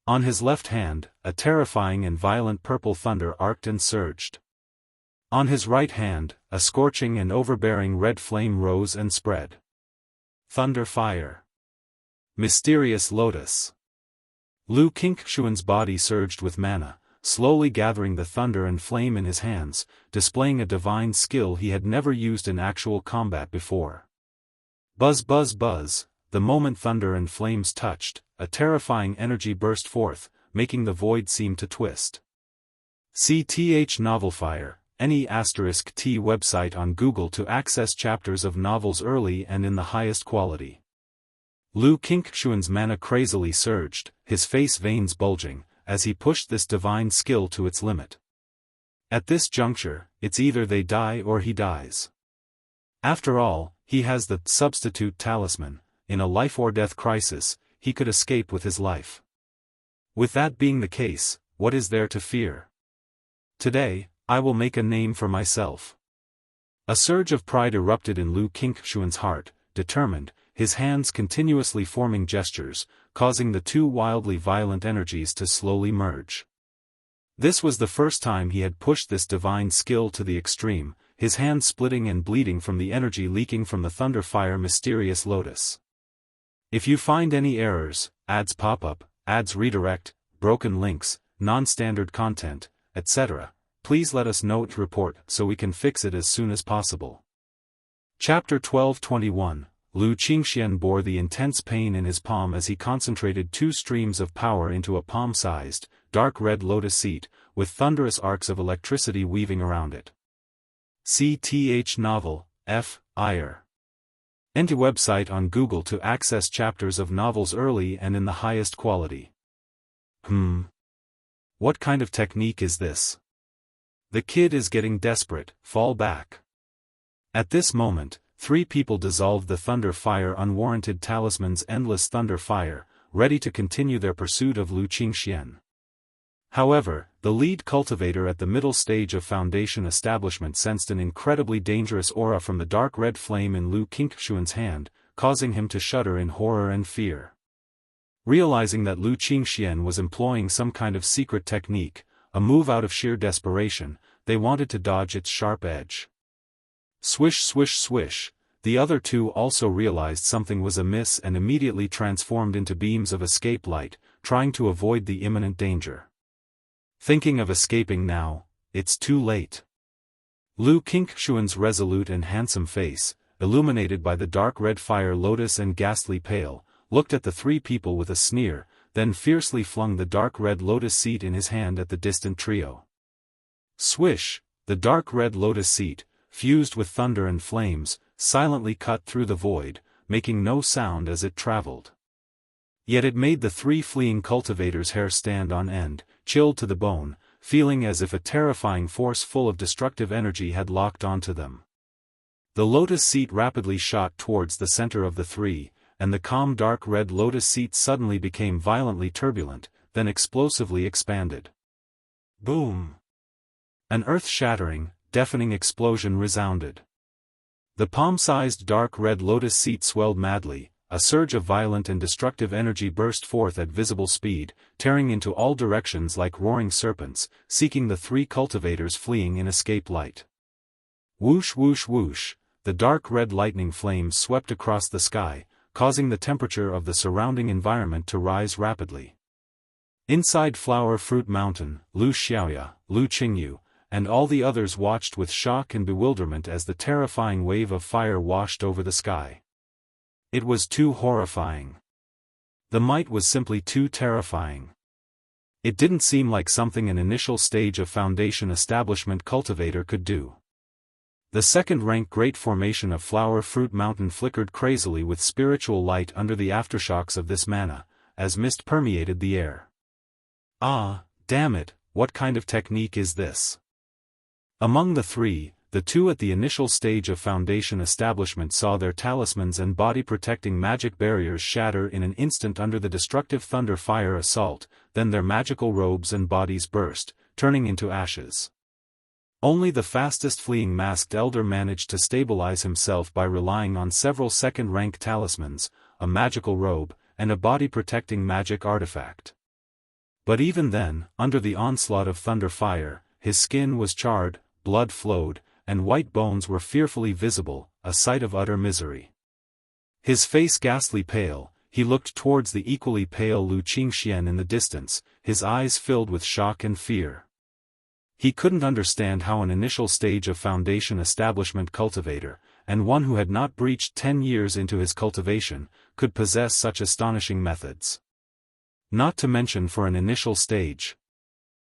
Speaker 1: On his left hand, a terrifying and violent purple thunder arced and surged. On his right hand, a scorching and overbearing red flame rose and spread. Thunder fire. Mysterious lotus. Lu Qingxian's body surged with mana, slowly gathering the thunder and flame in his hands, displaying a divine skill he had never used in actual combat before. Buzz buzz buzz, the moment thunder and flames touched, a terrifying energy burst forth, making the void seem to twist. CTH Novelfire, any *T website on Google to access chapters of novels early and in the highest quality. Lu Qingxian's mana crazily surged, his face veins bulging, as he pushed this divine skill to its limit. At this juncture, it's either they die or he dies. After all, he has the substitute talisman. In a life-or-death crisis, he could escape with his life. With that being the case, what is there to fear? Today, I will make a name for myself. A surge of pride erupted in Lu Qingxian's heart, determined, his hands continuously forming gestures, causing the two wildly violent energies to slowly merge. This was the first time he had pushed this divine skill to the extreme, his hands splitting and bleeding from the energy leaking from the thunder-fire mysterious lotus. If you find any errors, ads pop up, ads redirect, broken links, non-standard content, etc., please let us know to report so we can fix it as soon as possible. Chapter 1221, Lu Qingxian bore the intense pain in his palm as he concentrated two streams of power into a palm-sized, dark red lotus seat, with thunderous arcs of electricity weaving around it. CTH Novel, F. Iyer. Enter website on Google to access chapters of novels early and in the highest quality. What kind of technique is this? The kid is getting desperate, fall back. At this moment, three people dissolved the thunder fire unwarranted talisman's endless thunder fire, ready to continue their pursuit of Lu Qingxian. However, the lead cultivator at the middle stage of Foundation establishment sensed an incredibly dangerous aura from the dark red flame in Lu Qingxian's hand, causing him to shudder in horror and fear. Realizing that Lu Qingxian was employing some kind of secret technique, a move out of sheer desperation, they wanted to dodge its sharp edge. Swish swish swish, the other two also realized something was amiss and immediately transformed into beams of escape light, trying to avoid the imminent danger. Thinking of escaping now, it's too late. Lu Qingxian's resolute and handsome face, illuminated by the dark red fire lotus and ghastly pale, looked at the three people with a sneer, then fiercely flung the dark red lotus seat in his hand at the distant trio. Swish, the dark red lotus seat, fused with thunder and flames, silently cut through the void, making no sound as it traveled. Yet it made the three fleeing cultivators' hair stand on end, chilled to the bone, feeling as if a terrifying force full of destructive energy had locked onto them. The lotus seat rapidly shot towards the center of the three, and the calm dark red lotus seat suddenly became violently turbulent, then explosively expanded. Boom! An earth-shattering, deafening explosion resounded. The palm-sized dark red lotus seat swelled madly, a surge of violent and destructive energy burst forth at visible speed, tearing into all directions like roaring serpents, seeking the three cultivators fleeing in escape light. Whoosh whoosh whoosh, the dark red lightning flames swept across the sky, causing the temperature of the surrounding environment to rise rapidly. Inside Flower Fruit Mountain, Lu Xiaoya, Lu Qingyu, and all the others watched with shock and bewilderment as the terrifying wave of fire washed over the sky. It was too horrifying. The might was simply too terrifying. It didn't seem like something an initial stage of Foundation Establishment cultivator could do. The second-rank Great Formation of Flower Fruit Mountain flickered crazily with spiritual light under the aftershocks of this mana, as mist permeated the air. Ah, damn it, what kind of technique is this? Among the three, the two at the initial stage of Foundation Establishment saw their talismans and body-protecting magic barriers shatter in an instant under the destructive thunder fire assault, then their magical robes and bodies burst, turning into ashes. Only the fastest fleeing masked elder managed to stabilize himself by relying on several second-rank talismans, a magical robe, and a body-protecting magic artifact. But even then, under the onslaught of thunder fire, his skin was charred, blood flowed, and white bones were fearfully visible, a sight of utter misery. His face ghastly pale, he looked towards the equally pale Lu Qingxian in the distance, his eyes filled with shock and fear. He couldn't understand how an initial stage of Foundation Establishment cultivator, and one who had not breached 10 years into his cultivation, could possess such astonishing methods. Not to mention for an initial stage.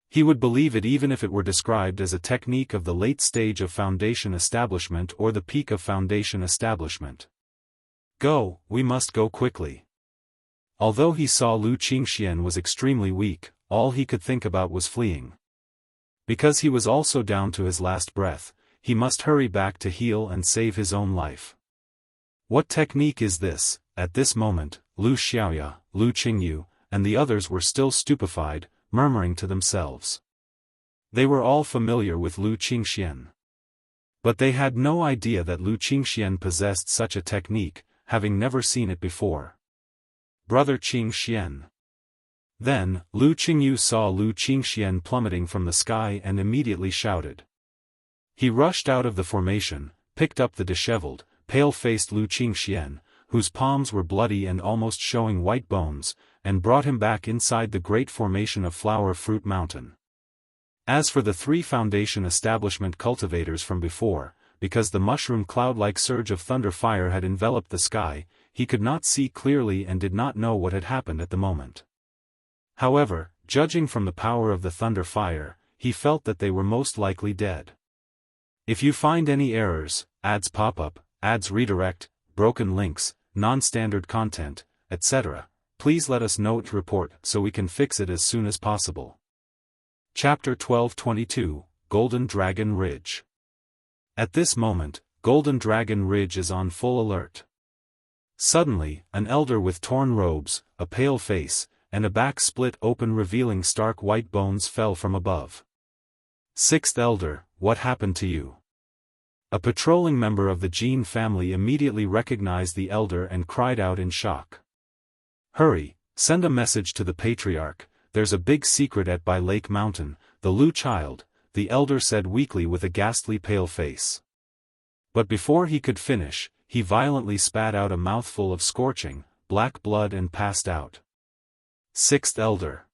Speaker 1: He would believe it even if it were described as a technique of the late stage of Foundation Establishment or the peak of Foundation Establishment. Go, we must go quickly. Although he saw Lu Qingxian was extremely weak, all he could think about was fleeing. Because he was also down to his last breath, he must hurry back to heal and save his own life. What technique is this? At this moment, Lu Xiaoya, Lu Qingyu, and the others were still stupefied, murmuring to themselves. They were all familiar with Lu Qingxian. But they had no idea that Lu Qingxian possessed such a technique, having never seen it before. Brother Qingxian. Then, Lu Qingyu saw Lu Qingxian plummeting from the sky and immediately shouted. He rushed out of the formation, picked up the disheveled, pale-faced Lu Qingxian, whose palms were bloody and almost showing white bones, and brought him back inside the great formation of Flower Fruit Mountain. As for the three Foundation Establishment cultivators from before, because the mushroom cloud-like surge of thunder fire had enveloped the sky, he could not see clearly and did not know what had happened at the moment. However, judging from the power of the thunder fire, he felt that they were most likely dead. If you find any errors, ads pop-up, ads redirect, broken links, non-standard content, etc., please let us know to report so we can fix it as soon as possible. Chapter 1222, Golden Dragon Ridge. At this moment, Golden Dragon Ridge is on full alert. Suddenly, an elder with torn robes, a pale face, and a back split open revealing stark white bones fell from above. Sixth Elder, what happened to you? A patrolling member of the Jin family immediately recognized the elder and cried out in shock. Hurry, send a message to the Patriarch, there's a big secret at By Lake Mountain, the Lu child, the elder said weakly with a ghastly pale face. But before he could finish, he violently spat out a mouthful of scorching, black blood and passed out. Sixth Elder.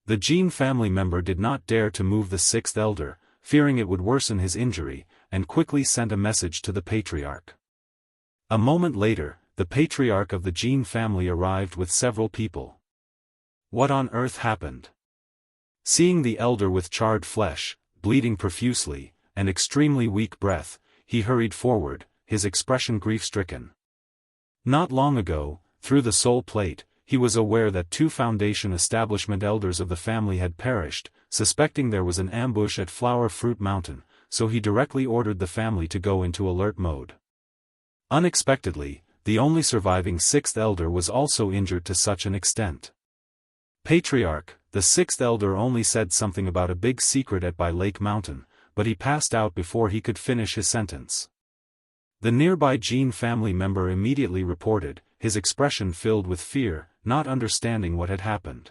Speaker 1: The Jin family member did not dare to move the sixth elder, fearing it would worsen his injury, and quickly sent a message to the Patriarch. A moment later, the Patriarch of the Jin family arrived with several people. What on earth happened? Seeing the elder with charred flesh, bleeding profusely, and extremely weak breath, he hurried forward, his expression grief-stricken. Not long ago, through the soul plate, he was aware that 2 Foundation Establishment elders of the family had perished, suspecting there was an ambush at Flower Fruit Mountain, so he directly ordered the family to go into alert mode. Unexpectedly, the only surviving 6th elder was also injured to such an extent. Patriarch, the 6th elder only said something about a big secret at By Lake Mountain, but he passed out before he could finish his sentence. The nearby Jin family member immediately reported, his expression filled with fear, not understanding what had happened.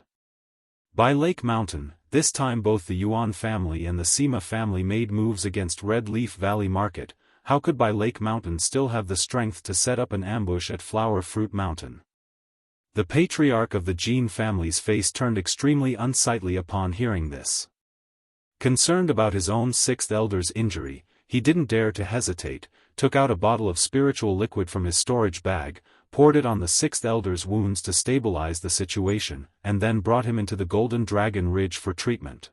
Speaker 1: By Lake Mountain, this time both the Yuan family and the Sima family made moves against Red Leaf Valley Market. How could By Lake Mountain still have the strength to set up an ambush at Flower Fruit Mountain? The patriarch of the Jin family's face turned extremely unsightly upon hearing this. Concerned about his own sixth elder's injury, he didn't dare to hesitate, took out a bottle of spiritual liquid from his storage bag, poured it on the sixth elder's wounds to stabilize the situation, and then brought him into the Golden Dragon Ridge for treatment.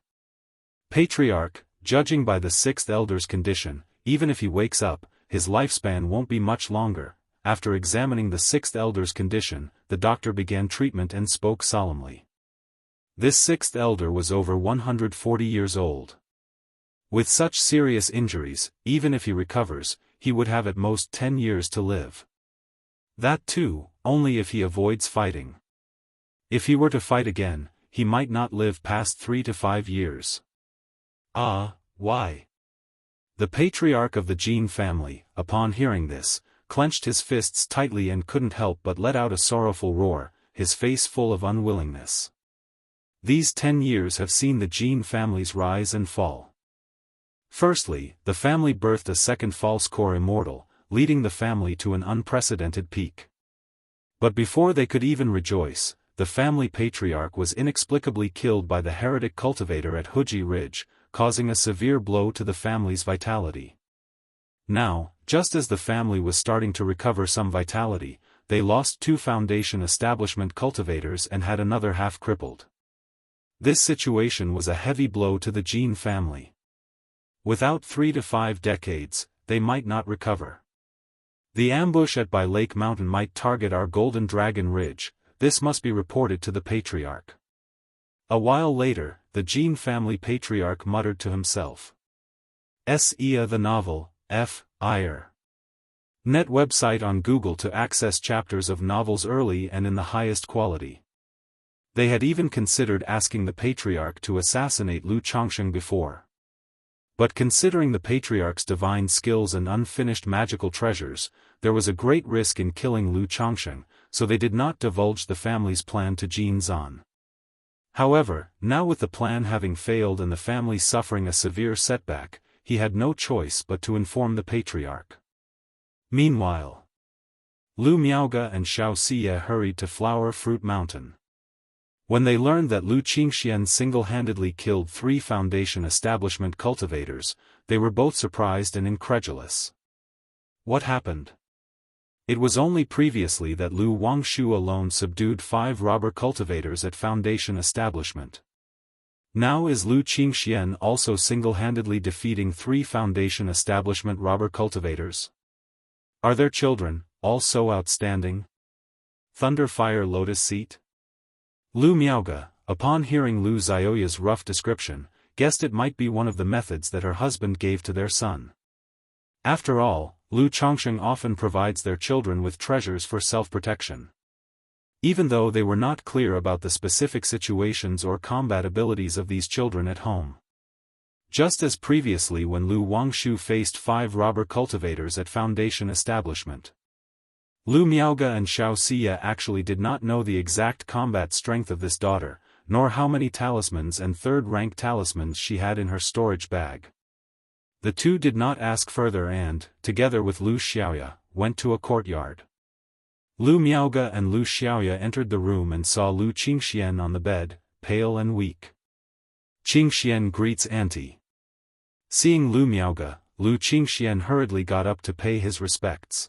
Speaker 1: Patriarch, judging by the sixth elder's condition, even if he wakes up, his lifespan won't be much longer. After examining the sixth elder's condition, the doctor began treatment and spoke solemnly. This sixth elder was over 140 years old. With such serious injuries, even if he recovers, he would have at most 10 years to live. That too, only if he avoids fighting. If he were to fight again, he might not live past 3 to 5 years. Why? The patriarch of the Jin family, upon hearing this, clenched his fists tightly and couldn't help but let out a sorrowful roar, his face full of unwillingness. These 10 years have seen the Jin family's rise and fall. Firstly, the family birthed a second false core Immortal, leading the family to an unprecedented peak. But before they could even rejoice, the family patriarch was inexplicably killed by the heretic cultivator at Wuxia Ridge, causing a severe blow to the family's vitality. Now, just as the family was starting to recover some vitality, they lost 2 foundation establishment cultivators and had another half crippled. This situation was a heavy blow to the Jin family. Without 3 to 5 decades, they might not recover. The ambush at By Lake Mountain might target our Golden Dragon Ridge. This must be reported to the patriarch. A while later, the Jin family patriarch muttered to himself. The novel, F.I.R. Net website on Google to access chapters of novels early and in the highest quality. They had even considered asking the patriarch to assassinate Lu Chongsheng before. But considering the patriarch's divine skills and unfinished magical treasures, there was a great risk in killing Lu Chongsheng, so they did not divulge the family's plan to Jin Zan. However, now with the plan having failed and the family suffering a severe setback, he had no choice but to inform the patriarch. Meanwhile, Lu Miaoge and Xiao Siye hurried to Flower Fruit Mountain. When they learned that Lu Qingxian single-handedly killed 3 foundation establishment cultivators, they were both surprised and incredulous. What happened? It was only previously that Lu Wangshu alone subdued 5 robber cultivators at foundation establishment. Now is Lu Qingxian also single-handedly defeating 3 foundation establishment robber cultivators? Are their children, all so outstanding? Thunderfire Lotus Seat? Lu Miaoge, upon hearing Lu Xiaoya's rough description, guessed it might be one of the methods that her husband gave to their son. After all, Lu Chongsheng often provides their children with treasures for self-protection. Even though they were not clear about the specific situations or combat abilities of these children at home. Just as previously when Lu Wangshu faced 5 robber cultivators at foundation establishment. Lu Miaoge and Xiao Siye actually did not know the exact combat strength of this daughter, nor how many talismans and third-rank talismans she had in her storage bag. The two did not ask further and, together with Lu Xiaoya, went to a courtyard. Lu Miaoge and Lu Xiaoya entered the room and saw Lu Qingxian on the bed, pale and weak. Qingxian greets auntie. Seeing Lu Miaoge, Lu Qingxian hurriedly got up to pay his respects.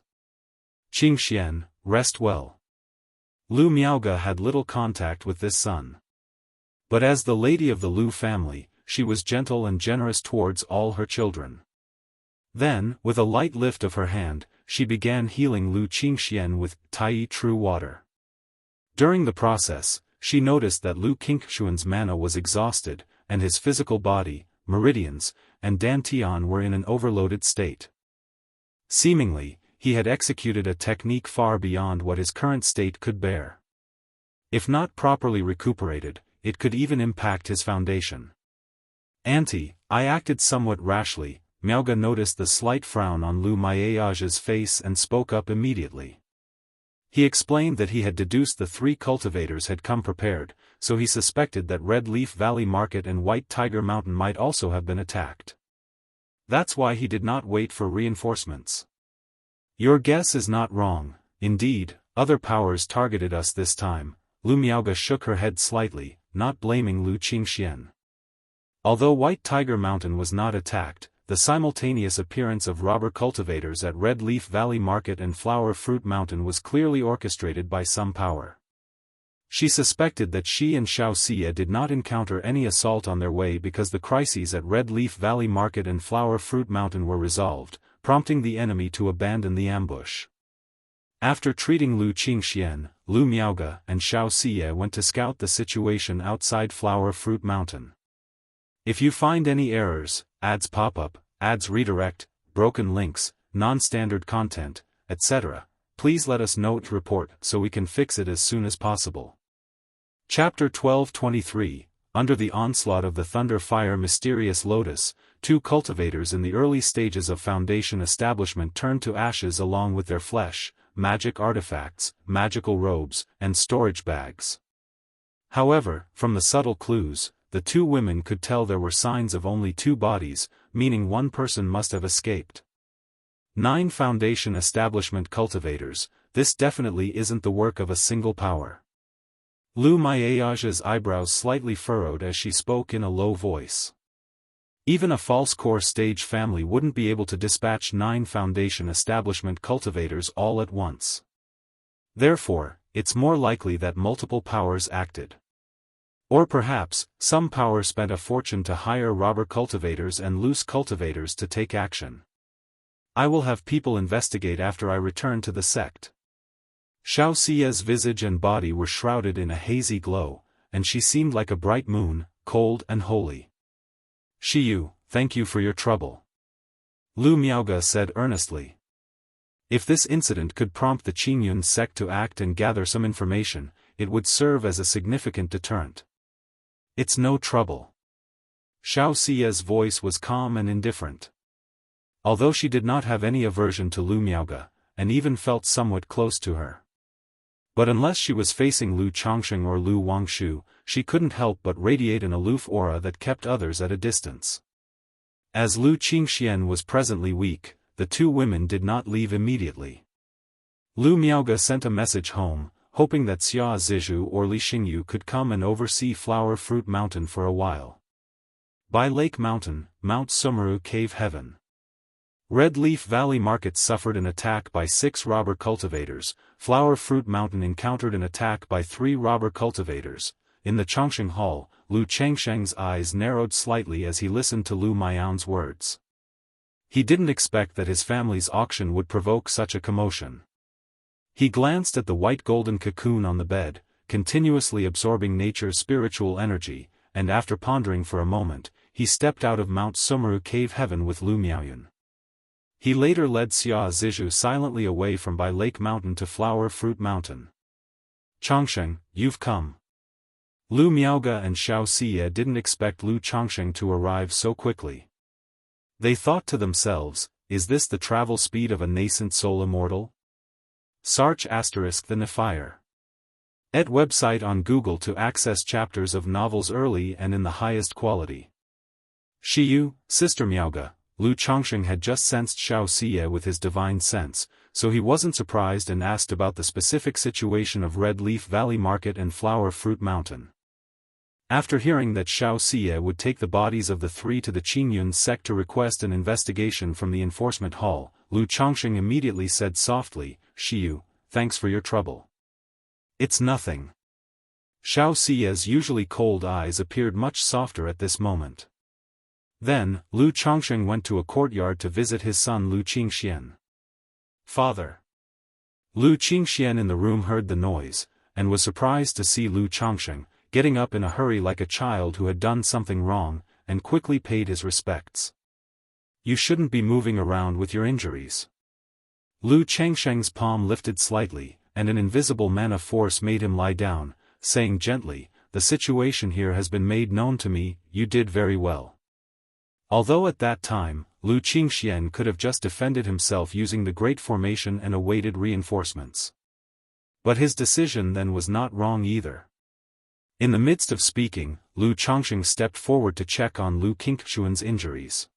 Speaker 1: Qingxian, rest well. Lu Miaoge had little contact with this son. But as the lady of the Lu family, she was gentle and generous towards all her children. Then, with a light lift of her hand, she began healing Lu Qingxian with Tai True Water. During the process, she noticed that Lu Qingxian's mana was exhausted, and his physical body, meridians, and dantian were in an overloaded state. Seemingly, he had executed a technique far beyond what his current state could bear. If not properly recuperated, it could even impact his foundation. Auntie, I acted somewhat rashly. Miaoge noticed the slight frown on Lu Maiage's face and spoke up immediately. He explained that he had deduced the 3 cultivators had come prepared, so he suspected that Red Leaf Valley Market and White Tiger Mountain might also have been attacked. That's why he did not wait for reinforcements. Your guess is not wrong. Indeed, other powers targeted us this time. Lu Miaoge shook her head slightly, not blaming Lu Qingxian. Although White Tiger Mountain was not attacked, the simultaneous appearance of robber cultivators at Red Leaf Valley Market and Flower Fruit Mountain was clearly orchestrated by some power. She suspected that she and Xiaoxia did not encounter any assault on their way because the crises at Red Leaf Valley Market and Flower Fruit Mountain were resolved, prompting the enemy to abandon the ambush. After treating Lu Qingxian, Lu Miaoge and Xiaoxia went to scout the situation outside Flower Fruit Mountain. If you find any errors, ads pop up, ads redirect, broken links, non-standard content, etc., please let us know to report so we can fix it as soon as possible. Chapter 1223, Under the Onslaught of the Thunder Fire Mysterious Lotus, 2 cultivators in the early stages of Foundation establishment turned to ashes along with their flesh, magic artifacts, magical robes, and storage bags. However, from the subtle clues, the 2 women could tell there were signs of only 2 bodies, meaning one person must have escaped. 9 Foundation establishment cultivators, this definitely isn't the work of a single power. Lu Maiage's eyebrows slightly furrowed as she spoke in a low voice. Even a false core stage family wouldn't be able to dispatch 9 Foundation establishment cultivators all at once. Therefore, it's more likely that multiple powers acted. Or perhaps, some power spent a fortune to hire robber cultivators and loose cultivators to take action. I will have people investigate after I return to the sect. Xiaoxia's visage and body were shrouded in a hazy glow, and she seemed like a bright moon, cold and holy. Shiyu, thank you for your trouble. Lu Miaoge said earnestly. If this incident could prompt the Qingyun sect to act and gather some information, it would serve as a significant deterrent. It's no trouble. Xiaoxia's voice was calm and indifferent. Although she did not have any aversion to Lu Miaoge, and even felt somewhat close to her. But unless she was facing Lu Chongsheng or Lu Wangshu, she couldn't help but radiate an aloof aura that kept others at a distance. As Lu Qingxian was presently weak, the 2 women did not leave immediately. Lu Miaoge sent a message home, hoping that Xia Zizhu or Li Xingyu could come and oversee Flower Fruit Mountain for a while. By Lake Mountain, Mount Sumeru Cave Heaven. Red Leaf Valley Market suffered an attack by 6 robber cultivators, Flower Fruit Mountain encountered an attack by 3 robber cultivators. In the Chongsheng Hall, Lu Chengsheng's eyes narrowed slightly as he listened to Lu Miaone's words. He didn't expect that his family's auction would provoke such a commotion. He glanced at the white golden cocoon on the bed, continuously absorbing nature's spiritual energy, and after pondering for a moment, he stepped out of Mount Sumeru Cave Heaven with Lu Miaoyun. He later led Xia Zizhu silently away from By Lake Mountain to Flower Fruit Mountain. Chongsheng, you've come. Lu Miaoge and Xiaoxia didn't expect Lu Chongsheng to arrive so quickly. They thought to themselves, is this the travel speed of a nascent soul immortal? Sarch ** the Nephire. ed website on Google to access chapters of novels early and in the highest quality. Shiyu, Sister Miaoge, Lu Chongsheng had just sensed Xiaoxia with his divine sense, so he wasn't surprised and asked about the specific situation of Red Leaf Valley Market and Flower Fruit Mountain. After hearing that Xiaoxia would take the bodies of the 3 to the Qingyun sect to request an investigation from the enforcement hall, Lu Chongsheng immediately said softly, Shiyu, thanks for your trouble. It's nothing. Xiaoxia's usually cold eyes appeared much softer at this moment. Then, Lu Chongsheng went to a courtyard to visit his son Lu Qingxian. Father. Lu Qingxian in the room heard the noise, and was surprised to see Lu Chongsheng, getting up in a hurry like a child who had done something wrong, and quickly paid his respects. You shouldn't be moving around with your injuries. Lu Chengsheng's palm lifted slightly, and an invisible mana force made him lie down, saying gently, the situation here has been made known to me, you did very well. Although at that time, Lu Qingxian could have just defended himself using the Great Formation and awaited reinforcements. But his decision then was not wrong either. In the midst of speaking, Lu Chongqing stepped forward to check on Lu Qingxuan's injuries.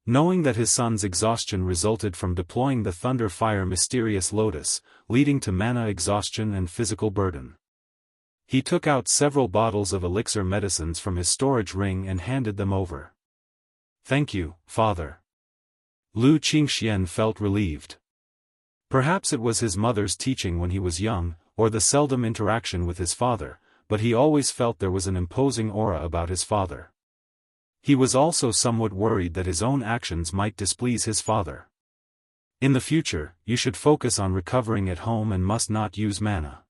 Speaker 1: Knowing that his son's exhaustion resulted from deploying the Thunder Fire Mysterious Lotus, leading to mana exhaustion and physical burden. He took out several bottles of elixir medicines from his storage ring and handed them over. "Thank you, father." Lu Qingxian felt relieved. Perhaps it was his mother's teaching when he was young, or the seldom interaction with his father, but he always felt there was an imposing aura about his father. He was also somewhat worried that his own actions might displease his father. "In the future, you should focus on recovering at home and must not use mana.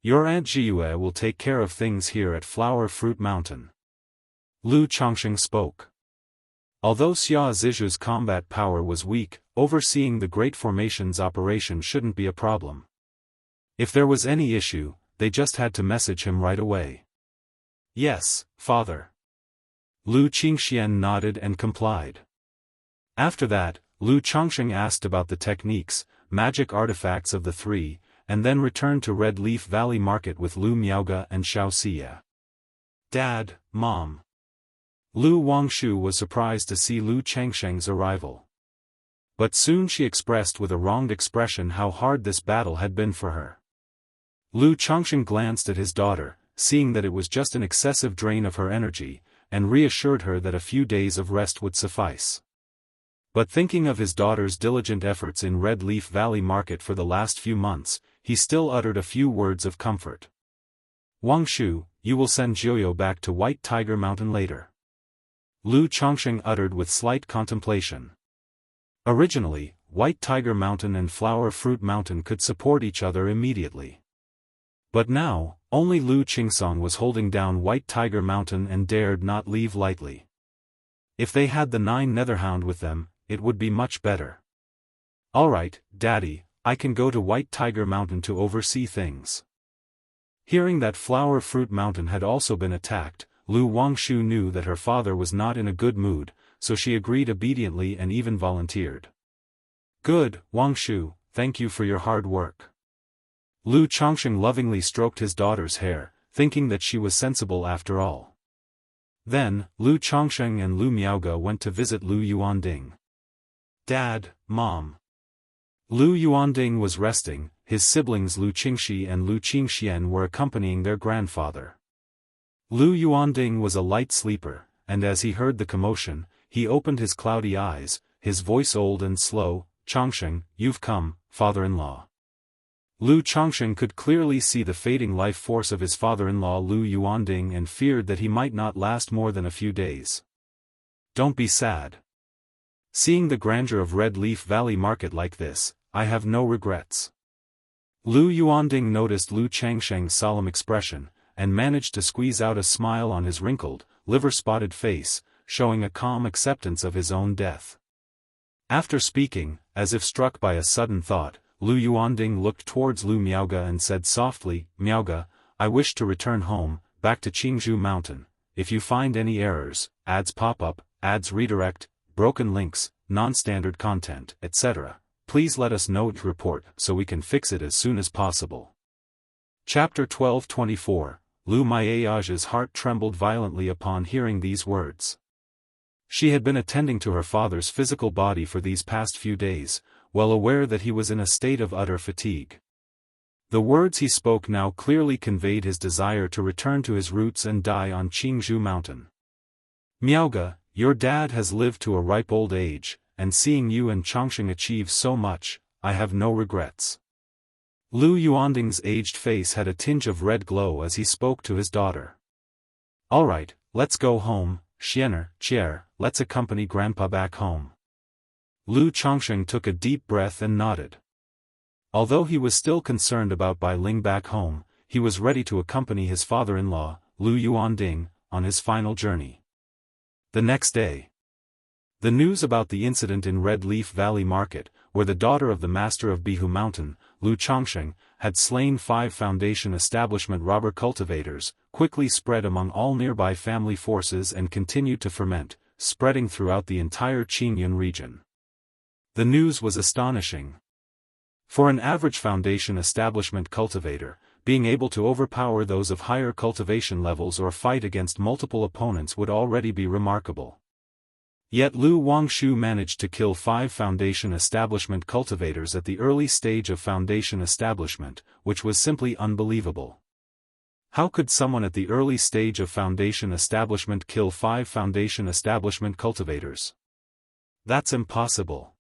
Speaker 1: Your Aunt Jiue will take care of things here at Flower Fruit Mountain." Lu Chongqing spoke. Although Xia Zizhu's combat power was weak, overseeing the Great Formation's operation shouldn't be a problem. If there was any issue, they just had to message him right away. "Yes, father." Lu Qingxian nodded and complied. After that, Lu Chongqing asked about the techniques, magic artifacts of the three, and then returned to Red Leaf Valley Market with Lu Miaoge and Xiao Xia. "Dad, Mom." Lu Wangshu was surprised to see Lu Changsheng's arrival. But soon she expressed with a wronged expression how hard this battle had been for her. Lu Chongqing glanced at his daughter, seeing that it was just an excessive drain of her energy, and reassured her that a few days of rest would suffice. But thinking of his daughter's diligent efforts in Red Leaf Valley Market for the last few months, he still uttered a few words of comfort. "Wangshu, you will send Jiuyo back to White Tiger Mountain later." Lu Chongqing uttered with slight contemplation. Originally, White Tiger Mountain and Flower Fruit Mountain could support each other immediately. But now, only Lu Qingsong was holding down White Tiger Mountain and dared not leave lightly. If they had the 9 Netherhound with them, it would be much better. "Alright, Daddy, I can go to White Tiger Mountain to oversee things." Hearing that Flower Fruit Mountain had also been attacked, Lu Wangshu knew that her father was not in a good mood, so she agreed obediently and even volunteered. "Good, Wangshu, thank you for your hard work." Lu Chongqing lovingly stroked his daughter's hair, thinking that she was sensible after all. Then, Lu Chongqing and Lu Miaoge went to visit Lu Yuanding. "Dad, Mom." Lu Yuanding was resting, his siblings Lu Qingxi and Lu Qingxian were accompanying their grandfather. Lu Yuanding was a light sleeper, and as he heard the commotion, he opened his cloudy eyes, his voice old and slow. "Chongqing, you've come, father-in-law." Lu Chongqing could clearly see the fading life force of his father-in-law Lu Yuanding and feared that he might not last more than a few days. "Don't be sad. Seeing the grandeur of Red Leaf Valley Market like this, I have no regrets." Lu Yuanding noticed Lu Changsheng's solemn expression, and managed to squeeze out a smile on his wrinkled, liver-spotted face, showing a calm acceptance of his own death. After speaking, as if struck by a sudden thought, Lu Yuanding looked towards Lu Miaoge and said softly, "Miaoge, I wish to return home, back to Qingzhou Mountain. If you find any errors, ads pop up, ads redirect, broken links, non-standard content, etc., please let us know to report so we can fix it as soon as possible." Chapter 12:24. Lu Miaoge's heart trembled violently upon hearing these words. She had been attending to her father's physical body for these past few days, well aware that he was in a state of utter fatigue. The words he spoke now clearly conveyed his desire to return to his roots and die on Qingzhou Mountain. "Miaoge, your dad has lived to a ripe old age, and seeing you and Chongqing achieve so much, I have no regrets." Lu Yuanding's aged face had a tinge of red glow as he spoke to his daughter. "Alright, let's go home, Xianer, Chier, let's accompany Grandpa back home." Lu Chongqing took a deep breath and nodded. Although he was still concerned about Bai Ling back home, he was ready to accompany his father-in-law, Lu Yuanding, on his final journey. The next day. The news about the incident in Red Leaf Valley Market, where the daughter of the master of Bihu Mountain, Lu Chongqing, had slain 5 Foundation establishment robber cultivators, quickly spread among all nearby family forces and continued to ferment, spreading throughout the entire Qingyun region. The news was astonishing. For an average foundation establishment cultivator, being able to overpower those of higher cultivation levels or fight against multiple opponents would already be remarkable. Yet Lu Wangshu managed to kill 5 foundation establishment cultivators at the early stage of foundation establishment, which was simply unbelievable. How could someone at the early stage of foundation establishment kill 5 foundation establishment cultivators? That's impossible.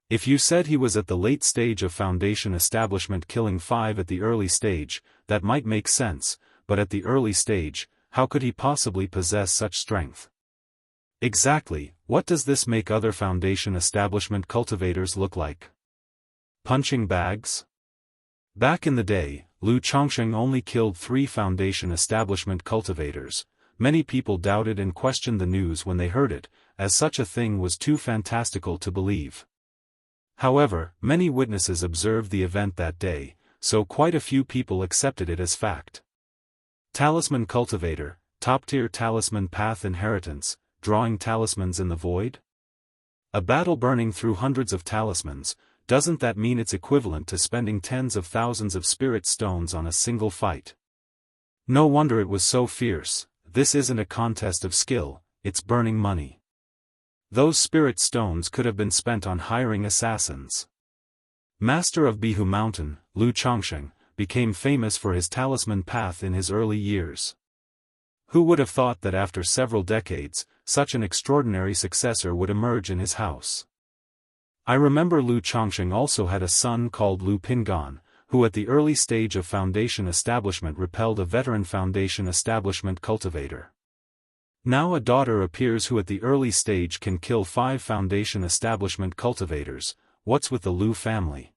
Speaker 1: If you said he was at the late stage of foundation establishment killing 5 at the early stage, that might make sense, but at the early stage, how could he possibly possess such strength? Exactly, what does this make other foundation establishment cultivators look like? Punching bags? Back in the day, Lu Chongsheng only killed 3 foundation establishment cultivators. Many people doubted and questioned the news when they heard it, as such a thing was too fantastical to believe. However, many witnesses observed the event that day, so quite a few people accepted it as fact. Talisman cultivator, top-tier talisman path inheritance, drawing talismans in the void? A battle burning through hundreds of talismans, doesn't that mean it's equivalent to spending tens of thousands of spirit stones on a single fight? No wonder it was so fierce. This isn't a contest of skill, it's burning money. Those spirit stones could have been spent on hiring assassins. Master of Bihu Mountain, Lu Chongsheng, became famous for his talisman path in his early years. Who would have thought that after several decades, such an extraordinary successor would emerge in his house? I remember Lu Chongsheng also had a son called Lu Pingan, who at the early stage of foundation establishment repelled a veteran foundation establishment cultivator. Now a daughter appears who at the early stage can kill 5 foundation establishment cultivators. What's with the Lu family?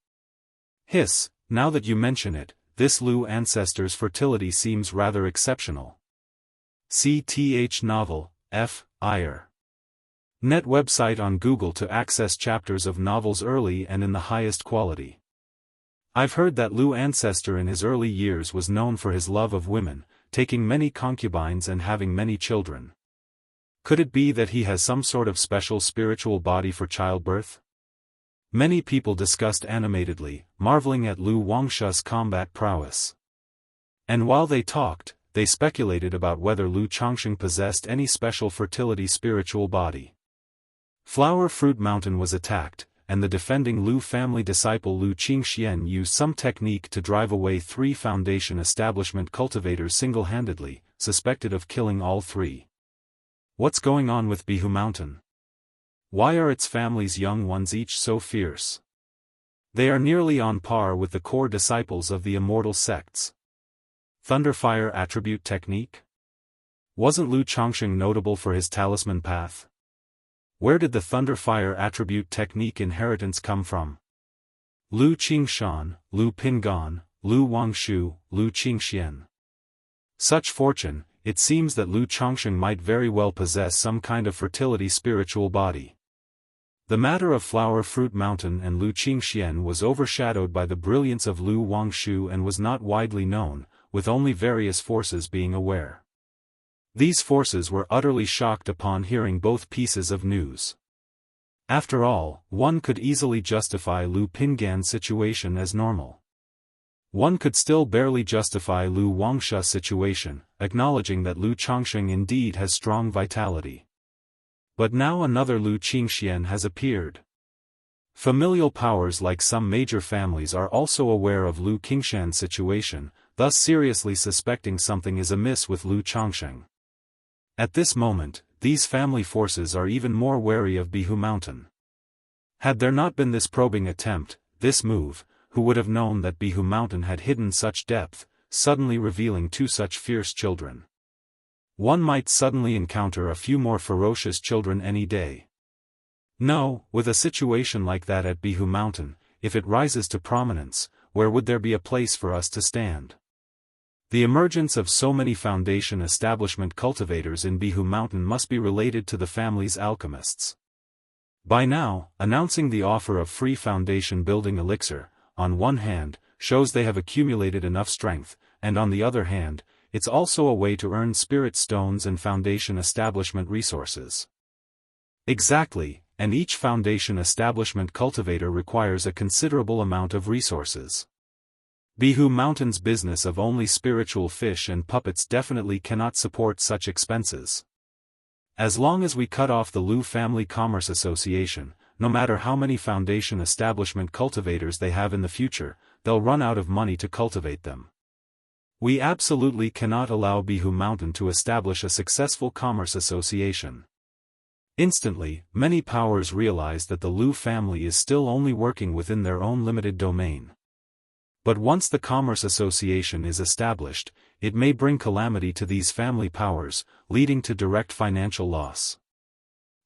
Speaker 1: Hiss, now that you mention it, this Lu ancestor's fertility seems rather exceptional. CTH novel, F. Iyer. Net website on Google to access chapters of novels early and in the highest quality. I've heard that Lu ancestor in his early years was known for his love of women, taking many concubines and having many children. Could it be that he has some sort of special spiritual body for childbirth? Many people discussed animatedly, marveling at Lu Wangshu's combat prowess. And while they talked, they speculated about whether Lu Chongsheng possessed any special fertility spiritual body. Flower Fruit Mountain was attacked, and the defending Lu family disciple Lu Qingxian used some technique to drive away 3 foundation establishment cultivators single-handedly, suspected of killing all 3. What's going on with Bihu Mountain? Why are its family's young ones each so fierce? They are nearly on par with the core disciples of the Immortal sects. Thunderfire attribute technique? Wasn't Lu Chongsheng notable for his talisman path? Where did the Thunderfire attribute technique inheritance come from? Lu Qingshan, Lu Pingan, Lu Wangshu, Lu Qingxian. Such fortune, it seems that Lu Chongsheng might very well possess some kind of fertility spiritual body. The matter of Flower Fruit Mountain and Lu Qingxian was overshadowed by the brilliance of Lu Wangshu and was not widely known, with only various forces being aware. These forces were utterly shocked upon hearing both pieces of news. After all, one could easily justify Lu Pingan's situation as normal. One could still barely justify Lu Wangshu's situation, acknowledging that Lu Chongsheng indeed has strong vitality. But now another Lu Qingxian has appeared. Familial powers like some major families are also aware of Lu Qingshan's situation, thus seriously suspecting something is amiss with Lu Chongsheng. At this moment, these family forces are even more wary of Bihu Mountain. Had there not been this probing attempt, this move, who would have known that Bihu Mountain had hidden such depth, suddenly revealing 2 such fierce children? One might suddenly encounter a few more ferocious children any day. No, with a situation like that at Bihu Mountain, if it rises to prominence, where would there be a place for us to stand? The emergence of so many foundation establishment cultivators in Bihu Mountain must be related to the family's alchemists. By now, announcing the offer of free foundation building elixir, on one hand, shows they have accumulated enough strength, and on the other hand, it's also a way to earn spirit stones and foundation establishment resources. Exactly, and each foundation establishment cultivator requires a considerable amount of resources. Bihu Mountain's business of only spiritual fish and puppets definitely cannot support such expenses. As long as we cut off the Lu Family Commerce Association, no matter how many foundation establishment cultivators they have in the future, they'll run out of money to cultivate them. We absolutely cannot allow Bihu Mountain to establish a successful commerce association. Instantly, many powers realize that the Lu family is still only working within their own limited domain. But once the Commerce Association is established, it may bring calamity to these family powers, leading to direct financial loss.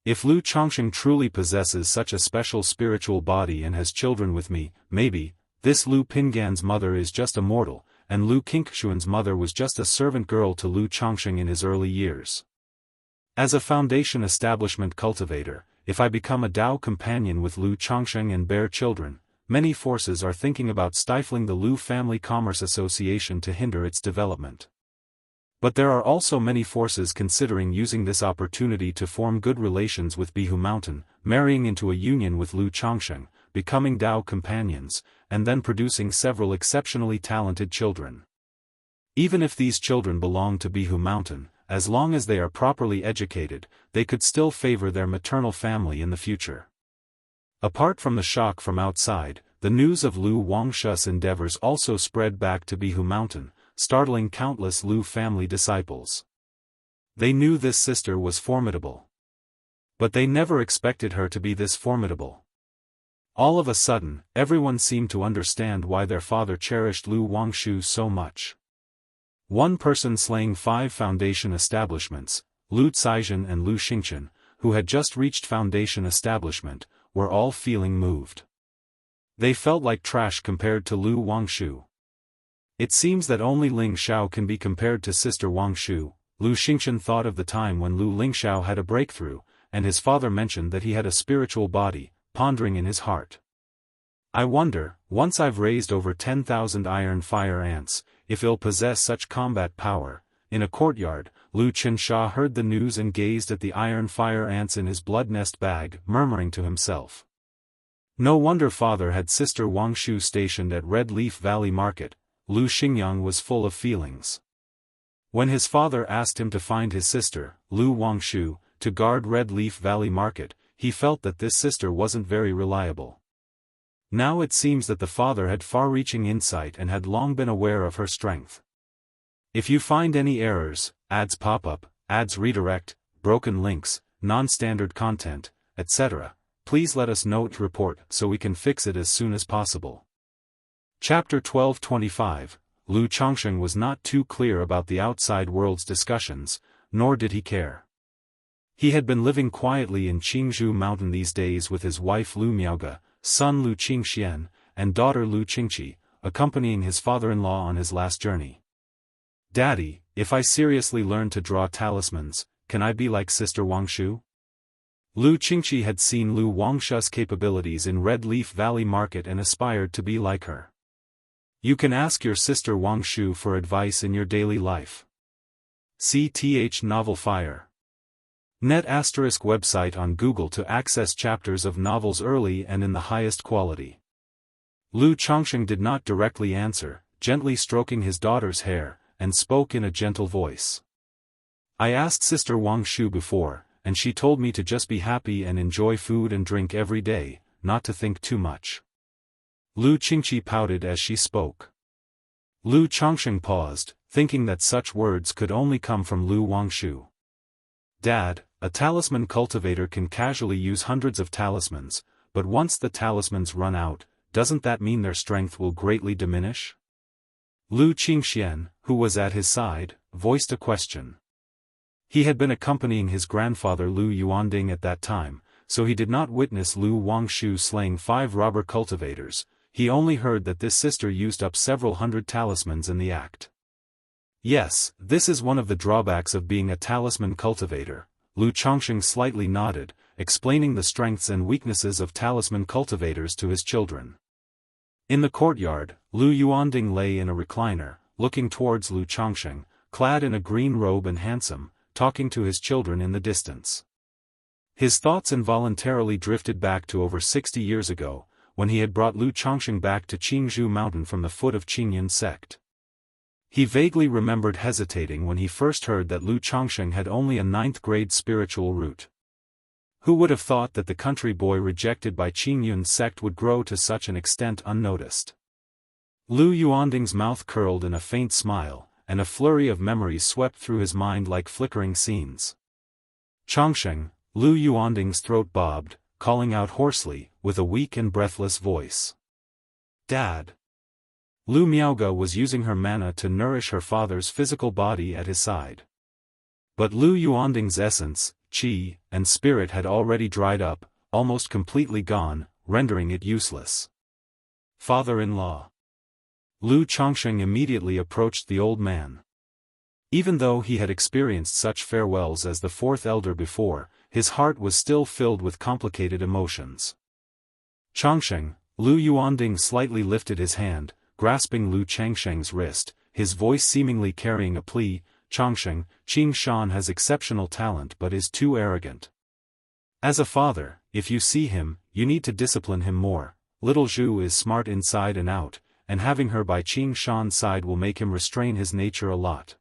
Speaker 1: If Lu Chongsheng truly possesses such a special spiritual body and has children with me, maybe, this Lu Pingan's mother is just immortal, and Lu Qingshuan's mother was just a servant girl to Lu Chongsheng in his early years. As a foundation establishment cultivator, if I become a Dao companion with Lu Chongsheng and bear children, many forces are thinking about stifling the Lu Family Commerce Association to hinder its development. But there are also many forces considering using this opportunity to form good relations with Bihu Mountain, marrying into a union with Lu Chongsheng, becoming Dao companions, and then producing several exceptionally talented children. Even if these children belong to Bihu Mountain, as long as they are properly educated, they could still favor their maternal family in the future. Apart from the shock from outside, the news of Lu Wangshu's endeavors also spread back to Bihu Mountain, startling countless Lu family disciples. They knew this sister was formidable. But they never expected her to be this formidable. All of a sudden, everyone seemed to understand why their father cherished Lu Wangshu so much. One person slaying 5 foundation establishments, Lu Caizhen and Lu Xingchen, who had just reached foundation establishment, were all feeling moved. They felt like trash compared to Lu Wangshu. It seems that only Ling Xiao can be compared to Sister Wangshu. Lu Xingchen thought of the time when Lu Lingxiao had a breakthrough, and his father mentioned that he had a spiritual body, pondering in his heart. I wonder, once I've raised over 10,000 iron fire ants, if he'll possess such combat power. In a courtyard, Lu Qinsha heard the news and gazed at the iron fire ants in his blood nest bag, murmuring to himself. No wonder father had Sister Wangshu stationed at Red Leaf Valley Market. Lu Xingyang was full of feelings. When his father asked him to find his sister, Lu Wangshu, to guard Red Leaf Valley Market, he felt that this sister wasn't very reliable. Now it seems that the father had far-reaching insight and had long been aware of her strength. If you find any errors, ads pop-up, ads redirect, broken links, non-standard content, etc., please let us know to report so we can fix it as soon as possible. Chapter 1225, Lu Chongsheng was not too clear about the outside world's discussions, nor did he care. He had been living quietly in Qingzhou Mountain these days with his wife Lu Miaoge, son Lu Qingxian, and daughter Lu Qingqi, accompanying his father-in-law on his last journey. Daddy, if I seriously learn to draw talismans, can I be like Sister Wangshu? Lu Qingqi had seen Lu Wangshu's capabilities in Red Leaf Valley Market and aspired to be like her. You can ask your sister Wangshu for advice in your daily life. CTH Novel Fire. Net ** website on Google to access chapters of novels early and in the highest quality. Lu Chongsheng did not directly answer, gently stroking his daughter's hair, and spoke in a gentle voice. I asked Sister Wangshu before, and she told me to just be happy and enjoy food and drink every day, not to think too much. Lu Qingqi pouted as she spoke. Lu Chongsheng paused, thinking that such words could only come from Lu Wangshu. Dad, a talisman cultivator can casually use hundreds of talismans, but once the talismans run out, doesn't that mean their strength will greatly diminish? Lu Qingxian, who was at his side, voiced a question. He had been accompanying his grandfather Lu Yuanding at that time, so he did not witness Lu Wangshu slaying 5 robber cultivators. He only heard that this sister used up several hundred talismans in the act. Yes, this is one of the drawbacks of being a talisman cultivator. Lu Chongsheng slightly nodded, explaining the strengths and weaknesses of talisman cultivators to his children. In the courtyard, Lu Yuanding lay in a recliner, looking towards Lu Chongsheng, clad in a green robe and handsome, talking to his children in the distance. His thoughts involuntarily drifted back to over 60 years ago, when he had brought Lu Chongsheng back to Jianghu mountain from the foot of Qingyun sect. He vaguely remembered hesitating when he first heard that Lu Chongsheng had only a 9th-grade spiritual root. Who would have thought that the country boy rejected by Qingyun sect would grow to such an extent unnoticed? Lu Yuanding's mouth curled in a faint smile, and a flurry of memories swept through his mind like flickering scenes. Chongsheng, Lu Yuanding's throat bobbed, calling out hoarsely, with a weak and breathless voice. Dad! Lu Miaoge was using her mana to nourish her father's physical body at his side. But Lu Yuanding's essence, qi, and spirit had already dried up, almost completely gone, rendering it useless. Father-in-law. Lu Chongsheng immediately approached the old man. Even though he had experienced such farewells as the fourth elder before, his heart was still filled with complicated emotions. Chongsheng, Lu Yuanding slightly lifted his hand, grasping Lu Changsheng's wrist, his voice seemingly carrying a plea. Chongsheng, Qing Shan has exceptional talent but is too arrogant. As a father, if you see him, you need to discipline him more. Little Zhu is smart inside and out, and having her by Qing Shan's side will make him restrain his nature a lot.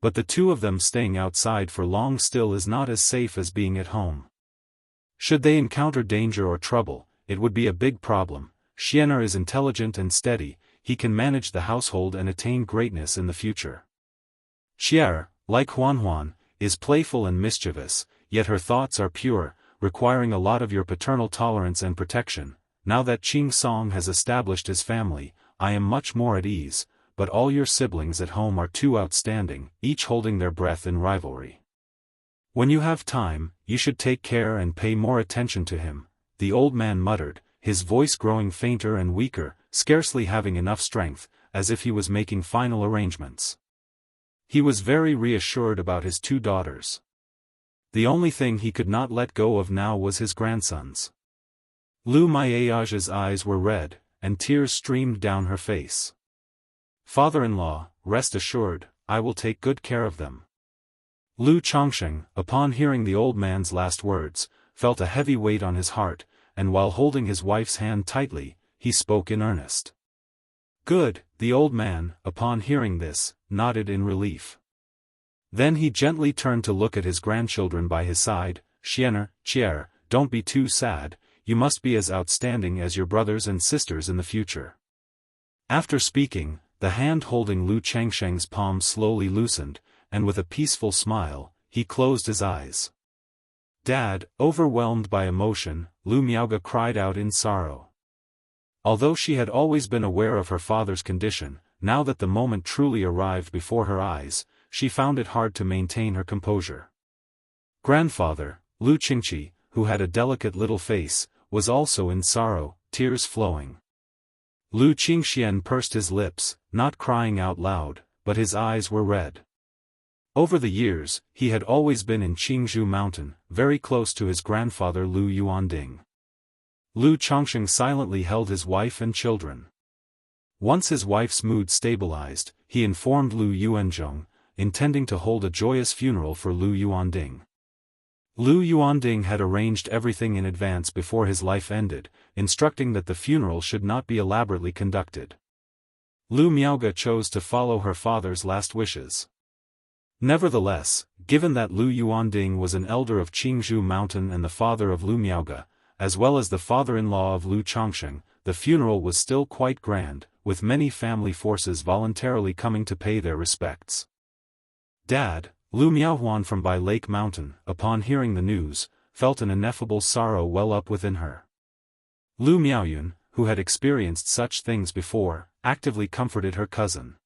Speaker 1: But the two of them staying outside for long still is not as safe as being at home. Should they encounter danger or trouble, it would be a big problem. Xian'er is intelligent and steady, he can manage the household and attain greatness in the future. Xier, like Huanhuan, is playful and mischievous, yet her thoughts are pure, requiring a lot of your paternal tolerance and protection. Now that Qing Song has established his family, I am much more at ease, but all your siblings at home are too outstanding, each holding their breath in rivalry. When you have time, you should take care and pay more attention to him, the old man muttered, his voice growing fainter and weaker, scarcely having enough strength, as if he was making final arrangements. He was very reassured about his two daughters. The only thing he could not let go of now was his grandsons. Lu Miaoge's eyes were red, and tears streamed down her face. Father-in-law, rest assured, I will take good care of them. Lu Chongsheng, upon hearing the old man's last words, felt a heavy weight on his heart, and while holding his wife's hand tightly, he spoke in earnest. Good, the old man, upon hearing this, nodded in relief. Then he gently turned to look at his grandchildren by his side. Xier, don't be too sad, you must be as outstanding as your brothers and sisters in the future. After speaking, the hand holding Lu Changsheng's palm slowly loosened, and with a peaceful smile, he closed his eyes. Dad, overwhelmed by emotion, Lu Miaoge cried out in sorrow. Although she had always been aware of her father's condition, now that the moment truly arrived before her eyes, she found it hard to maintain her composure. Grandfather, Lu Qingqi, who had a delicate little face, was also in sorrow, tears flowing. Lu Qingxian pursed his lips, not crying out loud, but his eyes were red. Over the years, he had always been in Jianghu mountain, very close to his grandfather Lu Yuanding. Lu Chongsheng silently held his wife and children. Once his wife's mood stabilized, he informed Lu Yuanzhong, intending to hold a joyous funeral for Lu Yuanding. Lu Yuanding had arranged everything in advance before his life ended, instructing that the funeral should not be elaborately conducted. Lu Miaoge chose to follow her father's last wishes. Nevertheless, given that Lu Yuanding was an elder of Jianghu mountain and the father of Lu Miaoge, as well as the father-in-law of Lu Chongsheng, the funeral was still quite grand, with many family forces voluntarily coming to pay their respects. Dad, Lu Miaohuan from Bai Lake Mountain, upon hearing the news, felt an ineffable sorrow well up within her. Lu Miaoyun, who had experienced such things before, actively comforted her cousin.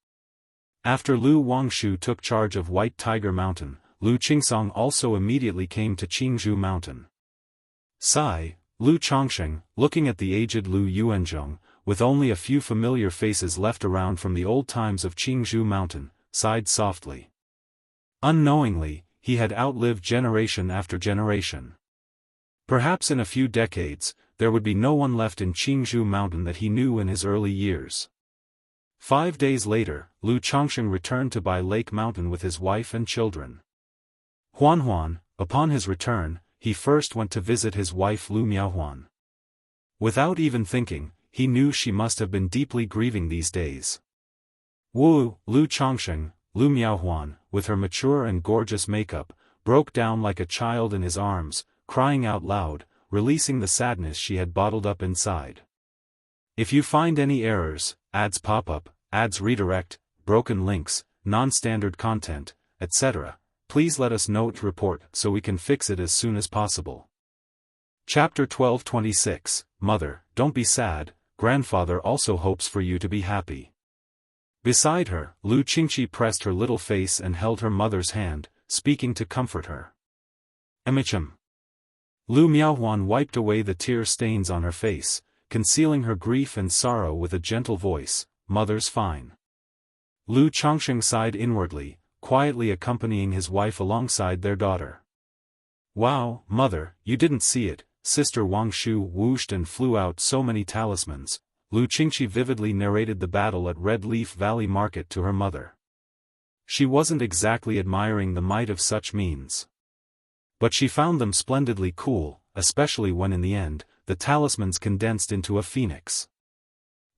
Speaker 1: After Lu Wangshu took charge of White Tiger Mountain, Lu Qingsong also immediately came to Jianghu Mountain. Sigh, Lu Chongsheng, looking at the aged Lu Yuanzhong, with only a few familiar faces left around from the old times of Jianghu Mountain, sighed softly. Unknowingly, he had outlived generation after generation. Perhaps in a few decades, there would be no one left in Jianghu Mountain that he knew in his early years. 5 days later, Lu Chongsheng returned to Bai Lake Mountain with his wife and children. Huanhuan, upon his return, he first went to visit his wife Lu Miaohuan. Without even thinking, he knew she must have been deeply grieving these days. Wu, Lu Changsheng, Lu Miaohuan, with her mature and gorgeous makeup, broke down like a child in his arms, crying out loud, releasing the sadness she had bottled up inside. If you find any errors, ads pop up, ads redirect, broken links, non-standard content, etc., please let us know to report so we can fix it as soon as possible. Chapter 1226, Mother, don't be sad, grandfather also hopes for you to be happy. Beside her, Lu Qingqi pressed her little face and held her mother's hand, speaking to comfort her. Emichim. Lu Miaohuan wiped away the tear stains on her face, concealing her grief and sorrow with a gentle voice, Mother's fine. Lu Changsheng sighed inwardly, quietly accompanying his wife alongside their daughter. Wow, Mother, you didn't see it, Sister Wang Shu whooshed and flew out so many talismans. Lu Qingqi vividly narrated the battle at Red Leaf Valley Market to her mother. She wasn't exactly admiring the might of such means. But she found them splendidly cool, especially when in the end, the talismans condensed into a phoenix.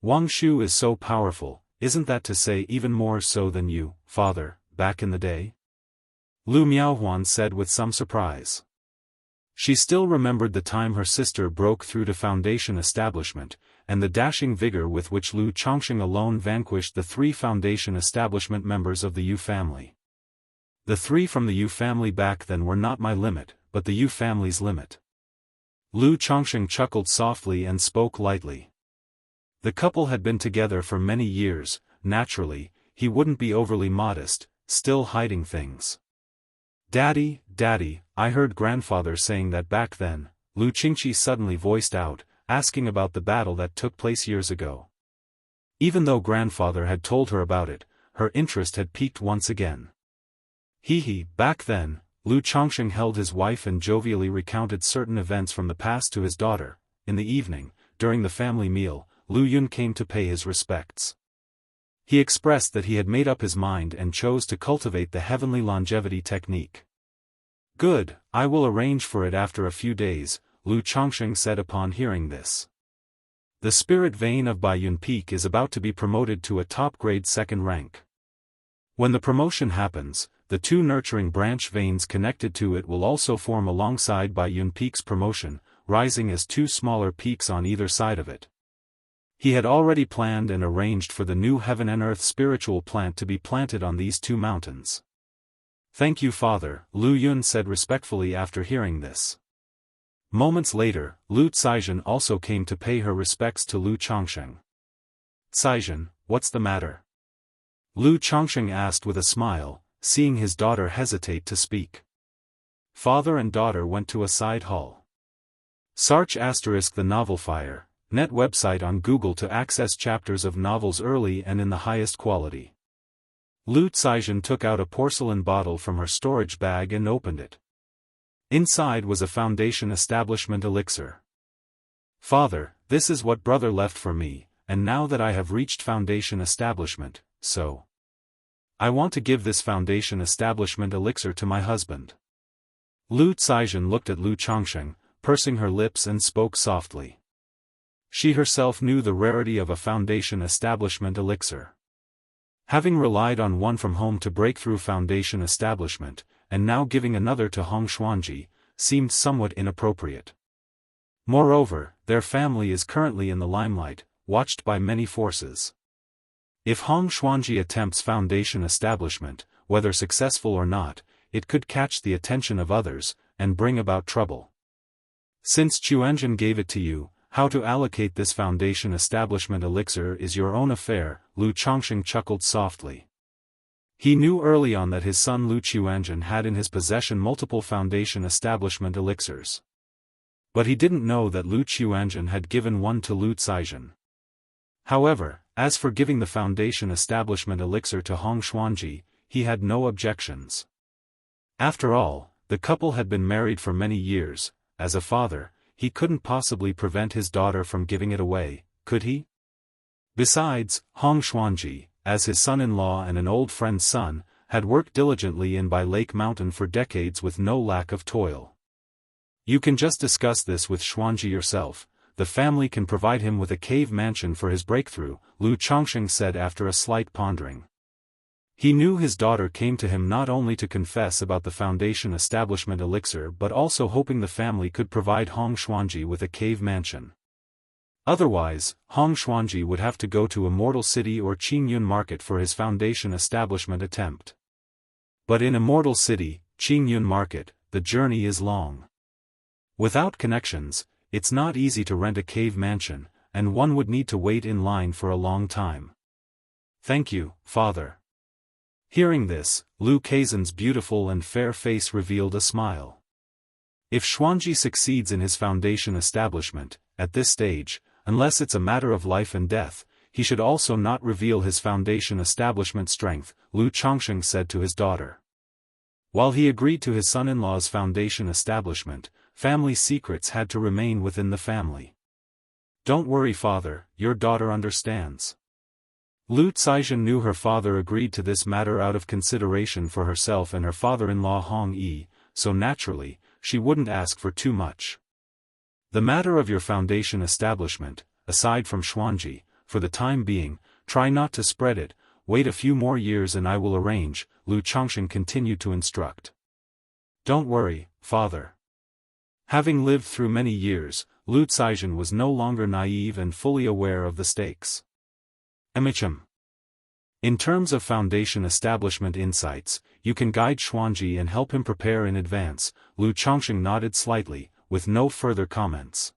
Speaker 1: Wang Shu is so powerful, isn't that to say even more so than you, father, back in the day? Lu Miaohuan said with some surprise. She still remembered the time her sister broke through to Foundation establishment, and the dashing vigor with which Lu Changsheng alone vanquished the 3 Foundation establishment members of the Yu family. The 3 from the Yu family back then were not my limit, but the Yu family's limit. Lu Changsheng chuckled softly and spoke lightly. The couple had been together for many years, naturally, he wouldn't be overly modest, still hiding things. Daddy, I heard grandfather saying that back then, Lu Qingqi suddenly voiced out, asking about the battle that took place years ago. Even though grandfather had told her about it, her interest had piqued once again. Back then, Lu Changsheng held his wife and jovially recounted certain events from the past to his daughter. In the evening, during the family meal, Lu Yun came to pay his respects. He expressed that he had made up his mind and chose to cultivate the heavenly longevity technique. Good, I will arrange for it after a few days, Lu Changsheng said upon hearing this. The spirit vein of Baiyun Peak is about to be promoted to a top-grade 2nd rank. When the promotion happens, the 2 nurturing branch veins connected to it will also form alongside Baiyun Peak's promotion, rising as 2 smaller peaks on either side of it. He had already planned and arranged for the new heaven and earth spiritual plant to be planted on these 2 mountains. Thank you, father, Lu Yun said respectfully after hearing this. Moments later, Lu Caizhen also came to pay her respects to Lu Changsheng. Caizhen, what's the matter? Lu Changsheng asked with a smile, seeing his daughter hesitate to speak. Father and daughter went to a side hall. Search *the Novel Fire, net website on Google to access chapters of novels early and in the highest quality. Lu Caizhen took out a porcelain bottle from her storage bag and opened it. Inside was a Foundation establishment elixir. Father, this is what brother left for me, and now that I have reached Foundation establishment, so I want to give this Foundation establishment elixir to my husband. Lu Caizhen looked at Lu Changsheng, pursing her lips and spoke softly. She herself knew the rarity of a Foundation establishment elixir. Having relied on one from home to break through Foundation establishment, and now giving another to Hong Xuanji, seemed somewhat inappropriate. Moreover, their family is currently in the limelight, watched by many forces. If Hong Xuanji attempts Foundation establishment, whether successful or not, it could catch the attention of others, and bring about trouble. Since Chuanzhen gave it to you, how to allocate this Foundation establishment elixir is your own affair, Lu Changsheng chuckled softly. He knew early on that his son Lu Chuanzhen had in his possession multiple Foundation establishment elixirs. But he didn't know that Lu Chuanzhen had given one to Lu Caizhen. However, as for giving the Foundation establishment elixir to Hong Xuanji, he had no objections. After all, the couple had been married for many years. As a father, he couldn't possibly prevent his daughter from giving it away, could he? Besides, Hong Xuanji, as his son-in-law and an old friend's son, had worked diligently in by Lake Mountain for decades with no lack of toil. You can just discuss this with Xuanji yourself. The family can provide him with a cave mansion for his breakthrough, Lu Chongsheng said after a slight pondering. He knew his daughter came to him not only to confess about the Foundation establishment elixir but also hoping the family could provide Hong Xuanji with a cave mansion. Otherwise, Hong Xuanji would have to go to Immortal City or Qingyun Market for his Foundation establishment attempt. But in Immortal City, Qingyun Market, the journey is long. Without connections, it's not easy to rent a cave mansion, and one would need to wait in line for a long time. Thank you, father. Hearing this, Lu Kaizen's beautiful and fair face revealed a smile. If Xuanji succeeds in his Foundation establishment, at this stage, unless it's a matter of life and death, he should also not reveal his Foundation establishment strength, Lu Chongsheng said to his daughter. While he agreed to his son-in-law's Foundation establishment, family secrets had to remain within the family. Don't worry, father, your daughter understands. Lu Caizhen knew her father agreed to this matter out of consideration for herself and her father-in-law Hong Yi, so naturally, she wouldn't ask for too much. The matter of your Foundation establishment, aside from Xuanji, for the time being, try not to spread it, wait a few more years and I will arrange, Lu Chongsheng continued to instruct. Don't worry, father. Having lived through many years, Lu Caizhen was no longer naive and fully aware of the stakes. In terms of Foundation establishment insights, you can guide Xuanji and help him prepare in advance, Lu Chongsheng nodded slightly, with no further comments.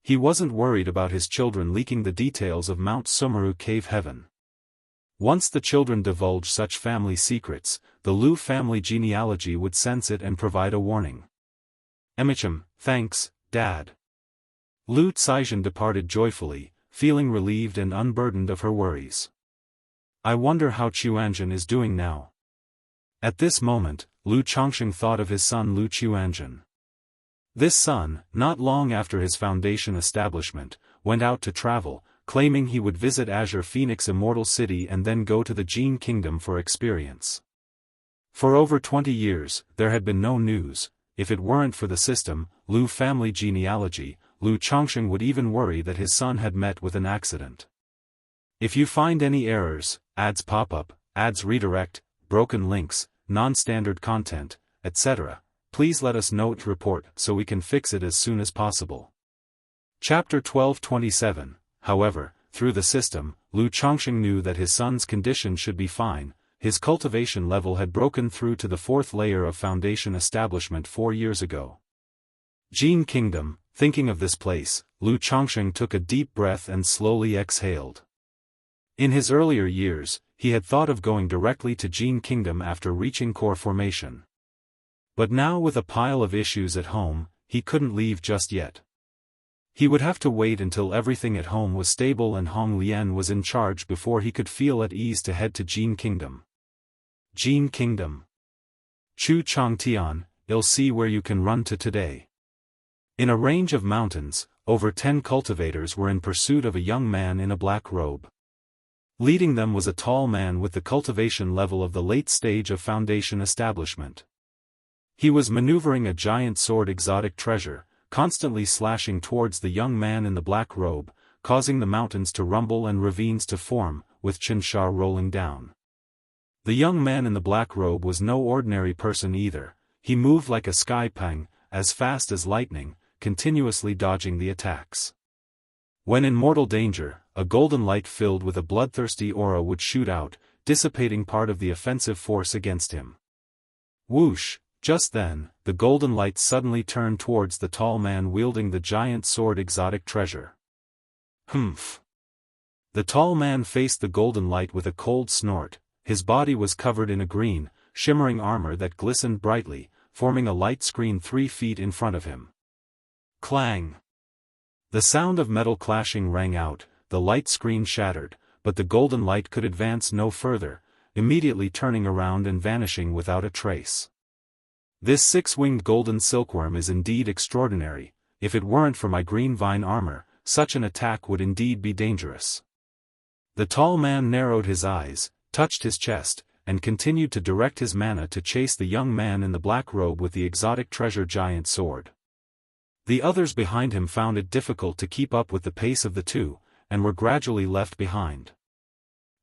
Speaker 1: He wasn't worried about his children leaking the details of Mount Sumeru Cave Heaven. Once the children divulged such family secrets, the Lu family genealogy would sense it and provide a warning. Thanks, Dad. Lu Caizhen departed joyfully, feeling relieved and unburdened of her worries. I wonder how Chuanzhen is doing now. At this moment, Lu Chongsheng thought of his son Lu Chuanzhen. This son, not long after his Foundation establishment, went out to travel, claiming he would visit Azure Phoenix Immortal City and then go to the Jin Kingdom for experience. For over 20 years, there had been no news. If it weren't for the system, Lu family genealogy, Lu Chongsheng would even worry that his son had met with an accident. If you find any errors, ads pop-up, ads redirect, broken links, non-standard content, etc., please let us know to report so we can fix it as soon as possible. Chapter 1227. However, through the system, Lu Chongsheng knew that his son's condition should be fine. His cultivation level had broken through to the 4th layer of Foundation establishment 4 years ago. Jin Kingdom, thinking of this place, Lu Chongsheng took a deep breath and slowly exhaled. In his earlier years, he had thought of going directly to Jin Kingdom after reaching core formation. But now with a pile of issues at home, he couldn't leave just yet. He would have to wait until everything at home was stable and Hong Lian was in charge before he could feel at ease to head to Jin Kingdom. Jin Kingdom. Chu Changtian, you'll see where you can run to today. In a range of mountains, over 10 cultivators were in pursuit of a young man in a black robe. Leading them was a tall man with the cultivation level of the late stage of Foundation establishment. He was maneuvering a giant sword exotic treasure, constantly slashing towards the young man in the black robe, causing the mountains to rumble and ravines to form, with Qinsha rolling down. The young man in the black robe was no ordinary person either. He moved like a sky pang, as fast as lightning, continuously dodging the attacks. When in mortal danger, a golden light filled with a bloodthirsty aura would shoot out, dissipating part of the offensive force against him. Whoosh! Just then, the golden light suddenly turned towards the tall man wielding the giant sword exotic treasure. Humph! The tall man faced the golden light with a cold snort. His body was covered in a green, shimmering armor that glistened brightly, forming a light screen 3 feet in front of him. Clang! The sound of metal clashing rang out, the light screen shattered, but the golden light could advance no further, immediately turning around and vanishing without a trace. This 6-winged golden silkworm is indeed extraordinary. If it weren't for my green vine armor, such an attack would indeed be dangerous. The tall man narrowed his eyes, touched his chest, and continued to direct his mana to chase the young man in the black robe with the exotic treasure giant sword. The others behind him found it difficult to keep up with the pace of the two, and were gradually left behind.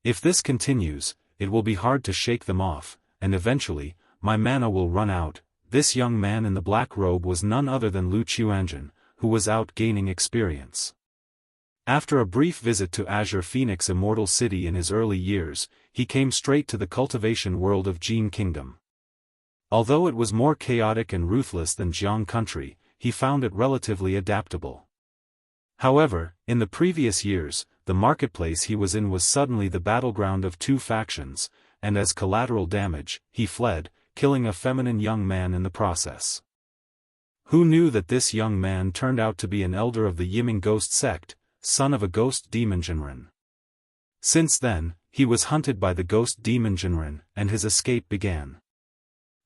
Speaker 1: If this continues, it will be hard to shake them off, and eventually, my mana will run out. This young man in the black robe was none other than Lu Qiuanzhen, who was out gaining experience. After a brief visit to Azure Phoenix Immortal City in his early years, he came straight to the cultivation world of Jin Kingdom. Although it was more chaotic and ruthless than Jiang country, he found it relatively adaptable. However, in the previous years, the marketplace he was in was suddenly the battleground of two factions, and as collateral damage, he fled, killing a feminine young man in the process. Who knew that this young man turned out to be an elder of the Yiming ghost sect, son of a ghost demon Jinren? Since then, he was hunted by the ghost demon Jinren, and his escape began.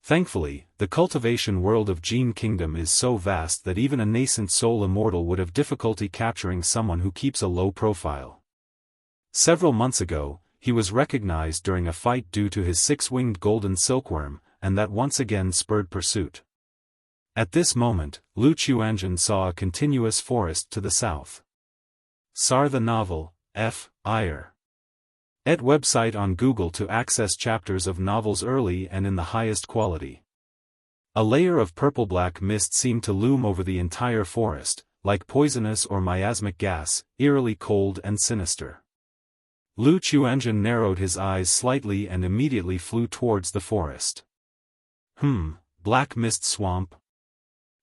Speaker 1: Thankfully, the cultivation world of Jin Kingdom is so vast that even a nascent soul immortal would have difficulty capturing someone who keeps a low profile. Several months ago, he was recognized during a fight due to his six-winged golden silkworm, and that once again spurred pursuit. At this moment, Lu Qiuanzhen saw a continuous forest to the south. Sar the novel, F. Ire. Et website on Google to access chapters of novels early and in the highest quality. A layer of purple-black mist seemed to loom over the entire forest, like poisonous or miasmic gas, eerily cold and sinister. Lu Qiuanzhen narrowed his eyes slightly and immediately flew towards the forest. Black mist swamp?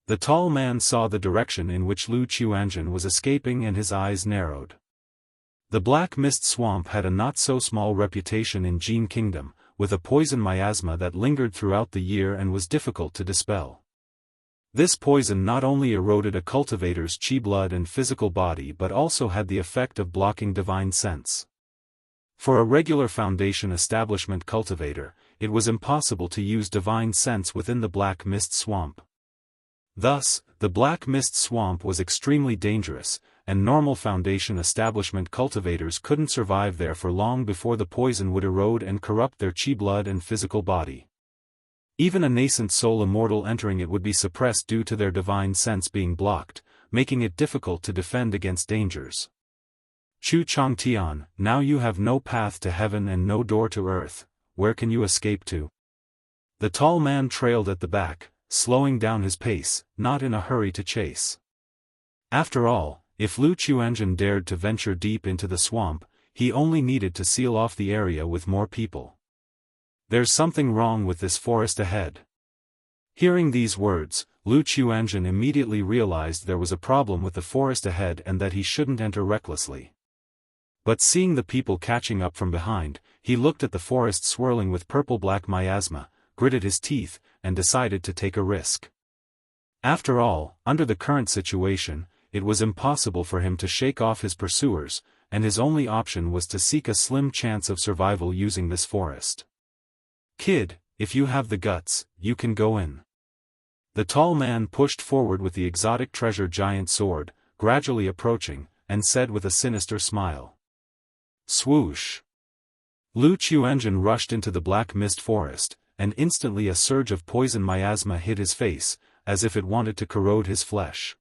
Speaker 1: The tall man saw the direction in which Lu Qiuanzhen was escaping and his eyes narrowed. The Black Mist Swamp had a not-so-small reputation in Jin Kingdom, with a poison miasma that lingered throughout the year and was difficult to dispel. This poison not only eroded a cultivator's chi blood and physical body but also had the effect of blocking divine sense. For a regular Foundation establishment cultivator, it was impossible to use divine sense within the Black Mist Swamp. Thus, the Black Mist Swamp was extremely dangerous, and normal Foundation establishment cultivators couldn't survive there for long before the poison would erode and corrupt their chi blood and physical body. Even a nascent soul immortal entering it would be suppressed due to their divine sense being blocked, making it difficult to defend against dangers. Chu Changtian, now you have no path to heaven and no door to earth, where can you escape to? The tall man trailed at the back, slowing down his pace, not in a hurry to chase. After all, if Lu Qiuanzhen dared to venture deep into the swamp, he only needed to seal off the area with more people. There's something wrong with this forest ahead. Hearing these words, Lu Qiuanzhen immediately realized there was a problem with the forest ahead and that he shouldn't enter recklessly. But seeing the people catching up from behind, he looked at the forest swirling with purple-black miasma, gritted his teeth, and decided to take a risk. After all, under the current situation, it was impossible for him to shake off his pursuers, and his only option was to seek a slim chance of survival using this forest. Kid, if you have the guts, you can go in. The tall man pushed forward with the exotic treasure giant sword, gradually approaching, and said with a sinister smile. Swoosh! Lu Qiuanzhen rushed into the black mist forest, and instantly a surge of poison miasma hit his face, as if it wanted to corrode his flesh.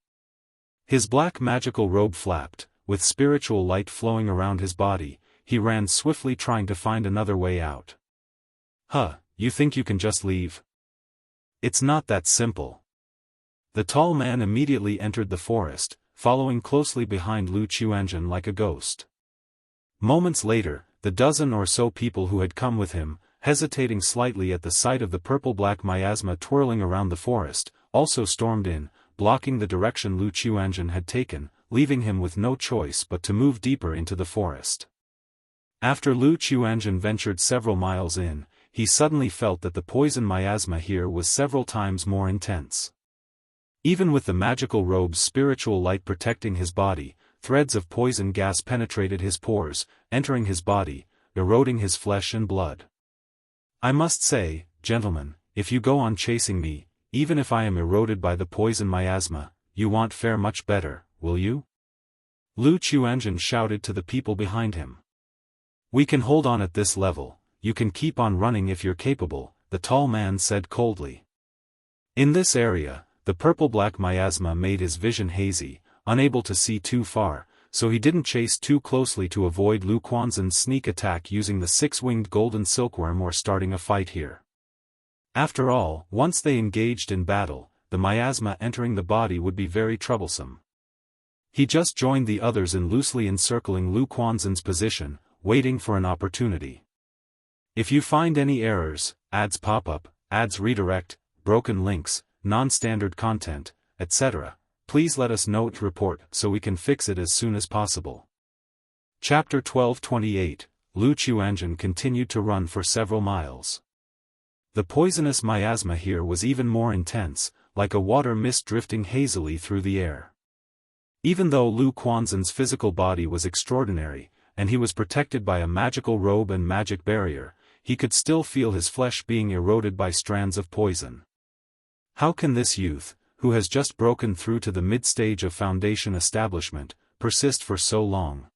Speaker 1: His black magical robe flapped, with spiritual light flowing around his body. He ran swiftly trying to find another way out. You think you can just leave? It's not that simple. The tall man immediately entered the forest, following closely behind Lu Qiuanzhen like a ghost. Moments later, the dozen or so people who had come with him, hesitating slightly at the sight of the purple-black miasma twirling around the forest, also stormed in, blocking the direction Lu Qiuanzhen had taken, leaving him with no choice but to move deeper into the forest. After Lu Qiuanzhen ventured several miles in, he suddenly felt that the poison miasma here was several times more intense. Even with the magical robe's spiritual light protecting his body, threads of poison gas penetrated his pores, entering his body, eroding his flesh and blood. I must say, gentlemen, if you go on chasing me, even if I am eroded by the poison miasma, you won't fare much better, will you? Lu Qiuanzhen shouted to the people behind him. We can hold on at this level, you can keep on running if you're capable, the tall man said coldly. In this area, the purple-black miasma made his vision hazy, unable to see too far, so he didn't chase too closely to avoid Lu Quanzhen's sneak attack using the six-winged golden silkworm or starting a fight here. After all, once they engaged in battle, the miasma entering the body would be very troublesome. He just joined the others in loosely encircling Lu Quanzhen's position, waiting for an opportunity. If you find any errors, ads pop up, ads redirect, broken links, non-standard content, etc., please let us know to report so we can fix it as soon as possible. Chapter 1228, Lu Qiuanzhen continued to run for several miles. The poisonous miasma here was even more intense, like a water mist drifting hazily through the air. Even though Lu Quanzhen's physical body was extraordinary, and he was protected by a magical robe and magic barrier, he could still feel his flesh being eroded by strands of poison. How can this youth, who has just broken through to the mid-stage of Foundation establishment, persist for so long?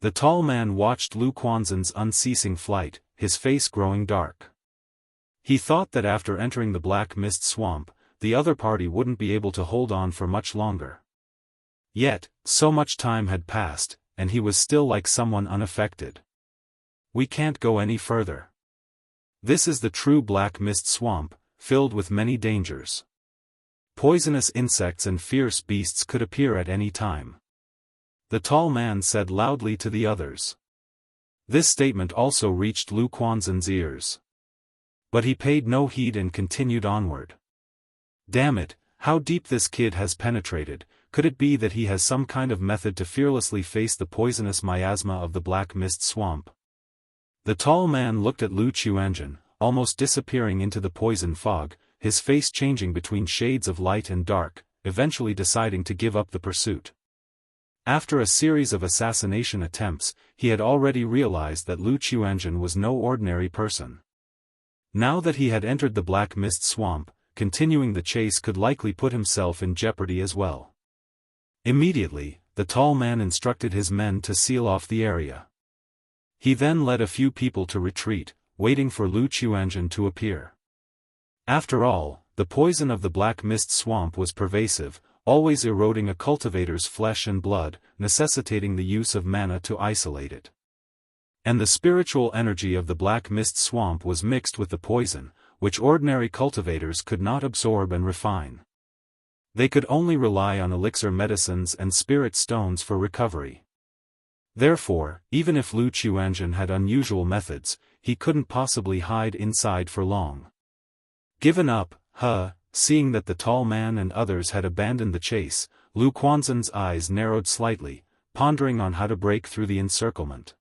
Speaker 1: The tall man watched Lu Quanzhen's unceasing flight, his face growing dark. He thought that after entering the Black Mist Swamp, the other party wouldn't be able to hold on for much longer. Yet, so much time had passed, and he was still like someone unaffected. We can't go any further. This is the true Black Mist Swamp, filled with many dangers. Poisonous insects and fierce beasts could appear at any time. The tall man said loudly to the others. This statement also reached Lu Quanzhen's ears. But he paid no heed and continued onward. Damn it, how deep this kid has penetrated. Could it be that he has some kind of method to fearlessly face the poisonous miasma of the Black Mist Swamp? The tall man looked at Lu Qiuanzhen, almost disappearing into the poison fog, his face changing between shades of light and dark, eventually deciding to give up the pursuit. After a series of assassination attempts, he had already realized that Lu Qiuanzhen was no ordinary person. Now that he had entered the Black Mist Swamp, continuing the chase could likely put himself in jeopardy as well. Immediately, the tall man instructed his men to seal off the area. He then led a few people to retreat, waiting for Lu Qiuanzhen to appear. After all, the poison of the Black Mist Swamp was pervasive, always eroding a cultivator's flesh and blood, necessitating the use of mana to isolate it. And the spiritual energy of the Black Mist Swamp was mixed with the poison, which ordinary cultivators could not absorb and refine. They could only rely on elixir medicines and spirit stones for recovery. Therefore, even if Lu Qiuanzhen had unusual methods, he couldn't possibly hide inside for long. Given up, seeing that the tall man and others had abandoned the chase, Lu Quanzhen's eyes narrowed slightly, pondering on how to break through the encirclement.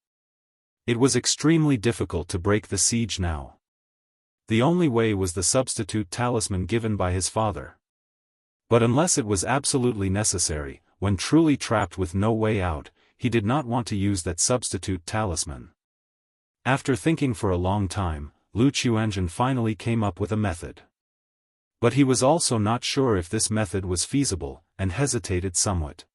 Speaker 1: It was extremely difficult to break the siege now. The only way was the substitute talisman given by his father. But unless it was absolutely necessary, when truly trapped with no way out, he did not want to use that substitute talisman. After thinking for a long time, Lu Qiuanzhen finally came up with a method. But he was also not sure if this method was feasible, and hesitated somewhat.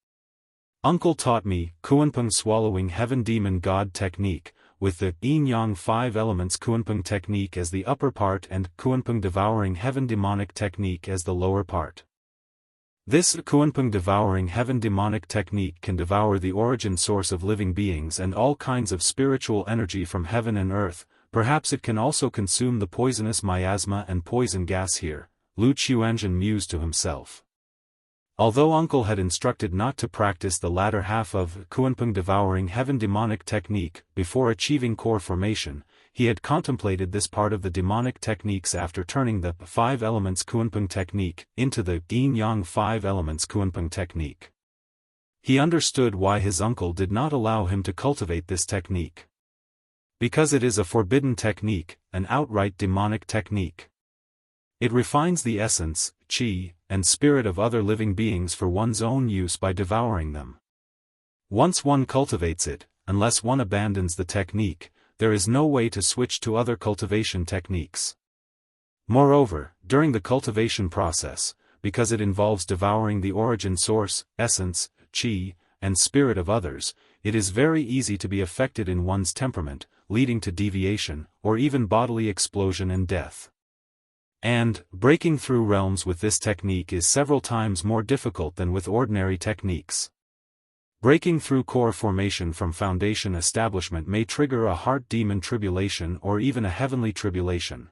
Speaker 1: Uncle taught me Kuanpeng swallowing heaven demon god technique, with the yin-yang 5 elements Kuanpeng technique as the upper part and Kuanpeng devouring heaven demonic technique as the lower part. This Kuanpeng devouring heaven demonic technique can devour the origin source of living beings and all kinds of spiritual energy from heaven and earth. Perhaps it can also consume the poisonous miasma and poison gas here, Lu Qiuanzhen mused to himself. Although Uncle had instructed not to practice the latter half of Kuanpeng devouring heaven demonic technique before achieving core formation, he had contemplated this part of the demonic techniques after turning the 5 elements Kuanpeng technique into the yin-yang 5 elements Kuanpeng technique. He understood why his uncle did not allow him to cultivate this technique. Because it is a forbidden technique, an outright demonic technique. It refines the essence, qi, and spirit of other living beings for one's own use by devouring them. Once one cultivates it, unless one abandons the technique, there is no way to switch to other cultivation techniques. Moreover, during the cultivation process, because it involves devouring the origin source, essence, qi, and spirit of others, it is very easy to be affected in one's temperament, leading to deviation, or even bodily explosion and death. And, breaking through realms with this technique is several times more difficult than with ordinary techniques. Breaking through core formation from foundation establishment may trigger a heart demon tribulation or even a heavenly tribulation.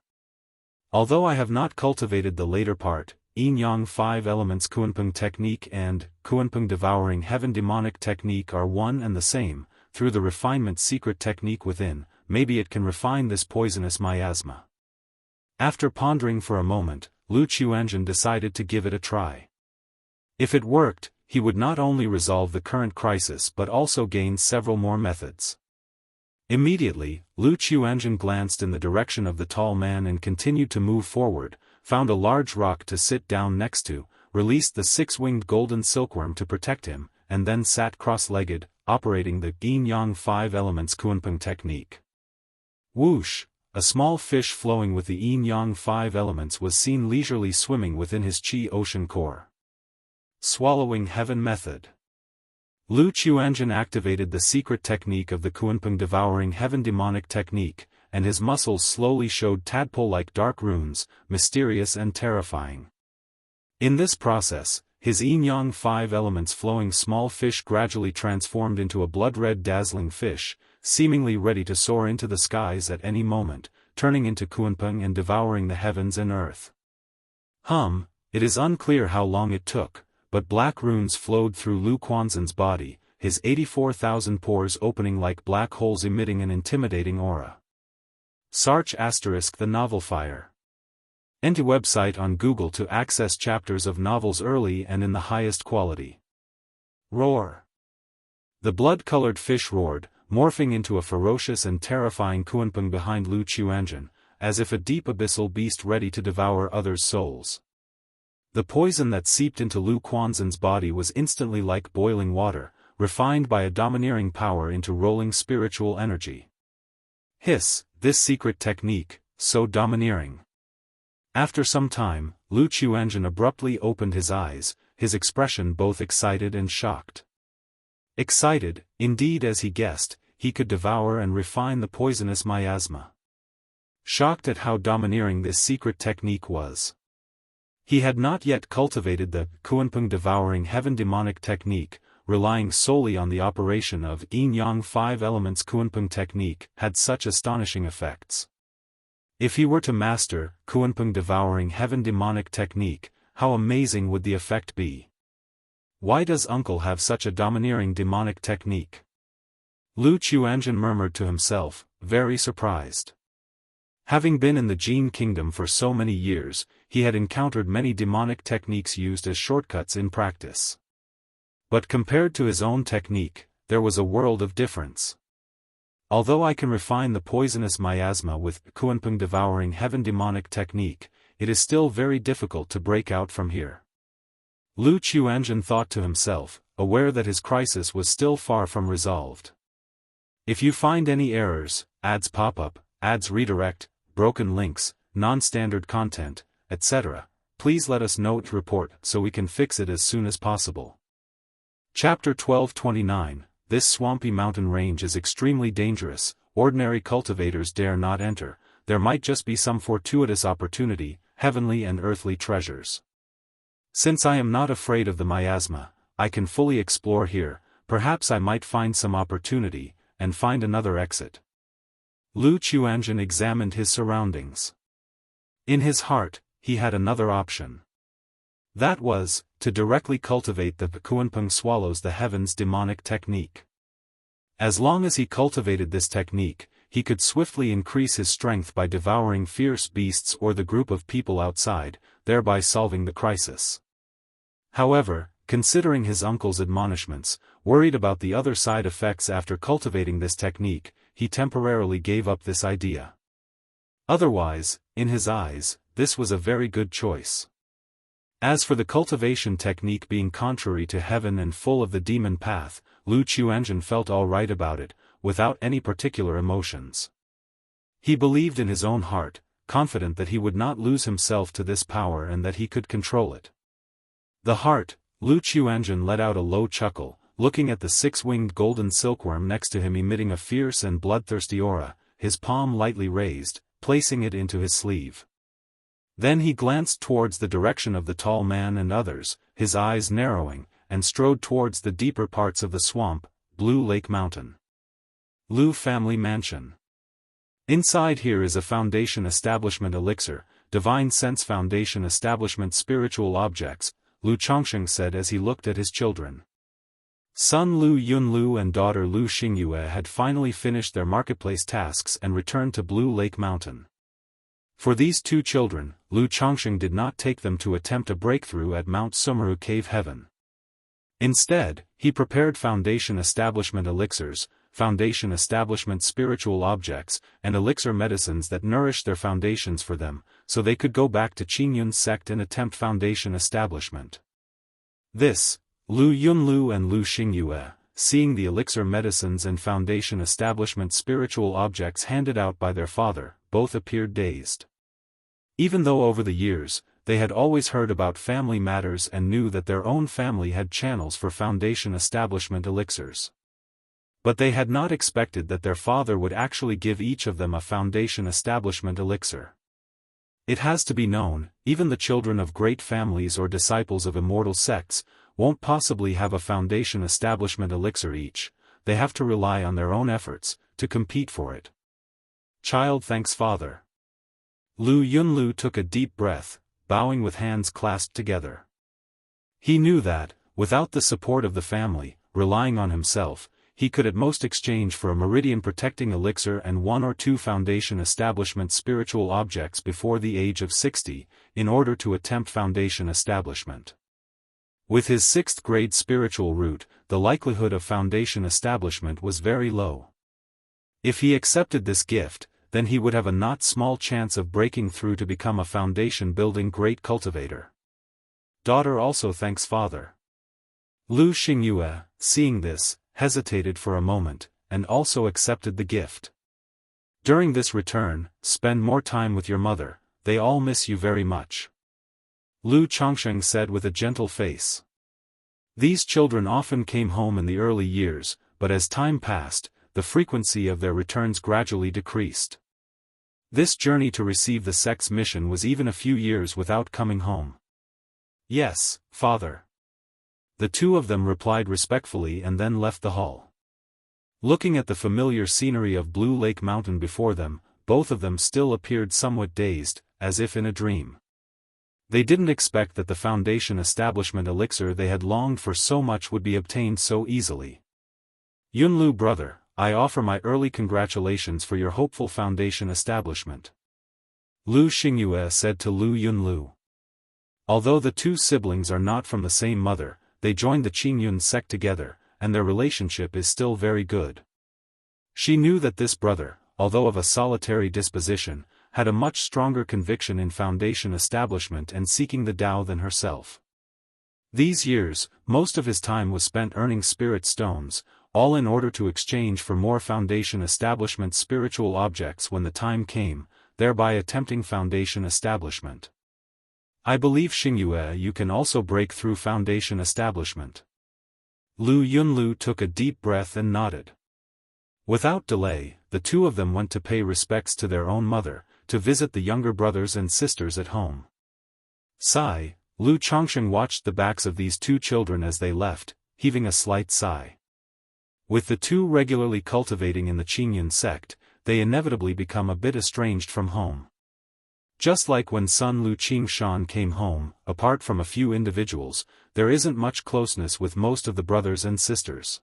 Speaker 1: Although I have not cultivated the later part, Yin Yang 5 Elements Kunpeng Technique and Kunpeng Devouring Heaven Demonic Technique are one and the same, through the refinement secret technique within, maybe it can refine this poisonous miasma. After pondering for a moment, Lu Qiuanzhen decided to give it a try. If it worked, he would not only resolve the current crisis but also gain several more methods. Immediately, Lu Qiuanzhen glanced in the direction of the tall man and continued to move forward, found a large rock to sit down next to, released the six-winged golden silkworm to protect him, and then sat cross-legged, operating the Yin Yang 5 Elements Kunpeng technique. Whoosh! A small fish flowing with the Yin Yang 5 elements was seen leisurely swimming within his Qi ocean core. Swallowing Heaven Method. Lu Qiuanzhen activated the secret technique of the Kunpeng Devouring Heaven Demonic Technique, and his muscles slowly showed tadpole-like dark runes, mysterious and terrifying. In this process, his Yin Yang 5 elements flowing small fish gradually transformed into a blood-red dazzling fish, seemingly ready to soar into the skies at any moment, turning into Kunpeng and devouring the heavens and earth. It is unclear how long it took, but black runes flowed through Lu Qiuanzhen's body, his 84,000 pores opening like black holes emitting an intimidating aura. Sarch * The Novel Fire. Enter website on Google to access chapters of novels early and in the highest quality. Roar. The blood-colored fish roared, morphing into a ferocious and terrifying Kunpeng behind Lu Qiuanzhen, as if a deep abyssal beast ready to devour others' souls. The poison that seeped into Lu Qiuanzhen's body was instantly like boiling water, refined by a domineering power into rolling spiritual energy. Hiss, this secret technique, so domineering. After some time, Lu Qiuanzhen abruptly opened his eyes, his expression both excited and shocked. Excited, indeed, as he guessed, he could devour and refine the poisonous miasma. Shocked at how domineering this secret technique was. He had not yet cultivated the Kunpeng Devouring Heaven Demonic Technique, relying solely on the operation of Yin Yang 5 Elements Kunpeng Technique had such astonishing effects. If he were to master Kunpeng Devouring Heaven Demonic Technique, how amazing would the effect be? Why does Uncle have such a domineering demonic technique? Lu Qiuanzhen murmured to himself, very surprised. Having been in the Jin kingdom for so many years, he had encountered many demonic techniques used as shortcuts in practice. But compared to his own technique, there was a world of difference. Although I can refine the poisonous miasma with Kunpeng Devouring Heaven Demonic Technique, it is still very difficult to break out from here. Lu Qiuanzhen thought to himself, aware that his crisis was still far from resolved. If you find any errors, ads pop up, ads redirect, broken links, non-standard content, etc., please let us know to report so we can fix it as soon as possible. Chapter 1229, This swampy mountain range is extremely dangerous, ordinary cultivators dare not enter, there might just be some fortuitous opportunity, heavenly and earthly treasures. Since I am not afraid of the miasma, I can fully explore here, perhaps I might find some opportunity, and find another exit. Lu Qiuanzhen examined his surroundings. In his heart, he had another option. That was, to directly cultivate the Kunpeng Swallows the Heavens demonic technique. As long as he cultivated this technique, he could swiftly increase his strength by devouring fierce beasts or the group of people outside, thereby solving the crisis. However, considering his uncle's admonishments, worried about the other side effects after cultivating this technique, he temporarily gave up this idea. Otherwise, in his eyes, this was a very good choice. As for the cultivation technique being contrary to heaven and full of the demon path, Lu Qiuanzhen felt all right about it, without any particular emotions. He believed in his own heart, confident that he would not lose himself to this power and that he could control it. The heart, Lu Qiuanzhen let out a low chuckle, looking at the six-winged golden silkworm next to him emitting a fierce and bloodthirsty aura, his palm lightly raised, placing it into his sleeve. Then he glanced towards the direction of the tall man and others, his eyes narrowing, and strode towards the deeper parts of the swamp, Blue Lake Mountain. Lu Family Mansion. Inside here is a Foundation Establishment elixir, Divine Sense Foundation Establishment spiritual objects, Lu Chongsheng said as he looked at his children. Son Lu Yunlu and daughter Lu Xingyue had finally finished their marketplace tasks and returned to Blue Lake Mountain. For these two children, Lu Chongsheng did not take them to attempt a breakthrough at Mount Sumeru Cave Heaven. Instead, he prepared Foundation Establishment elixirs, Foundation Establishment spiritual objects, and elixir medicines that nourished their foundations for them, so they could go back to Qingyun's sect and attempt Foundation Establishment. This, Lu Yunlu and Lu Xingyue, seeing the elixir medicines and Foundation Establishment spiritual objects handed out by their father, both appeared dazed. Even though over the years, they had always heard about family matters and knew that their own family had channels for Foundation Establishment elixirs. But they had not expected that their father would actually give each of them a Foundation Establishment elixir. It has to be known, even the children of great families or disciples of immortal sects, won't possibly have a Foundation Establishment elixir each, they have to rely on their own efforts, to compete for it. Child thanks father. Lu Yunlu took a deep breath, bowing with hands clasped together. He knew that, without the support of the family, relying on himself, he could at most exchange for a meridian-protecting elixir and 1 or 2 Foundation Establishment spiritual objects before the age of 60, in order to attempt Foundation Establishment. With his 6th grade spiritual root, the likelihood of Foundation Establishment was very low. If he accepted this gift, then he would have a not small chance of breaking through to become a foundation-building great cultivator. Daughter also thanks father. Lu Xingyue, seeing this, hesitated for a moment, and also accepted the gift. During this return, spend more time with your mother, they all miss you very much. Lu Chongsheng said with a gentle face. These children often came home in the early years, but as time passed, the frequency of their returns gradually decreased. This journey to receive the sect's mission was even a few years without coming home. Yes, father. The two of them replied respectfully and then left the hall. Looking at the familiar scenery of Blue Lake Mountain before them, both of them still appeared somewhat dazed, as if in a dream. They didn't expect that the Foundation Establishment elixir they had longed for so much would be obtained so easily. Yunlu brother, I offer my early congratulations for your hopeful Foundation Establishment. Lu Xingyue said to Lu Yunlu. Although the two siblings are not from the same mother, they joined the Qingyun sect together, and their relationship is still very good. She knew that this brother, although of a solitary disposition, had a much stronger conviction in Foundation Establishment and seeking the Tao than herself. These years, most of his time was spent earning spirit stones, all in order to exchange for more Foundation Establishment spiritual objects when the time came, thereby attempting Foundation Establishment. I believe Xingyue you can also break through Foundation Establishment. Lu Yunlu took a deep breath and nodded. Without delay, the two of them went to pay respects to their own mother, to visit the younger brothers and sisters at home. Sigh, Lu Chongsheng watched the backs of these two children as they left, heaving a slight sigh. With the two regularly cultivating in the Qingyun sect, they inevitably become a bit estranged from home. Just like when son Lu Qingshan came home, apart from a few individuals, there isn't much closeness with most of the brothers and sisters.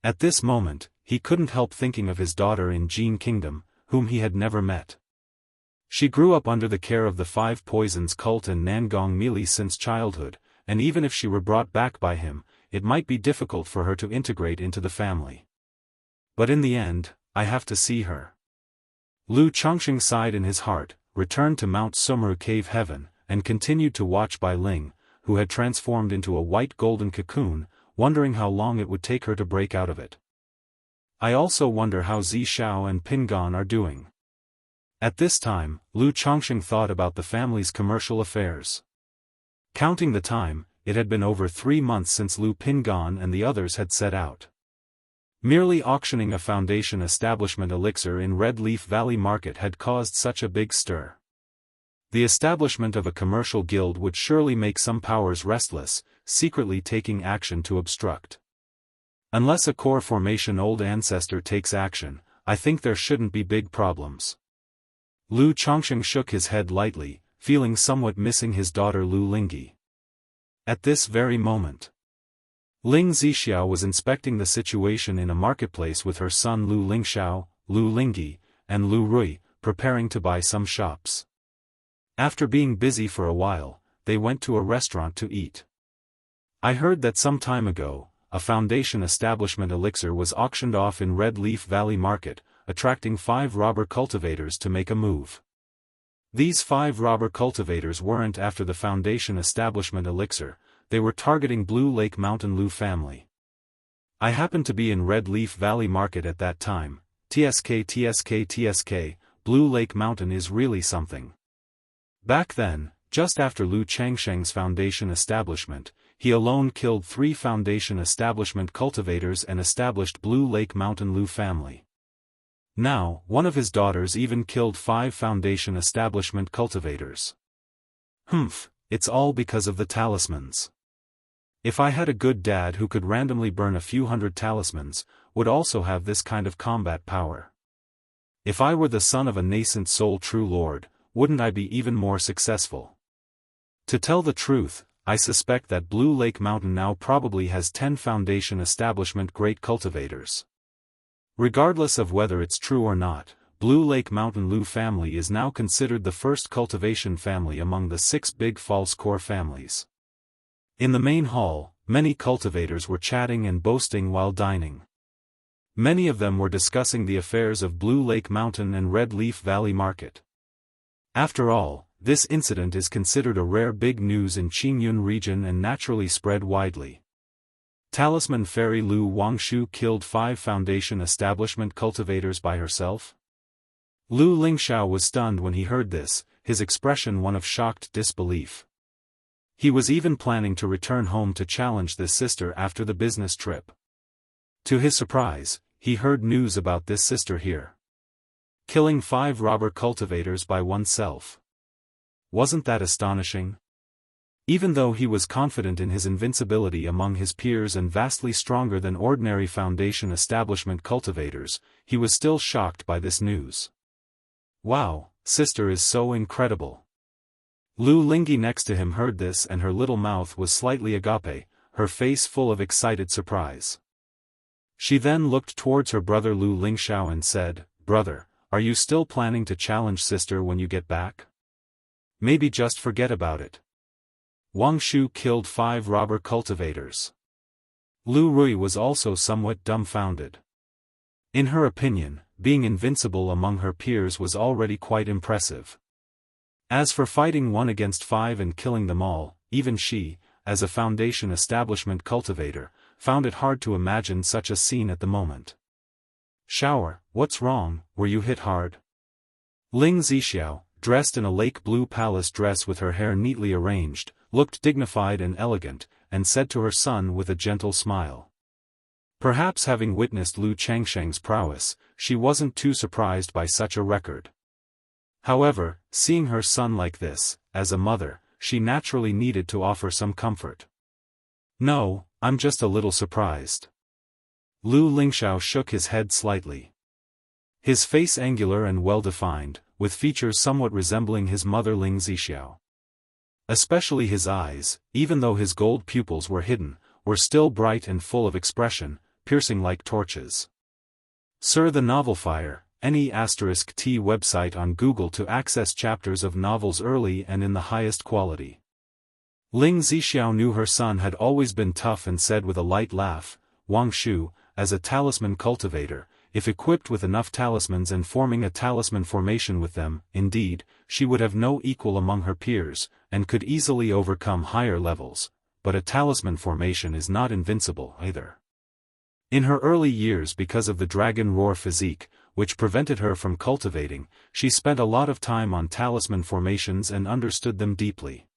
Speaker 1: At this moment, he couldn't help thinking of his daughter in Jin Kingdom, whom he had never met. She grew up under the care of the Five Poisons cult and Nangong Mili since childhood, and even if she were brought back by him, it might be difficult for her to integrate into the family. But in the end, I have to see her. Lu Chongsheng sighed in his heart, returned to Mount Sumeru Cave Heaven, and continued to watch Bai Ling, who had transformed into a white golden cocoon, wondering how long it would take her to break out of it. I also wonder how Zi Xiao and Pingan are doing. At this time, Lu Chongsheng thought about the family's commercial affairs. Counting the time, it had been over 3 months since Lu Pingan and the others had set out. Merely auctioning a Foundation Establishment elixir in Red Leaf Valley Market had caused such a big stir. The establishment of a commercial guild would surely make some powers restless, secretly taking action to obstruct. Unless a core formation old ancestor takes action, I think there shouldn't be big problems. Lu Chongsheng shook his head lightly, feeling somewhat missing his daughter Lu Lingyi. At this very moment, Ling Zixiao was inspecting the situation in a marketplace with her son Lu Lingxiao, Lu Lingyi, and Lu Rui, preparing to buy some shops. After being busy for a while, they went to a restaurant to eat. I heard that some time ago, a foundation establishment elixir was auctioned off in Red Leaf Valley Market, attracting 5 robber cultivators to make a move. These 5 robber cultivators weren't after the foundation establishment elixir, they were targeting Blue Lake Mountain Lu family. I happened to be in Red Leaf Valley Market at that time. TSK, Blue Lake Mountain is really something. Back then, just after Lu Changsheng's foundation establishment, he alone killed 3 foundation establishment cultivators and established Blue Lake Mountain Lu family. Now, one of his daughters even killed 5 foundation establishment cultivators. It's all because of the talismans. If I had a good dad who could randomly burn a few hundred talismans, would also have this kind of combat power. If I were the son of a nascent soul true lord, wouldn't I be even more successful? To tell the truth, I suspect that Blue Lake Mountain now probably has 10 foundation establishment great cultivators. Regardless of whether it's true or not, Blue Lake Mountain Lu family is now considered the first cultivation family among the 6 big false core families. In the main hall, many cultivators were chatting and boasting while dining. Many of them were discussing the affairs of Blue Lake Mountain and Red Leaf Valley Market. After all, this incident is considered a rare big news in Qingyun region and naturally spread widely. Talisman Fairy Lu Wangshu killed 5 foundation establishment cultivators by herself? Lu Lingxiao was stunned when he heard this, his expression one of shocked disbelief. He was even planning to return home to challenge this sister after the business trip. To his surprise, he heard news about this sister here. Killing 5 robber cultivators by oneself. Wasn't that astonishing? Even though he was confident in his invincibility among his peers and vastly stronger than ordinary foundation establishment cultivators, he was still shocked by this news. Wow, sister is so incredible. Lu Lingyi next to him heard this and her little mouth was slightly agape, her face full of excited surprise. She then looked towards her brother Lu Lingxiao and said, "Brother, are you still planning to challenge sister when you get back? Maybe just forget about it." Wang Shu killed 5 robber cultivators. Lu Rui was also somewhat dumbfounded. In her opinion, being invincible among her peers was already quite impressive. As for fighting 1 against 5 and killing them all, even she, as a foundation establishment cultivator, found it hard to imagine such a scene at the moment. "Shower, what's wrong, were you hit hard?" Ling Zixiao, dressed in a lake blue palace dress with her hair neatly arranged, looked dignified and elegant, and said to her son with a gentle smile. Perhaps having witnessed Lu Changsheng's prowess, she wasn't too surprised by such a record. However, seeing her son like this, as a mother, she naturally needed to offer some comfort. "No, I'm just a little surprised." Lu Lingxiao shook his head slightly. His face angular and well-defined, with features somewhat resembling his mother Ling Zixiao. Especially his eyes, even though his gold pupils were hidden, were still bright and full of expression, piercing like torches. Sir the Novel Fire, NE*T website on Google to access chapters of novels early and in the highest quality. Ling Zixiao knew her son had always been tough and said with a light laugh, "Wang Shu, as a talisman cultivator, if equipped with enough talismans and forming a talisman formation with them, indeed, she would have no equal among her peers, and could easily overcome higher levels, but a talisman formation is not invincible either." In her early years, because of the dragon roar physique, which prevented her from cultivating, she spent a lot of time on talisman formations and understood them deeply.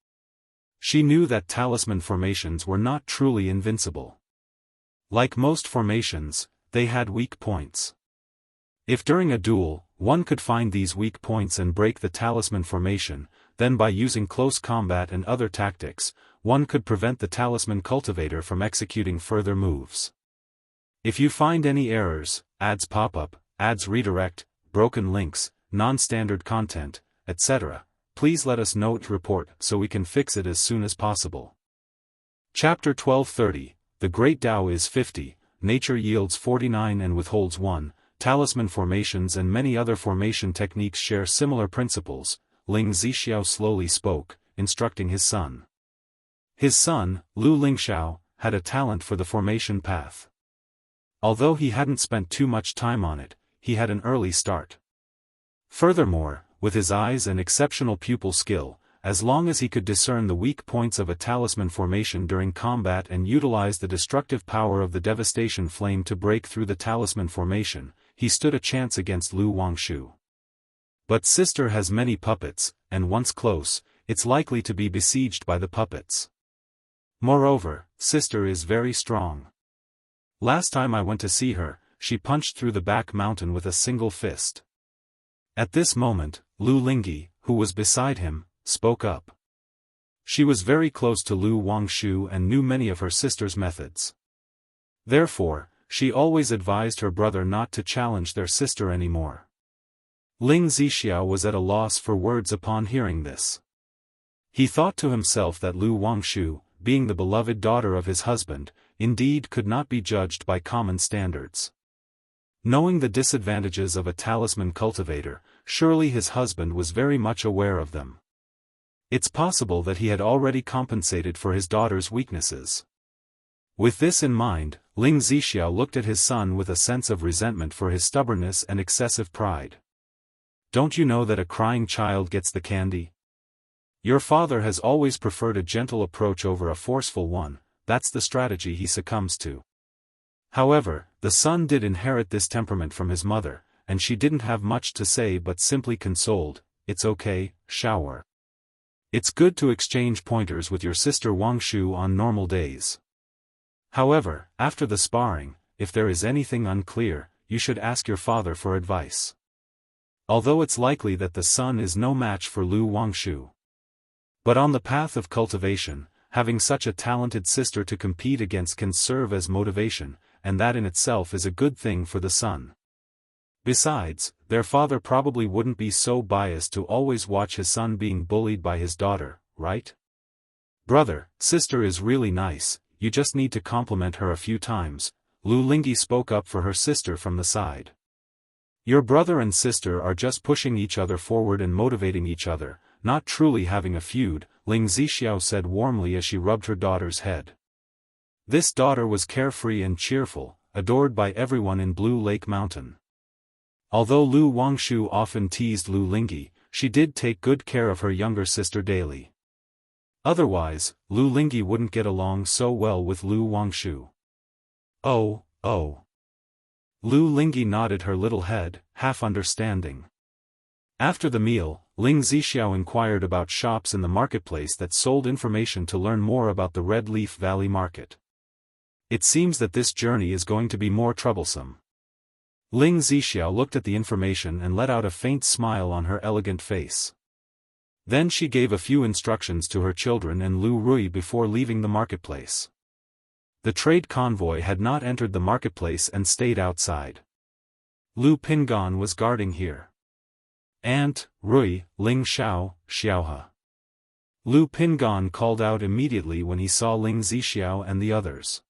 Speaker 1: She knew that talisman formations were not truly invincible. Like most formations, they had weak points. If during a duel, one could find these weak points and break the talisman formation, then by using close combat and other tactics, one could prevent the talisman cultivator from executing further moves. If you find any errors, ads pop up, ads redirect, broken links, non-standard content, etc., please let us know to report so we can fix it as soon as possible. Chapter 1230, The Great Tao is 50, Nature yields 49 and withholds 1, talisman formations and many other formation techniques share similar principles. Ling Zixiao slowly spoke, instructing his son. His son, Lu Lingxiao, had a talent for the formation path. Although he hadn't spent too much time on it, he had an early start. Furthermore, with his eyes and exceptional pupil skill, as long as he could discern the weak points of a talisman formation during combat and utilize the destructive power of the devastation flame to break through the talisman formation, he stood a chance against Lu Wangshu. But sister has many puppets, and once close, it's likely to be besieged by the puppets. Moreover, sister is very strong. Last time I went to see her, she punched through the back mountain with a single fist. At this moment, Lu Lingyi, who was beside him, spoke up. She was very close to Lu Wangshu and knew many of her sister's methods. Therefore, she always advised her brother not to challenge their sister anymore. Ling Zixiao was at a loss for words upon hearing this. He thought to himself that Lu Wangshu, being the beloved daughter of his husband, indeed could not be judged by common standards. Knowing the disadvantages of a talisman cultivator, surely his husband was very much aware of them. It's possible that he had already compensated for his daughter's weaknesses. With this in mind, Ling Zixiao looked at his son with a sense of resentment for his stubbornness and excessive pride. Don't you know that a crying child gets the candy? Your father has always preferred a gentle approach over a forceful one, that's the strategy he succumbs to. However, the son did inherit this temperament from his mother, and she didn't have much to say but simply consoled, "It's okay, Xiaoer. It's good to exchange pointers with your sister Wangshu on normal days. However, after the sparring, if there is anything unclear, you should ask your father for advice." Although it's likely that the son is no match for Lu Wangshu. But on the path of cultivation, having such a talented sister to compete against can serve as motivation, and that in itself is a good thing for the son. Besides, their father probably wouldn't be so biased to always watch his son being bullied by his daughter, right? Brother, sister is really nice, you just need to compliment her a few times, Lu Lingyi spoke up for her sister from the side. Your brother and sister are just pushing each other forward and motivating each other, not truly having a feud, Ling Zixiao said warmly as she rubbed her daughter's head. This daughter was carefree and cheerful, adored by everyone in Blue Lake Mountain. Although Lu Wangshu often teased Lu Lingyi, she did take good care of her younger sister daily. Otherwise, Lu Lingyi wouldn't get along so well with Lu Wangshu. Oh. Lu Lingyi nodded her little head, half understanding. After the meal, Ling Zixiao inquired about shops in the marketplace that sold information to learn more about the Red Leaf Valley market. It seems that this journey is going to be more troublesome. Ling Zixiao looked at the information and let out a faint smile on her elegant face. Then she gave a few instructions to her children and Lu Rui before leaving the marketplace. The trade convoy had not entered the marketplace and stayed outside. Lu Pingan was guarding here. Aunt, Rui, Ling Xiao, Xiaohe. Lu Pingan called out immediately when he saw Ling Zixiao and the others.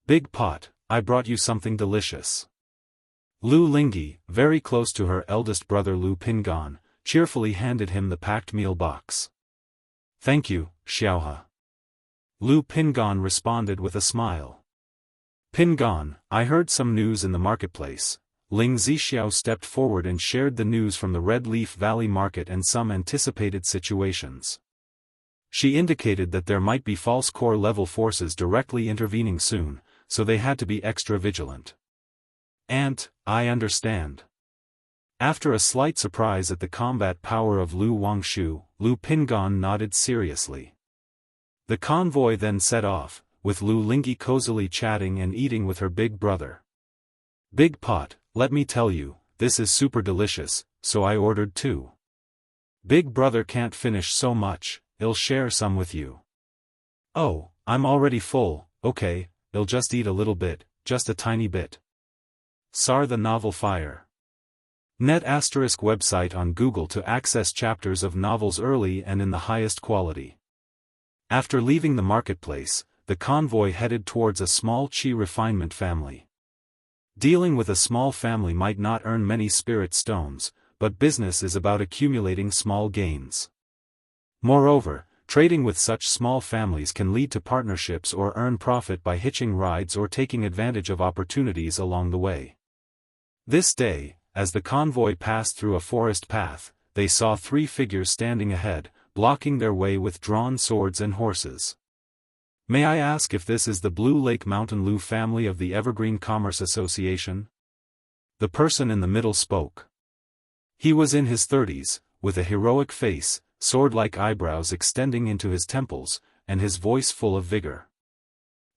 Speaker 1: Big Pot, I brought you something delicious. Lu Lingyi, very close to her eldest brother Lu Pingan, cheerfully handed him the packed meal box. Thank you, Xiaohe. Lu Pingan responded with a smile. Pingan, I heard some news in the marketplace. Ling Zixiao stepped forward and shared the news from the Red Leaf Valley market and some anticipated situations. She indicated that there might be false core level forces directly intervening soon, so they had to be extra vigilant. Aunt, I understand. After a slight surprise at the combat power of Lu Wangshu, Lu Pingan nodded seriously. The convoy then set off, with Lu Lingyi cozily chatting and eating with her big brother. Big Pot, let me tell you, this is super delicious, so I ordered two. Big brother can't finish so much, I'll share some with you. Oh, I'm already full, okay, I'll just eat a little bit, just a tiny bit. Sar the novel Fire. Net ** website on Google to access chapters of novels early and in the highest quality. After leaving the marketplace, the convoy headed towards a small Qi refinement family. Dealing with a small family might not earn many spirit stones, but business is about accumulating small gains. Moreover, trading with such small families can lead to partnerships or earn profit by hitching rides or taking advantage of opportunities along the way. This day, as the convoy passed through a forest path, they saw 3 figures standing ahead, blocking their way with drawn swords and horses. May I ask if this is the Blue Lake Mountain Lu family of the Evergreen Commerce Association? The person in the middle spoke. He was in his 30s, with a heroic face, sword-like eyebrows extending into his temples, and his voice full of vigor.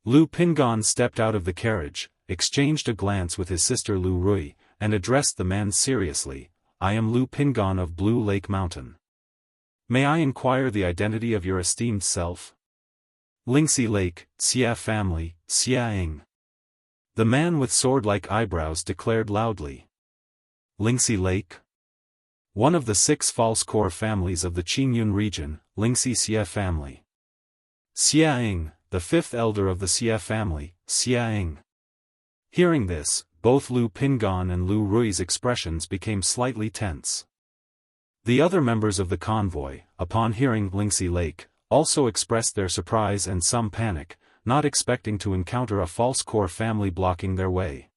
Speaker 1: Lu Pingon stepped out of the carriage, exchanged a glance with his sister Lu Rui, and addressed the man seriously. I am Lu Pingon of Blue Lake Mountain. May I inquire the identity of your esteemed self? Lingxi Lake, Xia family, Xia Ing. The man with sword-like eyebrows declared loudly. Lingxi Lake? One of the 6 false core families of the Qingyun region, Lingxi Xia family. Xia Ing, the 5th elder of the Xia family, Xia Ing. Hearing this, both Lu Pingon and Lu Rui's expressions became slightly tense. The other members of the convoy, upon hearing Lingxi Lake, also expressed their surprise and some panic, not expecting to encounter a false core family blocking their way.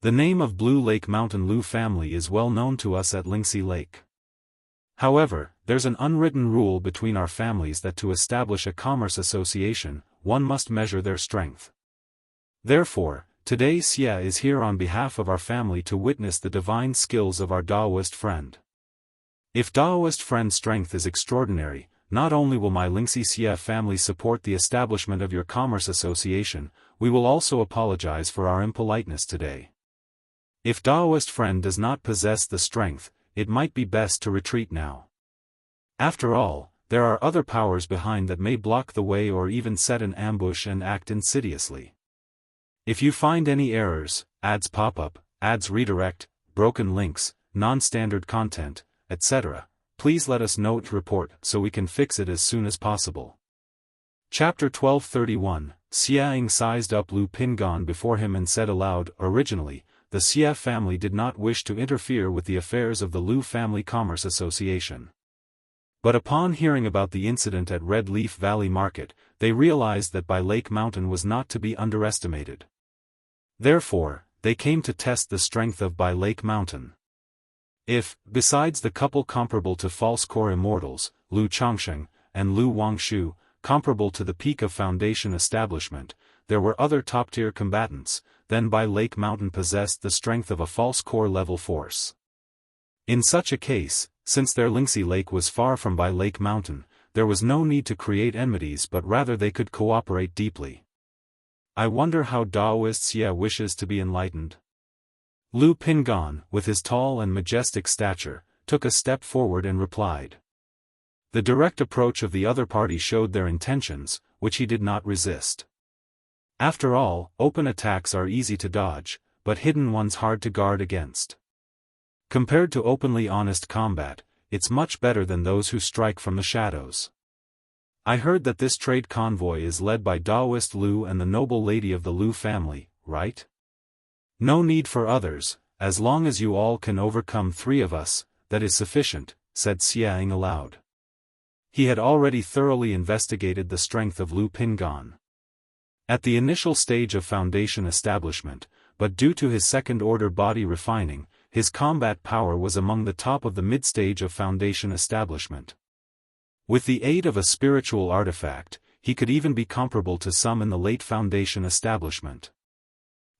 Speaker 1: The name of Blue Lake Mountain Lu family is well known to us at Lingxi Lake. However, there's an unwritten rule between our families that to establish a commerce association, one must measure their strength. Therefore, today Xia is here on behalf of our family to witness the divine skills of our Daoist friend. If Daoist friend's strength is extraordinary, not only will my Lingxi Xia family support the establishment of your commerce association, we will also apologize for our impoliteness today. If Daoist friend does not possess the strength, it might be best to retreat now. After all, there are other powers behind that may block the way or even set an ambush and act insidiously. If you find any errors, ads pop up, ads redirect, broken links, non-standard content, etc., please let us know to report so we can fix it as soon as possible. Chapter 1231, Xia Ing sized up Lu Pingon before him and said aloud, originally, the Xia family did not wish to interfere with the affairs of the Lu Family Commerce Association. But upon hearing about the incident at Red Leaf Valley Market, they realized that Bai Lake Mountain was not to be underestimated. Therefore, they came to test the strength of Bai Lake Mountain. If, besides the couple comparable to false core immortals, Lu Changsheng, and Lu Wangshu, comparable to the peak of Foundation establishment, there were other top-tier combatants, then Bai Lake Mountain possessed the strength of a false core level force. In such a case, since their Lingxi Lake was far from Bai Lake Mountain, there was no need to create enmities but rather they could cooperate deeply. I wonder how Daoist Xia wishes to be enlightened. Lu Pingon, with his tall and majestic stature, took a step forward and replied. The direct approach of the other party showed their intentions, which he did not resist. After all, open attacks are easy to dodge, but hidden ones hard to guard against. Compared to openly honest combat, it's much better than those who strike from the shadows. I heard that this trade convoy is led by Daoist Lu and the noble lady of the Lu family, right? No need for others, as long as you all can overcome 3 of us, that is sufficient, said Xia Ing aloud. He had already thoroughly investigated the strength of Lu Pingon. At the initial stage of Foundation establishment, but due to his second-order body refining, his combat power was among the top of the mid-stage of Foundation establishment. With the aid of a spiritual artifact, he could even be comparable to some in the late Foundation establishment.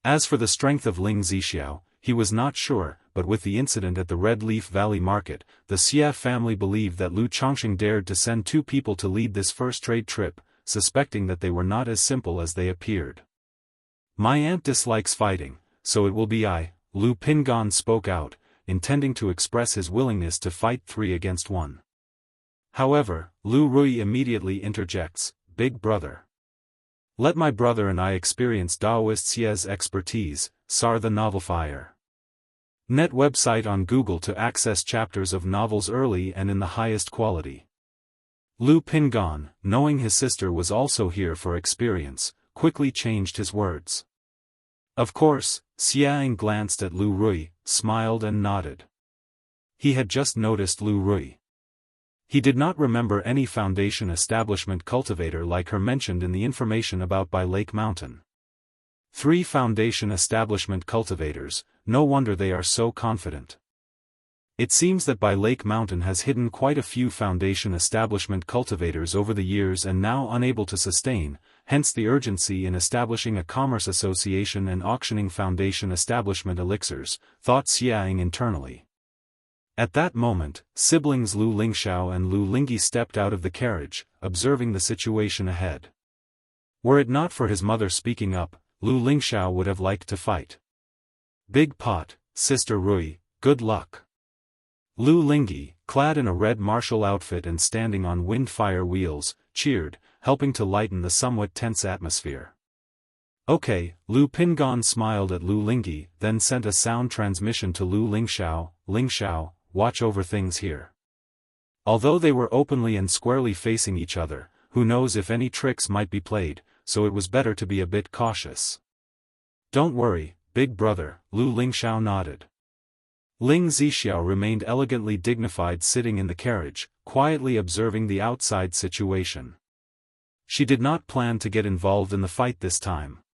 Speaker 1: As for the strength of Ling Zixiao, he was not sure, but with the incident at the Red Leaf Valley Market, the Xia family believed that Lu Changsheng dared to send 2 people to lead this first trade trip, suspecting that they were not as simple as they appeared. My aunt dislikes fighting, so it will be I, Lu Pingon spoke out, intending to express his willingness to fight 3 against 1. However, Lu Rui immediately interjects, "Big brother. Let my brother and I experience Daoist Xie's expertise, Sar the Novel Fire." Net website on Google to access chapters of novels early and in the highest quality. Lu Pingan, knowing his sister was also here for experience, quickly changed his words. Of course, Xiang glanced at Lu Rui, smiled and nodded. He had just noticed Lu Rui. He did not remember any Foundation establishment cultivator like her mentioned in the information about by Lake Mountain. 3 Foundation establishment cultivators, no wonder they are so confident. It seems that by Lake Mountain has hidden quite a few Foundation establishment cultivators over the years and now unable to sustain, hence the urgency in establishing a commerce association and auctioning Foundation establishment elixirs, thought Xiang internally. At that moment, siblings Lu Lingxiao and Lu Lingyi stepped out of the carriage, observing the situation ahead. Were it not for his mother speaking up, Lu Lingxiao would have liked to fight. "Big pot, Sister Rui, good luck." Lu Lingyi, clad in a red martial outfit and standing on wind-fire wheels, cheered, helping to lighten the somewhat tense atmosphere. "Okay," Lu Pingan smiled at Lu Lingyi, then sent a sound transmission to Lu Lingxiao, "Lingxiao, watch over things here." Although they were openly and squarely facing each other, who knows if any tricks might be played, so it was better to be a bit cautious. "Don't worry, big brother," Lu Lingxiao nodded. Ling Zixiao remained elegantly dignified sitting in the carriage, quietly observing the outside situation. She did not plan to get involved in the fight this time.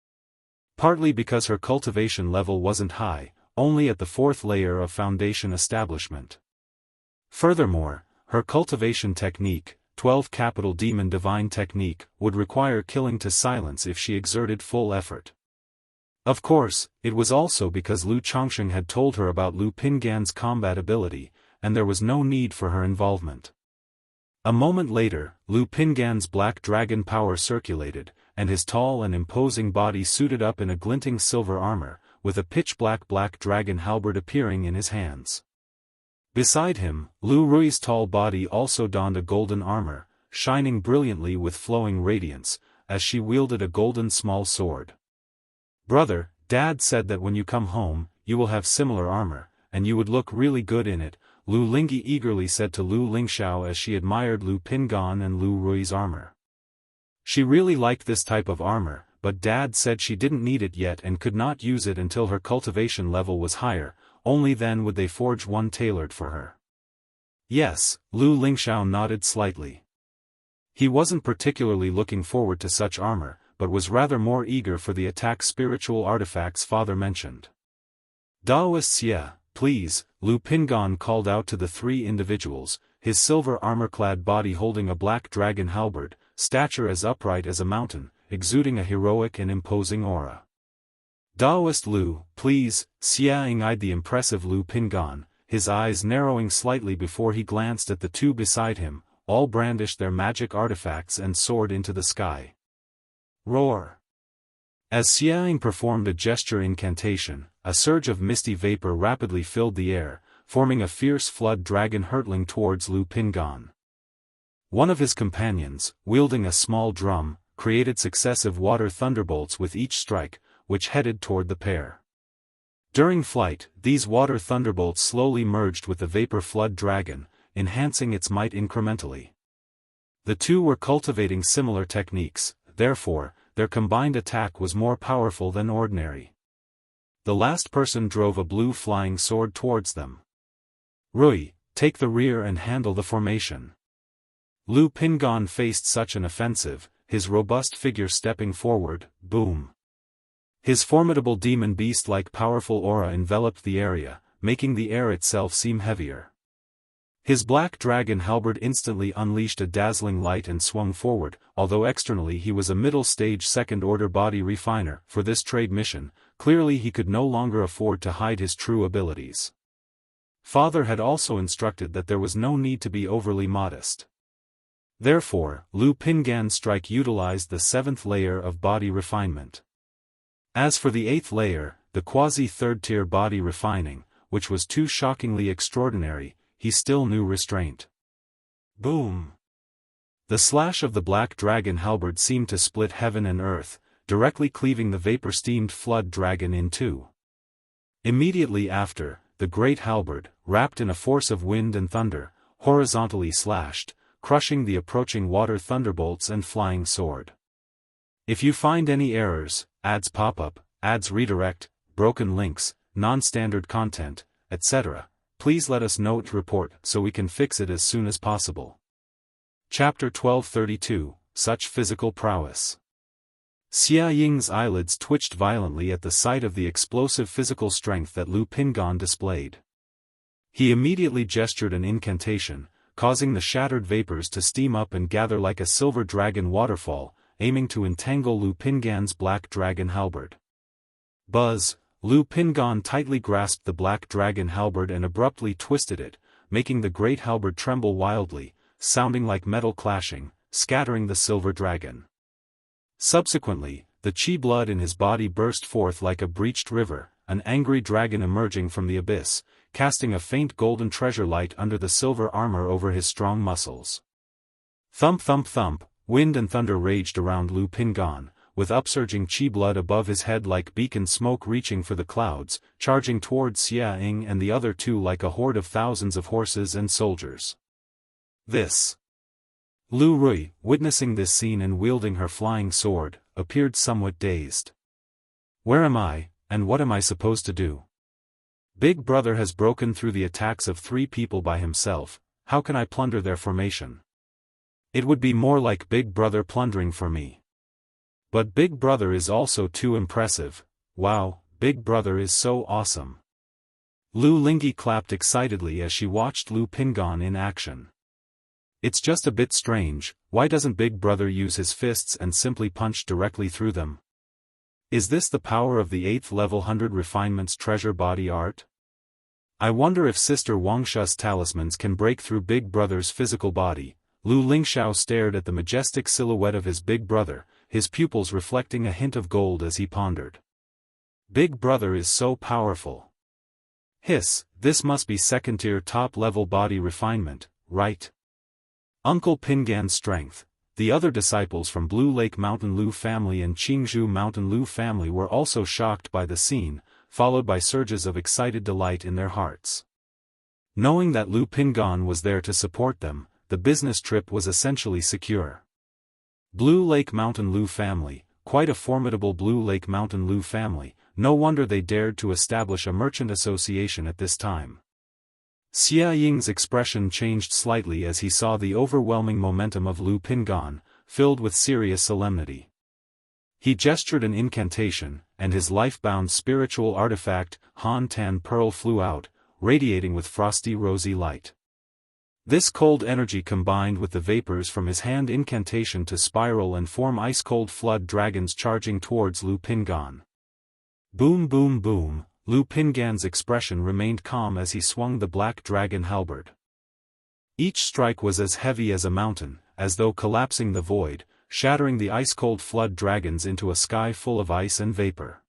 Speaker 1: Partly because her cultivation level wasn't high, only at the 4th layer of Foundation establishment. Furthermore, her cultivation technique, 12 Capital Demon Divine Technique, would require killing to silence if she exerted full effort. Of course, it was also because Lu Chongsheng had told her about Lu Pingan's combat ability, and there was no need for her involvement. A moment later, Lu Pingan's black dragon power circulated, and his tall and imposing body suited up in a glinting silver armor, with a pitch-black dragon halberd appearing in his hands. Beside him, Lu Rui's tall body also donned a golden armor, shining brilliantly with flowing radiance, as she wielded a golden small sword. "Brother, Dad said that when you come home, you will have similar armor, and you would look really good in it," Lu Lingyi eagerly said to Lu Lingxiao as she admired Lu Pingan and Lu Rui's armor. She really liked this type of armor, but Dad said she didn't need it yet and could not use it until her cultivation level was higher, only then would they forge one tailored for her. "Yes," Lu Lingxiao nodded slightly. He wasn't particularly looking forward to such armor, but was rather more eager for the attack spiritual artifacts father mentioned. "Daoist Xie, please," Lu Pingan called out to the 3 individuals, his silver armor-clad body holding a black dragon halberd, stature as upright as a mountain, exuding a heroic and imposing aura. "Daoist Lu, please," Xiang eyed the impressive Lu Pingan, his eyes narrowing slightly before he glanced at the 2 beside him, all brandished their magic artifacts and soared into the sky. Roar! As Xiang performed a gesture incantation, a surge of misty vapor rapidly filled the air, forming a fierce flood dragon hurtling towards Lu Pingan. One of his companions, wielding a small drum, created successive water thunderbolts with each strike, which headed toward the pair. During flight, these water thunderbolts slowly merged with the vapor flood dragon, enhancing its might incrementally. The 2 were cultivating similar techniques, therefore, their combined attack was more powerful than ordinary. The last person drove a blue flying sword towards them. "Rui, take the rear and handle the formation." Lu Pingan faced such an offensive, his robust figure stepping forward, boom. His formidable demon beast-like powerful aura enveloped the area, making the air itself seem heavier. His black dragon halberd instantly unleashed a dazzling light and swung forward, although externally he was a middle-stage second-order body refiner. For this trade mission, clearly he could no longer afford to hide his true abilities. Father had also instructed that there was no need to be overly modest. Therefore, Lu Pingan's strike utilized the 7th layer of body refinement. As for the 8th layer, the quasi-third-tier body refining, which was too shockingly extraordinary, he still knew restraint. Boom! The slash of the black dragon halberd seemed to split heaven and earth, directly cleaving the vapor-steamed flood dragon in two. Immediately after, the great halberd, wrapped in a force of wind and thunder, horizontally slashed, crushing the approaching water thunderbolts and flying sword. If you find any errors, ads pop-up, ads redirect, broken links, non-standard content, etc., please let us know to report so we can fix it as soon as possible. Chapter 1232, Such Physical Prowess. Xia Ying's eyelids twitched violently at the sight of the explosive physical strength that Lu Pingan displayed. He immediately gestured an incantation, causing the shattered vapors to steam up and gather like a silver dragon waterfall, aiming to entangle Lu Pingan's black dragon halberd. Buzz! Lu Pingan tightly grasped the black dragon halberd and abruptly twisted it, making the great halberd tremble wildly, sounding like metal clashing, scattering the silver dragon. Subsequently, the chi blood in his body burst forth like a breached river, an angry dragon emerging from the abyss, casting a faint golden treasure light under the silver armor over his strong muscles. Thump thump thump, wind and thunder raged around Lu Pingan, with upsurging chi blood above his head like beacon smoke reaching for the clouds, charging towards Xia Ying and the other two like a horde of thousands of horses and soldiers. This. Lu Rui, witnessing this scene and wielding her flying sword, appeared somewhat dazed. Where am I, and what am I supposed to do? Big Brother has broken through the attacks of 3 people by himself, how can I plunder their formation? It would be more like Big Brother plundering for me. But Big Brother is also too impressive, wow, Big Brother is so awesome. Lu Lingyi clapped excitedly as she watched Lu Pingan in action. It's just a bit strange, why doesn't Big Brother use his fists and simply punch directly through them? Is this the power of the 8th level 100 refinements treasure body art? I wonder if Sister Wangsha's talismans can break through Big Brother's physical body. Lu Lingxiao stared at the majestic silhouette of his Big Brother, his pupils reflecting a hint of gold as he pondered. Big Brother is so powerful. Hiss, this must be second-tier top-level body refinement, right? Uncle Pingan's strength. The other disciples from Blue Lake Mountain Lu family and Qingzhou Mountain Lu family were also shocked by the scene, followed by surges of excited delight in their hearts. Knowing that Lu Pingan was there to support them, the business trip was essentially secure. Blue Lake Mountain Lu family, quite a formidable Blue Lake Mountain Lu family, no wonder they dared to establish a merchant association at this time. Xia Ying's expression changed slightly as he saw the overwhelming momentum of Lu Pingan, filled with serious solemnity. He gestured an incantation, and his life-bound spiritual artifact, Han Tan Pearl flew out, radiating with frosty rosy light. This cold energy combined with the vapors from his hand incantation to spiral and form ice-cold flood dragons charging towards Lu Pingan. Boom boom boom. Lu Pingan's expression remained calm as he swung the black dragon halberd. Each strike was as heavy as a mountain, as though collapsing the void, shattering the ice-cold flood dragons into a sky full of ice and vapor.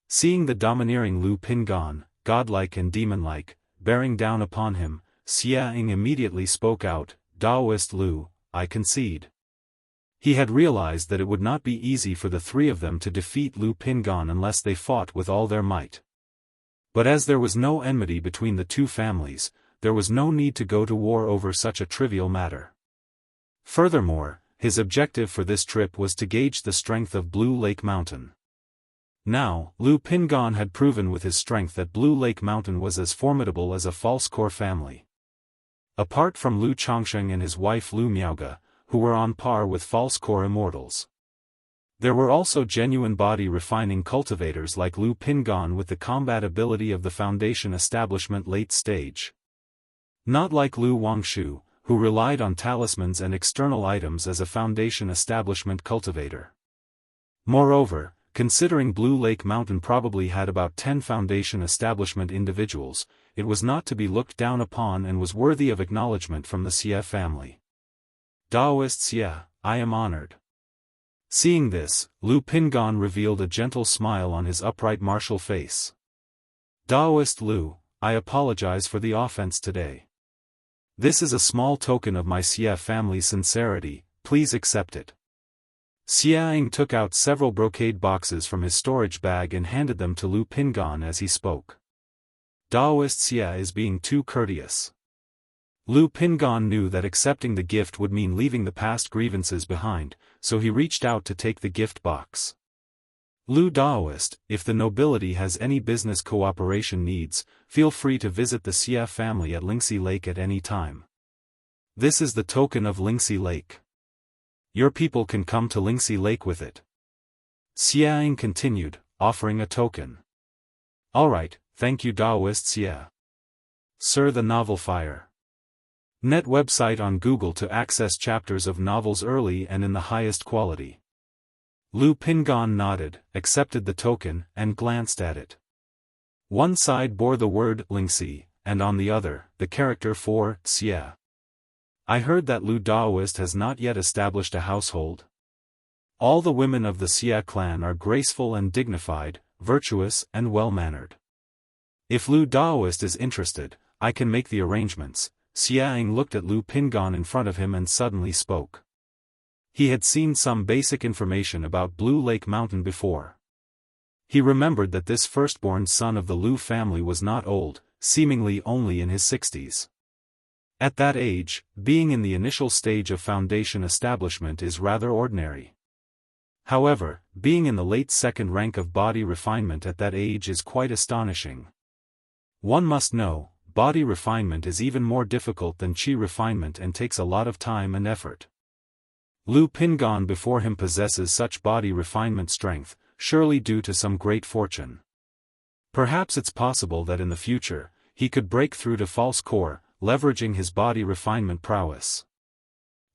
Speaker 1: Seeing the domineering Lu Pingan, godlike and demon-like, bearing down upon him, Xia Ying immediately spoke out, Daoist Lu, I concede. He had realized that it would not be easy for the 3 of them to defeat Lu Pingan unless they fought with all their might. But as there was no enmity between the 2 families, there was no need to go to war over such a trivial matter. Furthermore, his objective for this trip was to gauge the strength of Blue Lake Mountain. Now, Lu Pingan had proven with his strength that Blue Lake Mountain was as formidable as a false core family. Apart from Lu Changsheng and his wife Lu Miaoge, who were on par with false core immortals. There were also genuine body refining cultivators like Lu Pingan with the combat ability of the Foundation establishment late stage. Not like Lu Wangshu, who relied on talismans and external items as a Foundation establishment cultivator. Moreover, considering Blue Lake Mountain probably had about 10 Foundation establishment individuals, it was not to be looked down upon and was worthy of acknowledgement from the Xie family. Daoist Xie, I am honored. Seeing this, Lu Pingan revealed a gentle smile on his upright martial face. Daoist Lu, I apologize for the offense today. This is a small token of my Xia family's sincerity, please accept it. Xiaoying took out several brocade boxes from his storage bag and handed them to Lu Pingan as he spoke. Daoist Xia is being too courteous. Lu Pingan knew that accepting the gift would mean leaving the past grievances behind, so he reached out to take the gift box. Lu Daoist, if the nobility has any business cooperation needs, feel free to visit the Xia family at Lingxi Lake at any time. This is the token of Lingxi Lake. Your people can come to Lingxi Lake with it. Xiaoying continued, offering a token. Alright, thank you Daoist Xia. Sir, the novel Fire. Net website on Google to access chapters of novels early and in the highest quality. Lu Pingan nodded, accepted the token, and glanced at it. One side bore the word Lingxi, and on the other, the character for Xia. I heard that Lu Daoist has not yet established a household. All the women of the Xia clan are graceful and dignified, virtuous and well-mannered. If Lu Daoist is interested, I can make the arrangements. Xiaoying looked at Lu Pingan in front of him and suddenly spoke. He had seen some basic information about Blue Lake Mountain before. He remembered that this firstborn son of the Lu family was not old, seemingly only in his 60s. At that age, being in the initial stage of foundation establishment is rather ordinary. However, being in the late second rank of body refinement at that age is quite astonishing. One must know, body refinement is even more difficult than chi refinement and takes a lot of time and effort. Lu Pingan before him possesses such body refinement strength, surely due to some great fortune. Perhaps it's possible that in the future, he could break through to false core, leveraging his body refinement prowess.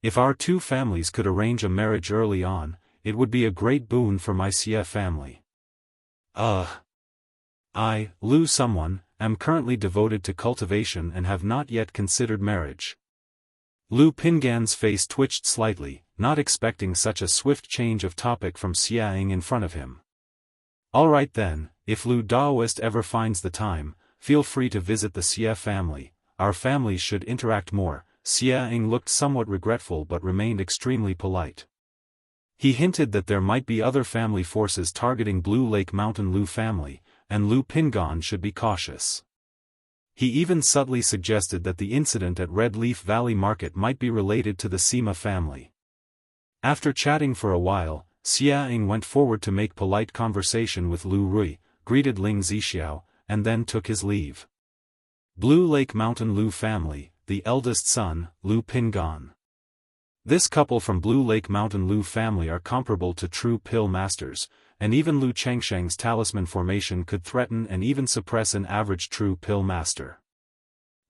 Speaker 1: If our two families could arrange a marriage early on, it would be a great boon for my Xia family. I, Lu someone, am currently devoted to cultivation and have not yet considered marriage. Lu Pingan's face twitched slightly, not expecting such a swift change of topic from Xiaoying in front of him. Alright then, if Lu Daoist ever finds the time, feel free to visit the Xia family, our families should interact more. Xiaoying looked somewhat regretful but remained extremely polite. He hinted that there might be other family forces targeting Blue Lake Mountain Lu family, and Lu Pingan should be cautious. He even subtly suggested that the incident at Red Leaf Valley Market might be related to the Sima family. After chatting for a while, Xiaoying went forward to make polite conversation with Lu Rui, greeted Ling Zixiao, and then took his leave. Blue Lake Mountain Lu family, the eldest son, Lu Pingan. This couple from Blue Lake Mountain Lu family are comparable to true pill masters, and even Lu Chengsheng's talisman formation could threaten and even suppress an average true pill master.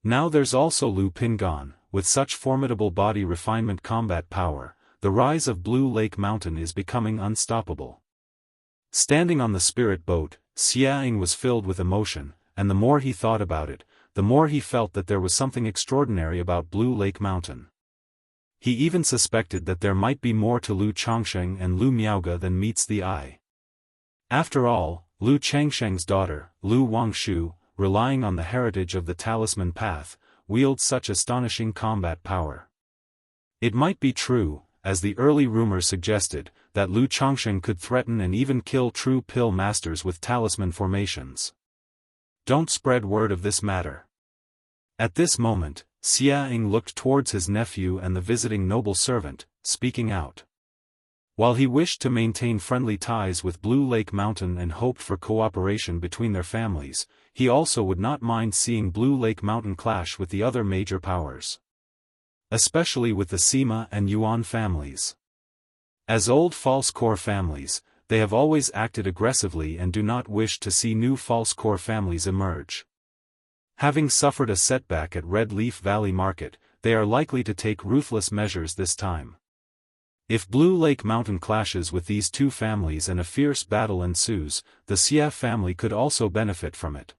Speaker 1: Now there's also Lu Pingan, with such formidable body refinement combat power, the rise of Blue Lake Mountain is becoming unstoppable. Standing on the spirit boat, Xiaoying was filled with emotion, and the more he thought about it, the more he felt that there was something extraordinary about Blue Lake Mountain. He even suspected that there might be more to Lu Changsheng and Lu Miaoge than meets the eye. After all, Lu Changsheng's daughter, Lu Wangshu, relying on the heritage of the talisman path, wields such astonishing combat power. It might be true, as the early rumors suggested, that Lu Changsheng could threaten and even kill true pill masters with talisman formations. Don't spread word of this matter. At this moment, Xiaoying looked towards his nephew and the visiting noble servant, speaking out. While he wished to maintain friendly ties with Blue Lake Mountain and hoped for cooperation between their families, he also would not mind seeing Blue Lake Mountain clash with the other major powers. Especially with the Sima and Yuan families. As old false core families, they have always acted aggressively and do not wish to see new false core families emerge. Having suffered a setback at Red Leaf Valley Market, they are likely to take ruthless measures this time. If Blue Lake Mountain clashes with these two families and a fierce battle ensues, the Xia family could also benefit from it.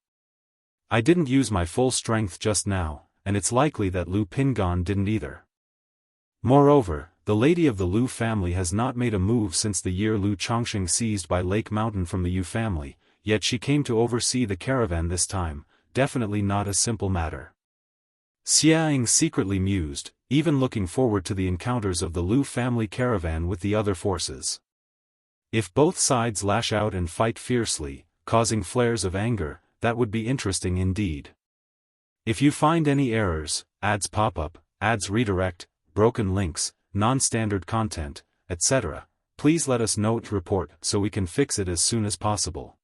Speaker 1: I didn't use my full strength just now, and it's likely that Lu Pingan didn't either. Moreover, the lady of the Lu family has not made a move since the year Lu Changsheng seized by Lake Mountain from the Yu family, yet she came to oversee the caravan this time, definitely not a simple matter. Xiaoying secretly mused, even looking forward to the encounters of the Lu family caravan with the other forces. If both sides lash out and fight fiercely, causing flares of anger, that would be interesting indeed. If you find any errors, ads pop up, ads redirect, broken links, non-standard content, etc., please let us know to report so we can fix it as soon as possible.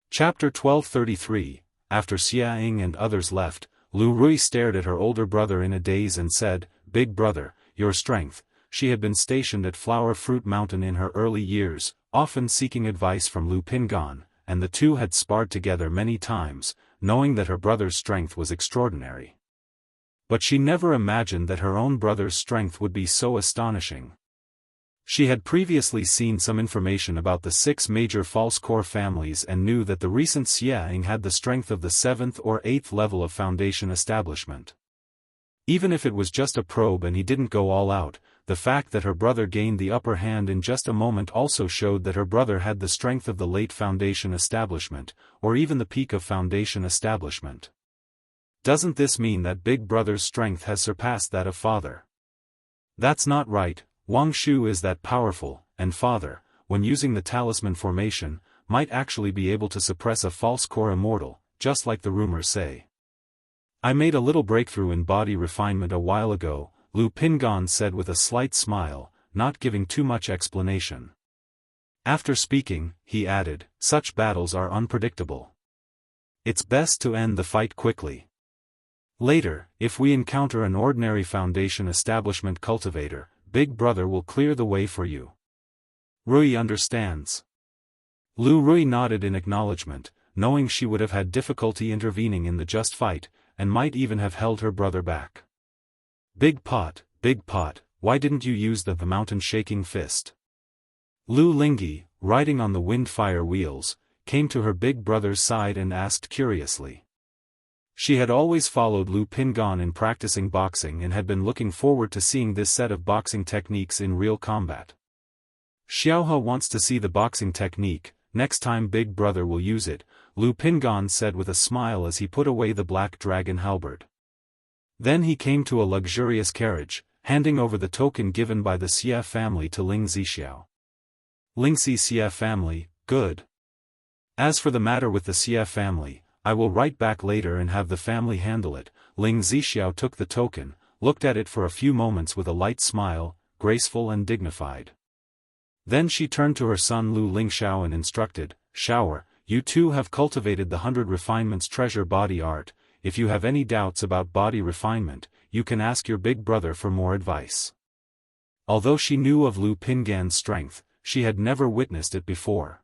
Speaker 1: Chapter 1233. After Xiaoying and others left, Lu Rui stared at her older brother in a daze and said, "Big brother, your strength." She had been stationed at Flower Fruit Mountain in her early years, often seeking advice from Lu Pingan, and the two had sparred together many times, knowing that her brother's strength was extraordinary. But she never imagined that her own brother's strength would be so astonishing. She had previously seen some information about the 6 major false core families and knew that the recent Xiaoying had the strength of the 7th or 8th level of foundation establishment. Even if it was just a probe and he didn't go all out, the fact that her brother gained the upper hand in just a moment also showed that her brother had the strength of the late foundation establishment, or even the peak of foundation establishment. Doesn't this mean that big brother's strength has surpassed that of father? That's not right. Wang Shu is that powerful, and father, when using the talisman formation, might actually be able to suppress a false core immortal, just like the rumors say. I made a little breakthrough in body refinement a while ago, Lu Pingan said with a slight smile, not giving too much explanation. After speaking, he added, such battles are unpredictable. It's best to end the fight quickly. Later, if we encounter an ordinary foundation establishment cultivator, Big Brother will clear the way for you. Rui understands. Lu Rui nodded in acknowledgement, knowing she would have had difficulty intervening in the just fight, and might even have held her brother back. Big pot, why didn't you use the mountain-shaking fist? Lu Lingyi, riding on the wind-fire wheels, came to her big brother's side and asked curiously. She had always followed Lu Pingan in practicing boxing and had been looking forward to seeing this set of boxing techniques in real combat. Xiaohe wants to see the boxing technique, next time Big Brother will use it, Lu Pingan said with a smile as he put away the black dragon halberd. Then he came to a luxurious carriage, handing over the token given by the Xia family to Ling Zixiao. Lingxi Xia family, good. As for the matter with the Xia family, I will write back later and have the family handle it. Ling Zixiao took the token, looked at it for a few moments with a light smile, graceful and dignified. Then she turned to her son Lu Lingxiao and instructed, Shower, you two have cultivated the 100 refinements treasure body art. If you have any doubts about body refinement, you can ask your big brother for more advice. Although she knew of Lu Pingan's strength, she had never witnessed it before.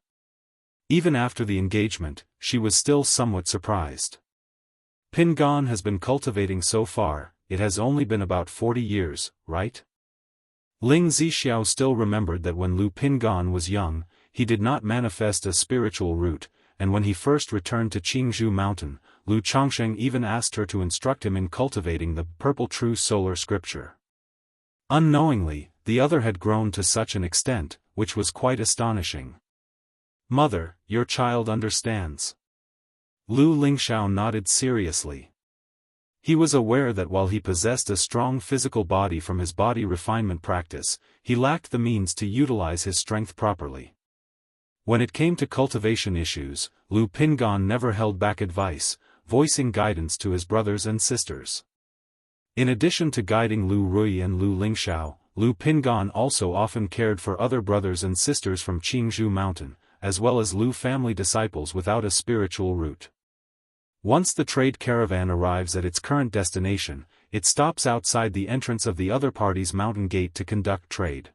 Speaker 1: Even after the engagement, she was still somewhat surprised. Pingan has been cultivating so far, it has only been about 40 years, right? Ling Zixiao still remembered that when Lu Pingan was young, he did not manifest a spiritual root, and when he first returned to Jianghu Mountain, Lu Changsheng even asked her to instruct him in cultivating the purple true solar scripture. Unknowingly, the other had grown to such an extent, which was quite astonishing. Mother, your child understands. Lu Lingxiao nodded seriously. He was aware that while he possessed a strong physical body from his body refinement practice, he lacked the means to utilize his strength properly. When it came to cultivation issues, Lu Pingan never held back advice, voicing guidance to his brothers and sisters. In addition to guiding Lu Rui and Lu Lingxiao, Lu Pingan also often cared for other brothers and sisters from Jianghu Mountain, as well as Lu family disciples without a spiritual root. Once the trade caravan arrives at its current destination, it stops outside the entrance of the other party's mountain gate to conduct trade.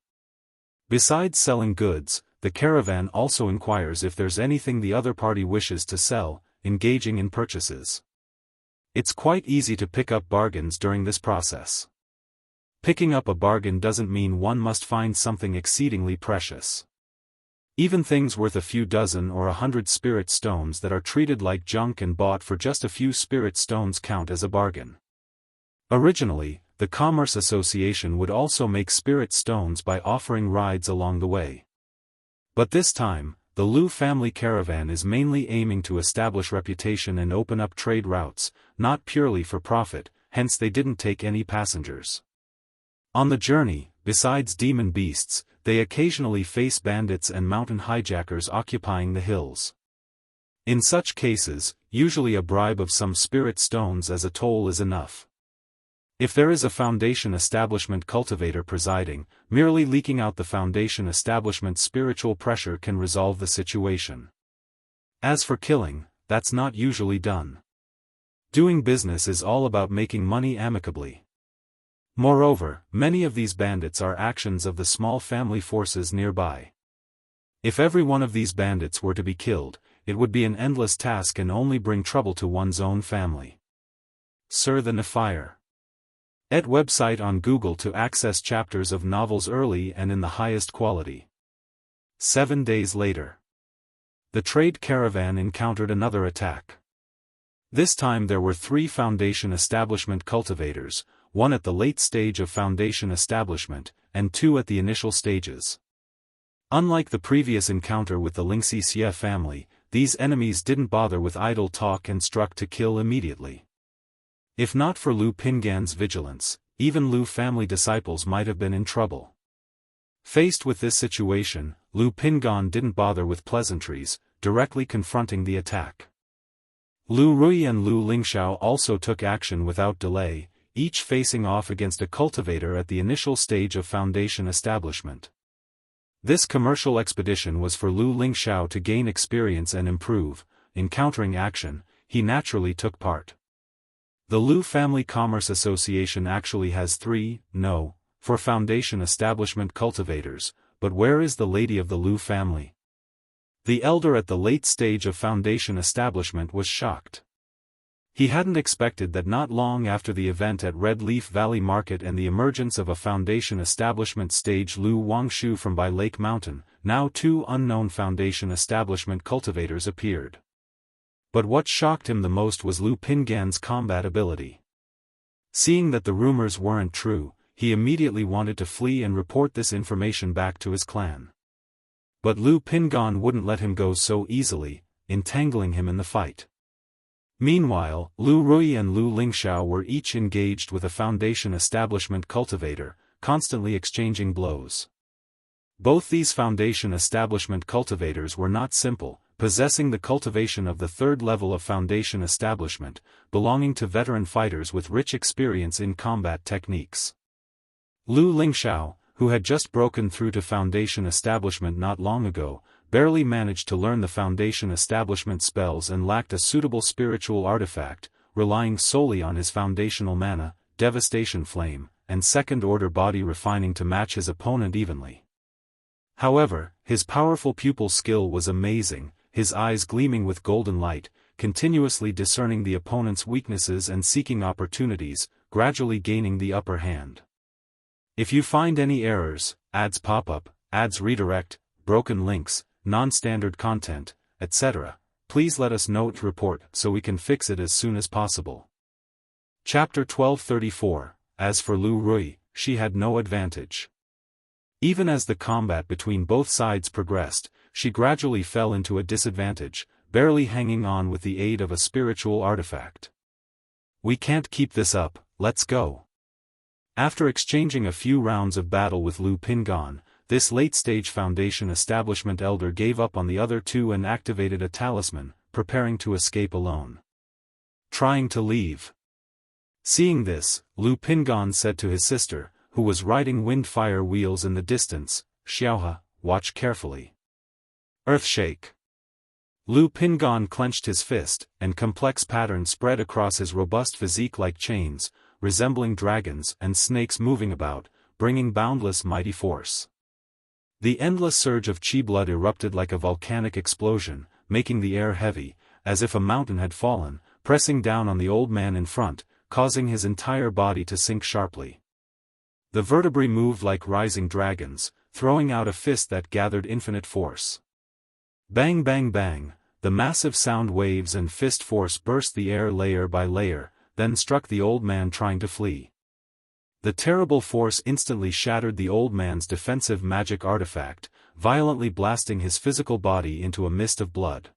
Speaker 1: Besides selling goods, the caravan also inquires if there's anything the other party wishes to sell, engaging in purchases. It's quite easy to pick up bargains during this process. Picking up a bargain doesn't mean one must find something exceedingly precious. Even things worth a few dozen or 100 spirit stones that are treated like junk and bought for just a few spirit stones count as a bargain. Originally, the Commerce Association would also make spirit stones by offering rides along the way. But this time, the Lu family caravan is mainly aiming to establish reputation and open up trade routes, not purely for profit, hence they didn't take any passengers. On the journey, besides demon beasts, they occasionally face bandits and mountain hijackers occupying the hills. In such cases, usually a bribe of some spirit stones as a toll is enough. If there is a Foundation Establishment cultivator presiding, merely leaking out the Foundation Establishment's spiritual pressure can resolve the situation. As for killing, that's not usually done. Doing business is all about making money amicably. Moreover, many of these bandits are actions of the small family forces nearby. If every one of these bandits were to be killed, it would be an endless task and only bring trouble to one's own family. Sir the Nephire. @ website on Google to access chapters of novels early and in the highest quality. 7 days later. The trade caravan encountered another attack. This time there were 3 Foundation Establishment cultivators, 1 at the late stage of Foundation Establishment, and 2 at the initial stages. Unlike the previous encounter with the Wuxia Xianxia family, these enemies didn't bother with idle talk and struck to kill immediately. If not for Lu Pingan's vigilance, even Lu family disciples might have been in trouble. Faced with this situation, Lu Pingan didn't bother with pleasantries, directly confronting the attack. Lu Rui and Lu Lingxiao also took action without delay, each facing off against a cultivator at the initial stage of Foundation Establishment. This commercial expedition was for Lu Lingxiao to gain experience and improve. Encountering action, he naturally took part. The Lu Family Commerce Association actually has 3, for Foundation Establishment cultivators, but where is the lady of the Lu family? The elder at the late stage of Foundation Establishment was shocked. He hadn't expected that not long after the event at Red Leaf Valley Market and the emergence of a Foundation Establishment stage Lu Wangshu from by Lake Mountain, now 2 unknown Foundation Establishment cultivators appeared. But what shocked him the most was Lu Pingan's combat ability. Seeing that the rumors weren't true, he immediately wanted to flee and report this information back to his clan. But Lu Pingan wouldn't let him go so easily, entangling him in the fight. Meanwhile, Lu Rui and Lu Lingxiao were each engaged with a Foundation Establishment cultivator, constantly exchanging blows. Both these Foundation Establishment cultivators were not simple, possessing the cultivation of the 3rd level of Foundation Establishment, belonging to veteran fighters with rich experience in combat techniques. Lu Lingxiao, who had just broken through to Foundation Establishment not long ago, barely managed to learn the Foundation Establishment spells and lacked a suitable spiritual artifact, relying solely on his foundational mana, Devastation Flame, and second-order body refining to match his opponent evenly. However, his powerful pupil skill was amazing, his eyes gleaming with golden light, continuously discerning the opponent's weaknesses and seeking opportunities, gradually gaining the upper hand. If you find any errors, ads pop up, ads redirect, broken links, non-standard content, etc., please let us know to report so we can fix it as soon as possible. Chapter 1234. As for Lu Rui, she had no advantage. Even as the combat between both sides progressed, she gradually fell into a disadvantage, barely hanging on with the aid of a spiritual artifact. We can't keep this up, let's go. After exchanging a few rounds of battle with Lu Pingan, this late-stage Foundation Establishment elder gave up on the other 2 and activated a talisman, preparing to escape alone. Trying to leave. Seeing this, Lu Pingan said to his sister, who was riding wind-fire wheels in the distance, "Xiaohe, watch carefully. Earthshake." Lu Pingan clenched his fist, and complex patterns spread across his robust physique like chains, resembling dragons and snakes moving about, bringing boundless mighty force. The endless surge of chi blood erupted like a volcanic explosion, making the air heavy, as if a mountain had fallen, pressing down on the old man in front, causing his entire body to sink sharply. The vertebrae moved like rising dragons, throwing out a fist that gathered infinite force. Bang bang bang, the massive sound waves and fist force burst the air layer by layer, then struck the old man trying to flee. The terrible force instantly shattered the old man's defensive magic artifact, violently blasting his physical body into a mist of blood.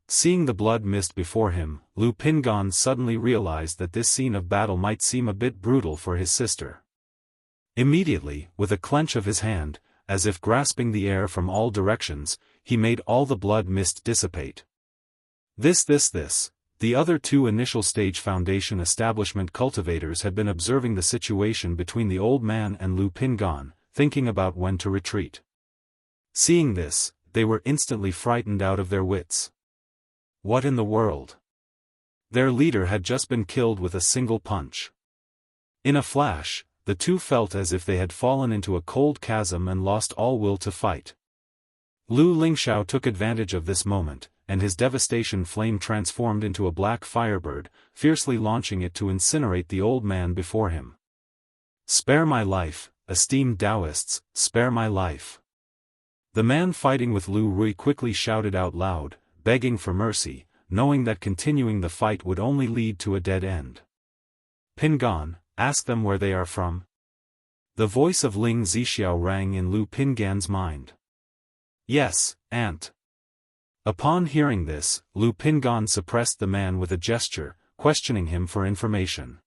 Speaker 1: Seeing the blood mist before him, Lu Pingan suddenly realized that this scene of battle might seem a bit brutal for his sister. Immediately, with a clench of his hand, as if grasping the air from all directions, he made all the blood mist dissipate. The other two initial stage Foundation establishment cultivators had been observing the situation between the old man and Lu Pingan, thinking about when to retreat. Seeing this, they were instantly frightened out of their wits. What in the world? Their leader had just been killed with a single punch. In a flash, the two felt as if they had fallen into a cold chasm and lost all will to fight. Lu Lingxiao took advantage of this moment, and his devastation flame transformed into a black firebird, fiercely launching it to incinerate the old man before him. "Spare my life, esteemed Daoists, spare my life." The man fighting with Lu Rui quickly shouted out loud, begging for mercy, knowing that continuing the fight would only lead to a dead end. "Pingan, ask them where they are from." The voice of Ling Zixiao rang in Lu Pingan's mind. "Yes, aunt." Upon hearing this, Lu Pingan suppressed the man with a gesture, questioning him for information.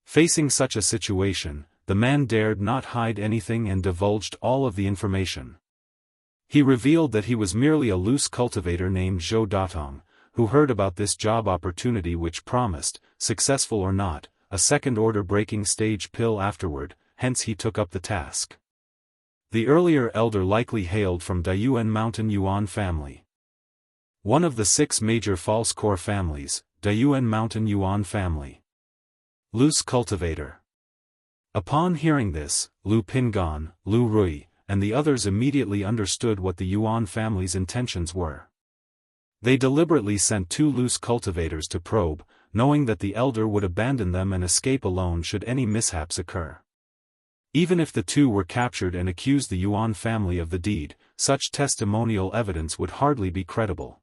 Speaker 1: Facing such a situation, the man dared not hide anything and divulged all of the information. He revealed that he was merely a loose cultivator named Zhou Datong, who heard about this job opportunity which promised, successful or not, a second-order breaking stage pill afterward, hence he took up the task. The earlier elder likely hailed from Dayuan Mountain Yuan family. One of the 6 major false core families, Dayuan Mountain Yuan family. Loose cultivator. Upon hearing this, Lu Pingan, Lu Rui, and the others immediately understood what the Yuan family's intentions were. They deliberately sent 2 loose cultivators to probe, knowing that the elder would abandon them and escape alone should any mishaps occur. Even if the 2 were captured and accused the Yuan family of the deed, such testimonial evidence would hardly be credible.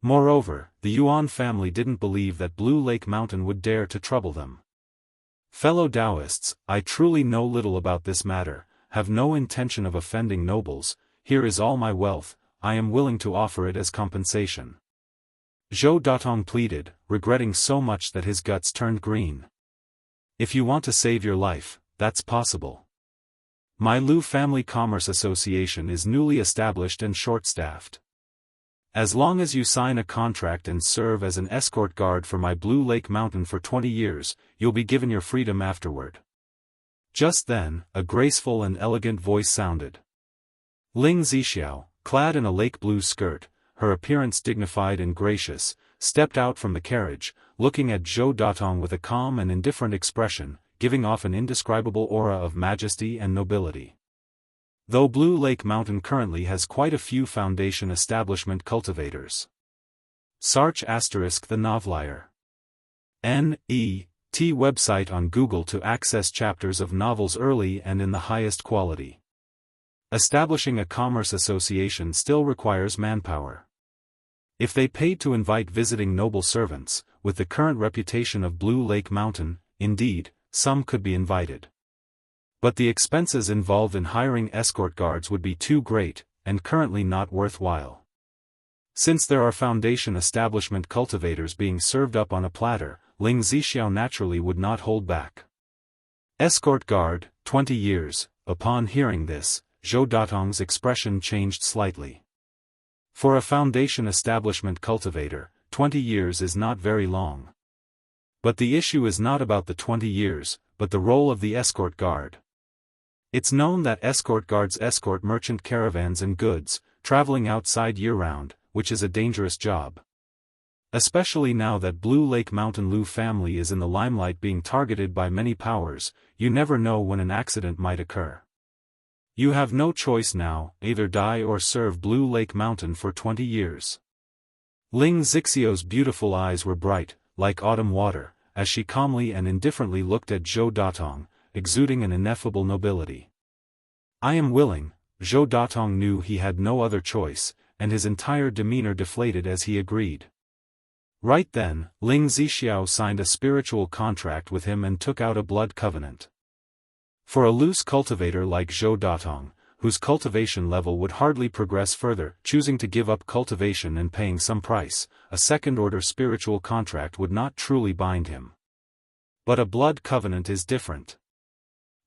Speaker 1: Moreover, the Yuan family didn't believe that Blue Lake Mountain would dare to trouble them. "Fellow Daoists, I truly know little about this matter, have no intention of offending nobles. Here is all my wealth, I am willing to offer it as compensation." Zhou Datong pleaded, regretting so much that his guts turned green. "If you want to save your life, that's possible. My Lu Family Commerce Association is newly established and short-staffed. As long as you sign a contract and serve as an escort guard for my Blue Lake Mountain for 20 years, you'll be given your freedom afterward." Just then, a graceful and elegant voice sounded. Ling Zixiao, clad in a lake blue skirt, her appearance dignified and gracious, stepped out from the carriage, looking at Zhou Datong with a calm and indifferent expression, giving off an indescribable aura of majesty and nobility. Though Blue Lake Mountain currently has quite a few Foundation establishment cultivators. Sarch * the Novelier. N.E.T. website on Google to access chapters of novels early and in the highest quality. Establishing a commerce association still requires manpower. If they paid to invite visiting noble servants, with the current reputation of Blue Lake Mountain, indeed, some could be invited. But the expenses involved in hiring escort guards would be too great, and currently not worthwhile. Since there are Foundation establishment cultivators being served up on a platter, Ling Zixiao naturally would not hold back. "Escort guard, 20 years, upon hearing this, Zhou Datong's expression changed slightly. For a Foundation establishment cultivator, 20 years is not very long. But the issue is not about the 20 years, but the role of the escort guard. It's known that escort guards escort merchant caravans and goods, traveling outside year-round, which is a dangerous job. Especially now that Blue Lake Mountain Lu family is in the limelight being targeted by many powers, you never know when an accident might occur. You have no choice now, either die or serve Blue Lake Mountain for 20 years. Ling Zixiao's beautiful eyes were bright, like autumn water, as she calmly and indifferently looked at Zhou Datong, exuding an ineffable nobility. "I am willing." Zhou Datong knew he had no other choice, and his entire demeanor deflated as he agreed. Right then, Ling Zixiao signed a spiritual contract with him and took out a blood covenant. For a loose cultivator like Zhou Datong, whose cultivation level would hardly progress further, choosing to give up cultivation and paying some price, a second-order spiritual contract would not truly bind him. But a blood covenant is different.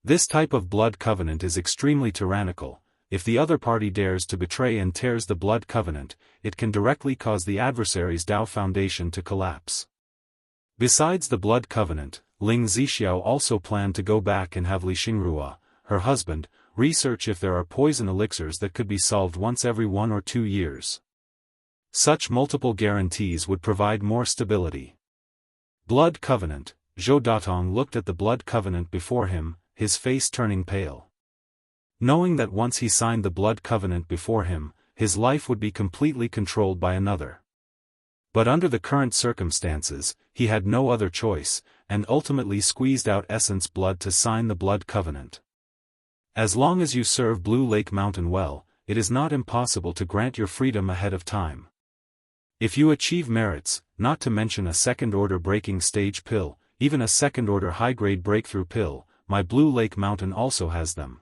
Speaker 1: This type of blood covenant is extremely tyrannical. If the other party dares to betray and tears the blood covenant, it can directly cause the adversary's Dao foundation to collapse. Besides the blood covenant, Ling Zixiao also planned to go back and have Li Xingrua, her husband, research if there are poison elixirs that could be solved once every 1 or 2 years. Such multiple guarantees would provide more stability. Blood covenant. Zhou Datong looked at the blood covenant before him, his face turning pale. Knowing that once he signed the blood covenant before him, his life would be completely controlled by another. But under the current circumstances, he had no other choice, and ultimately squeezed out essence blood to sign the blood covenant. As long as you serve Blue Lake Mountain well, it is not impossible to grant your freedom ahead of time. If you achieve merits, not to mention a second-order breaking stage pill, even a second-order high-grade breakthrough pill, my Blue Lake Mountain also has them.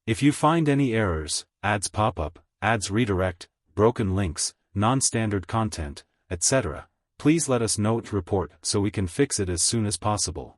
Speaker 1: If you find any errors, ads pop up, ads redirect, broken links, non-standard content, etc., please let us know to report so we can fix it as soon as possible.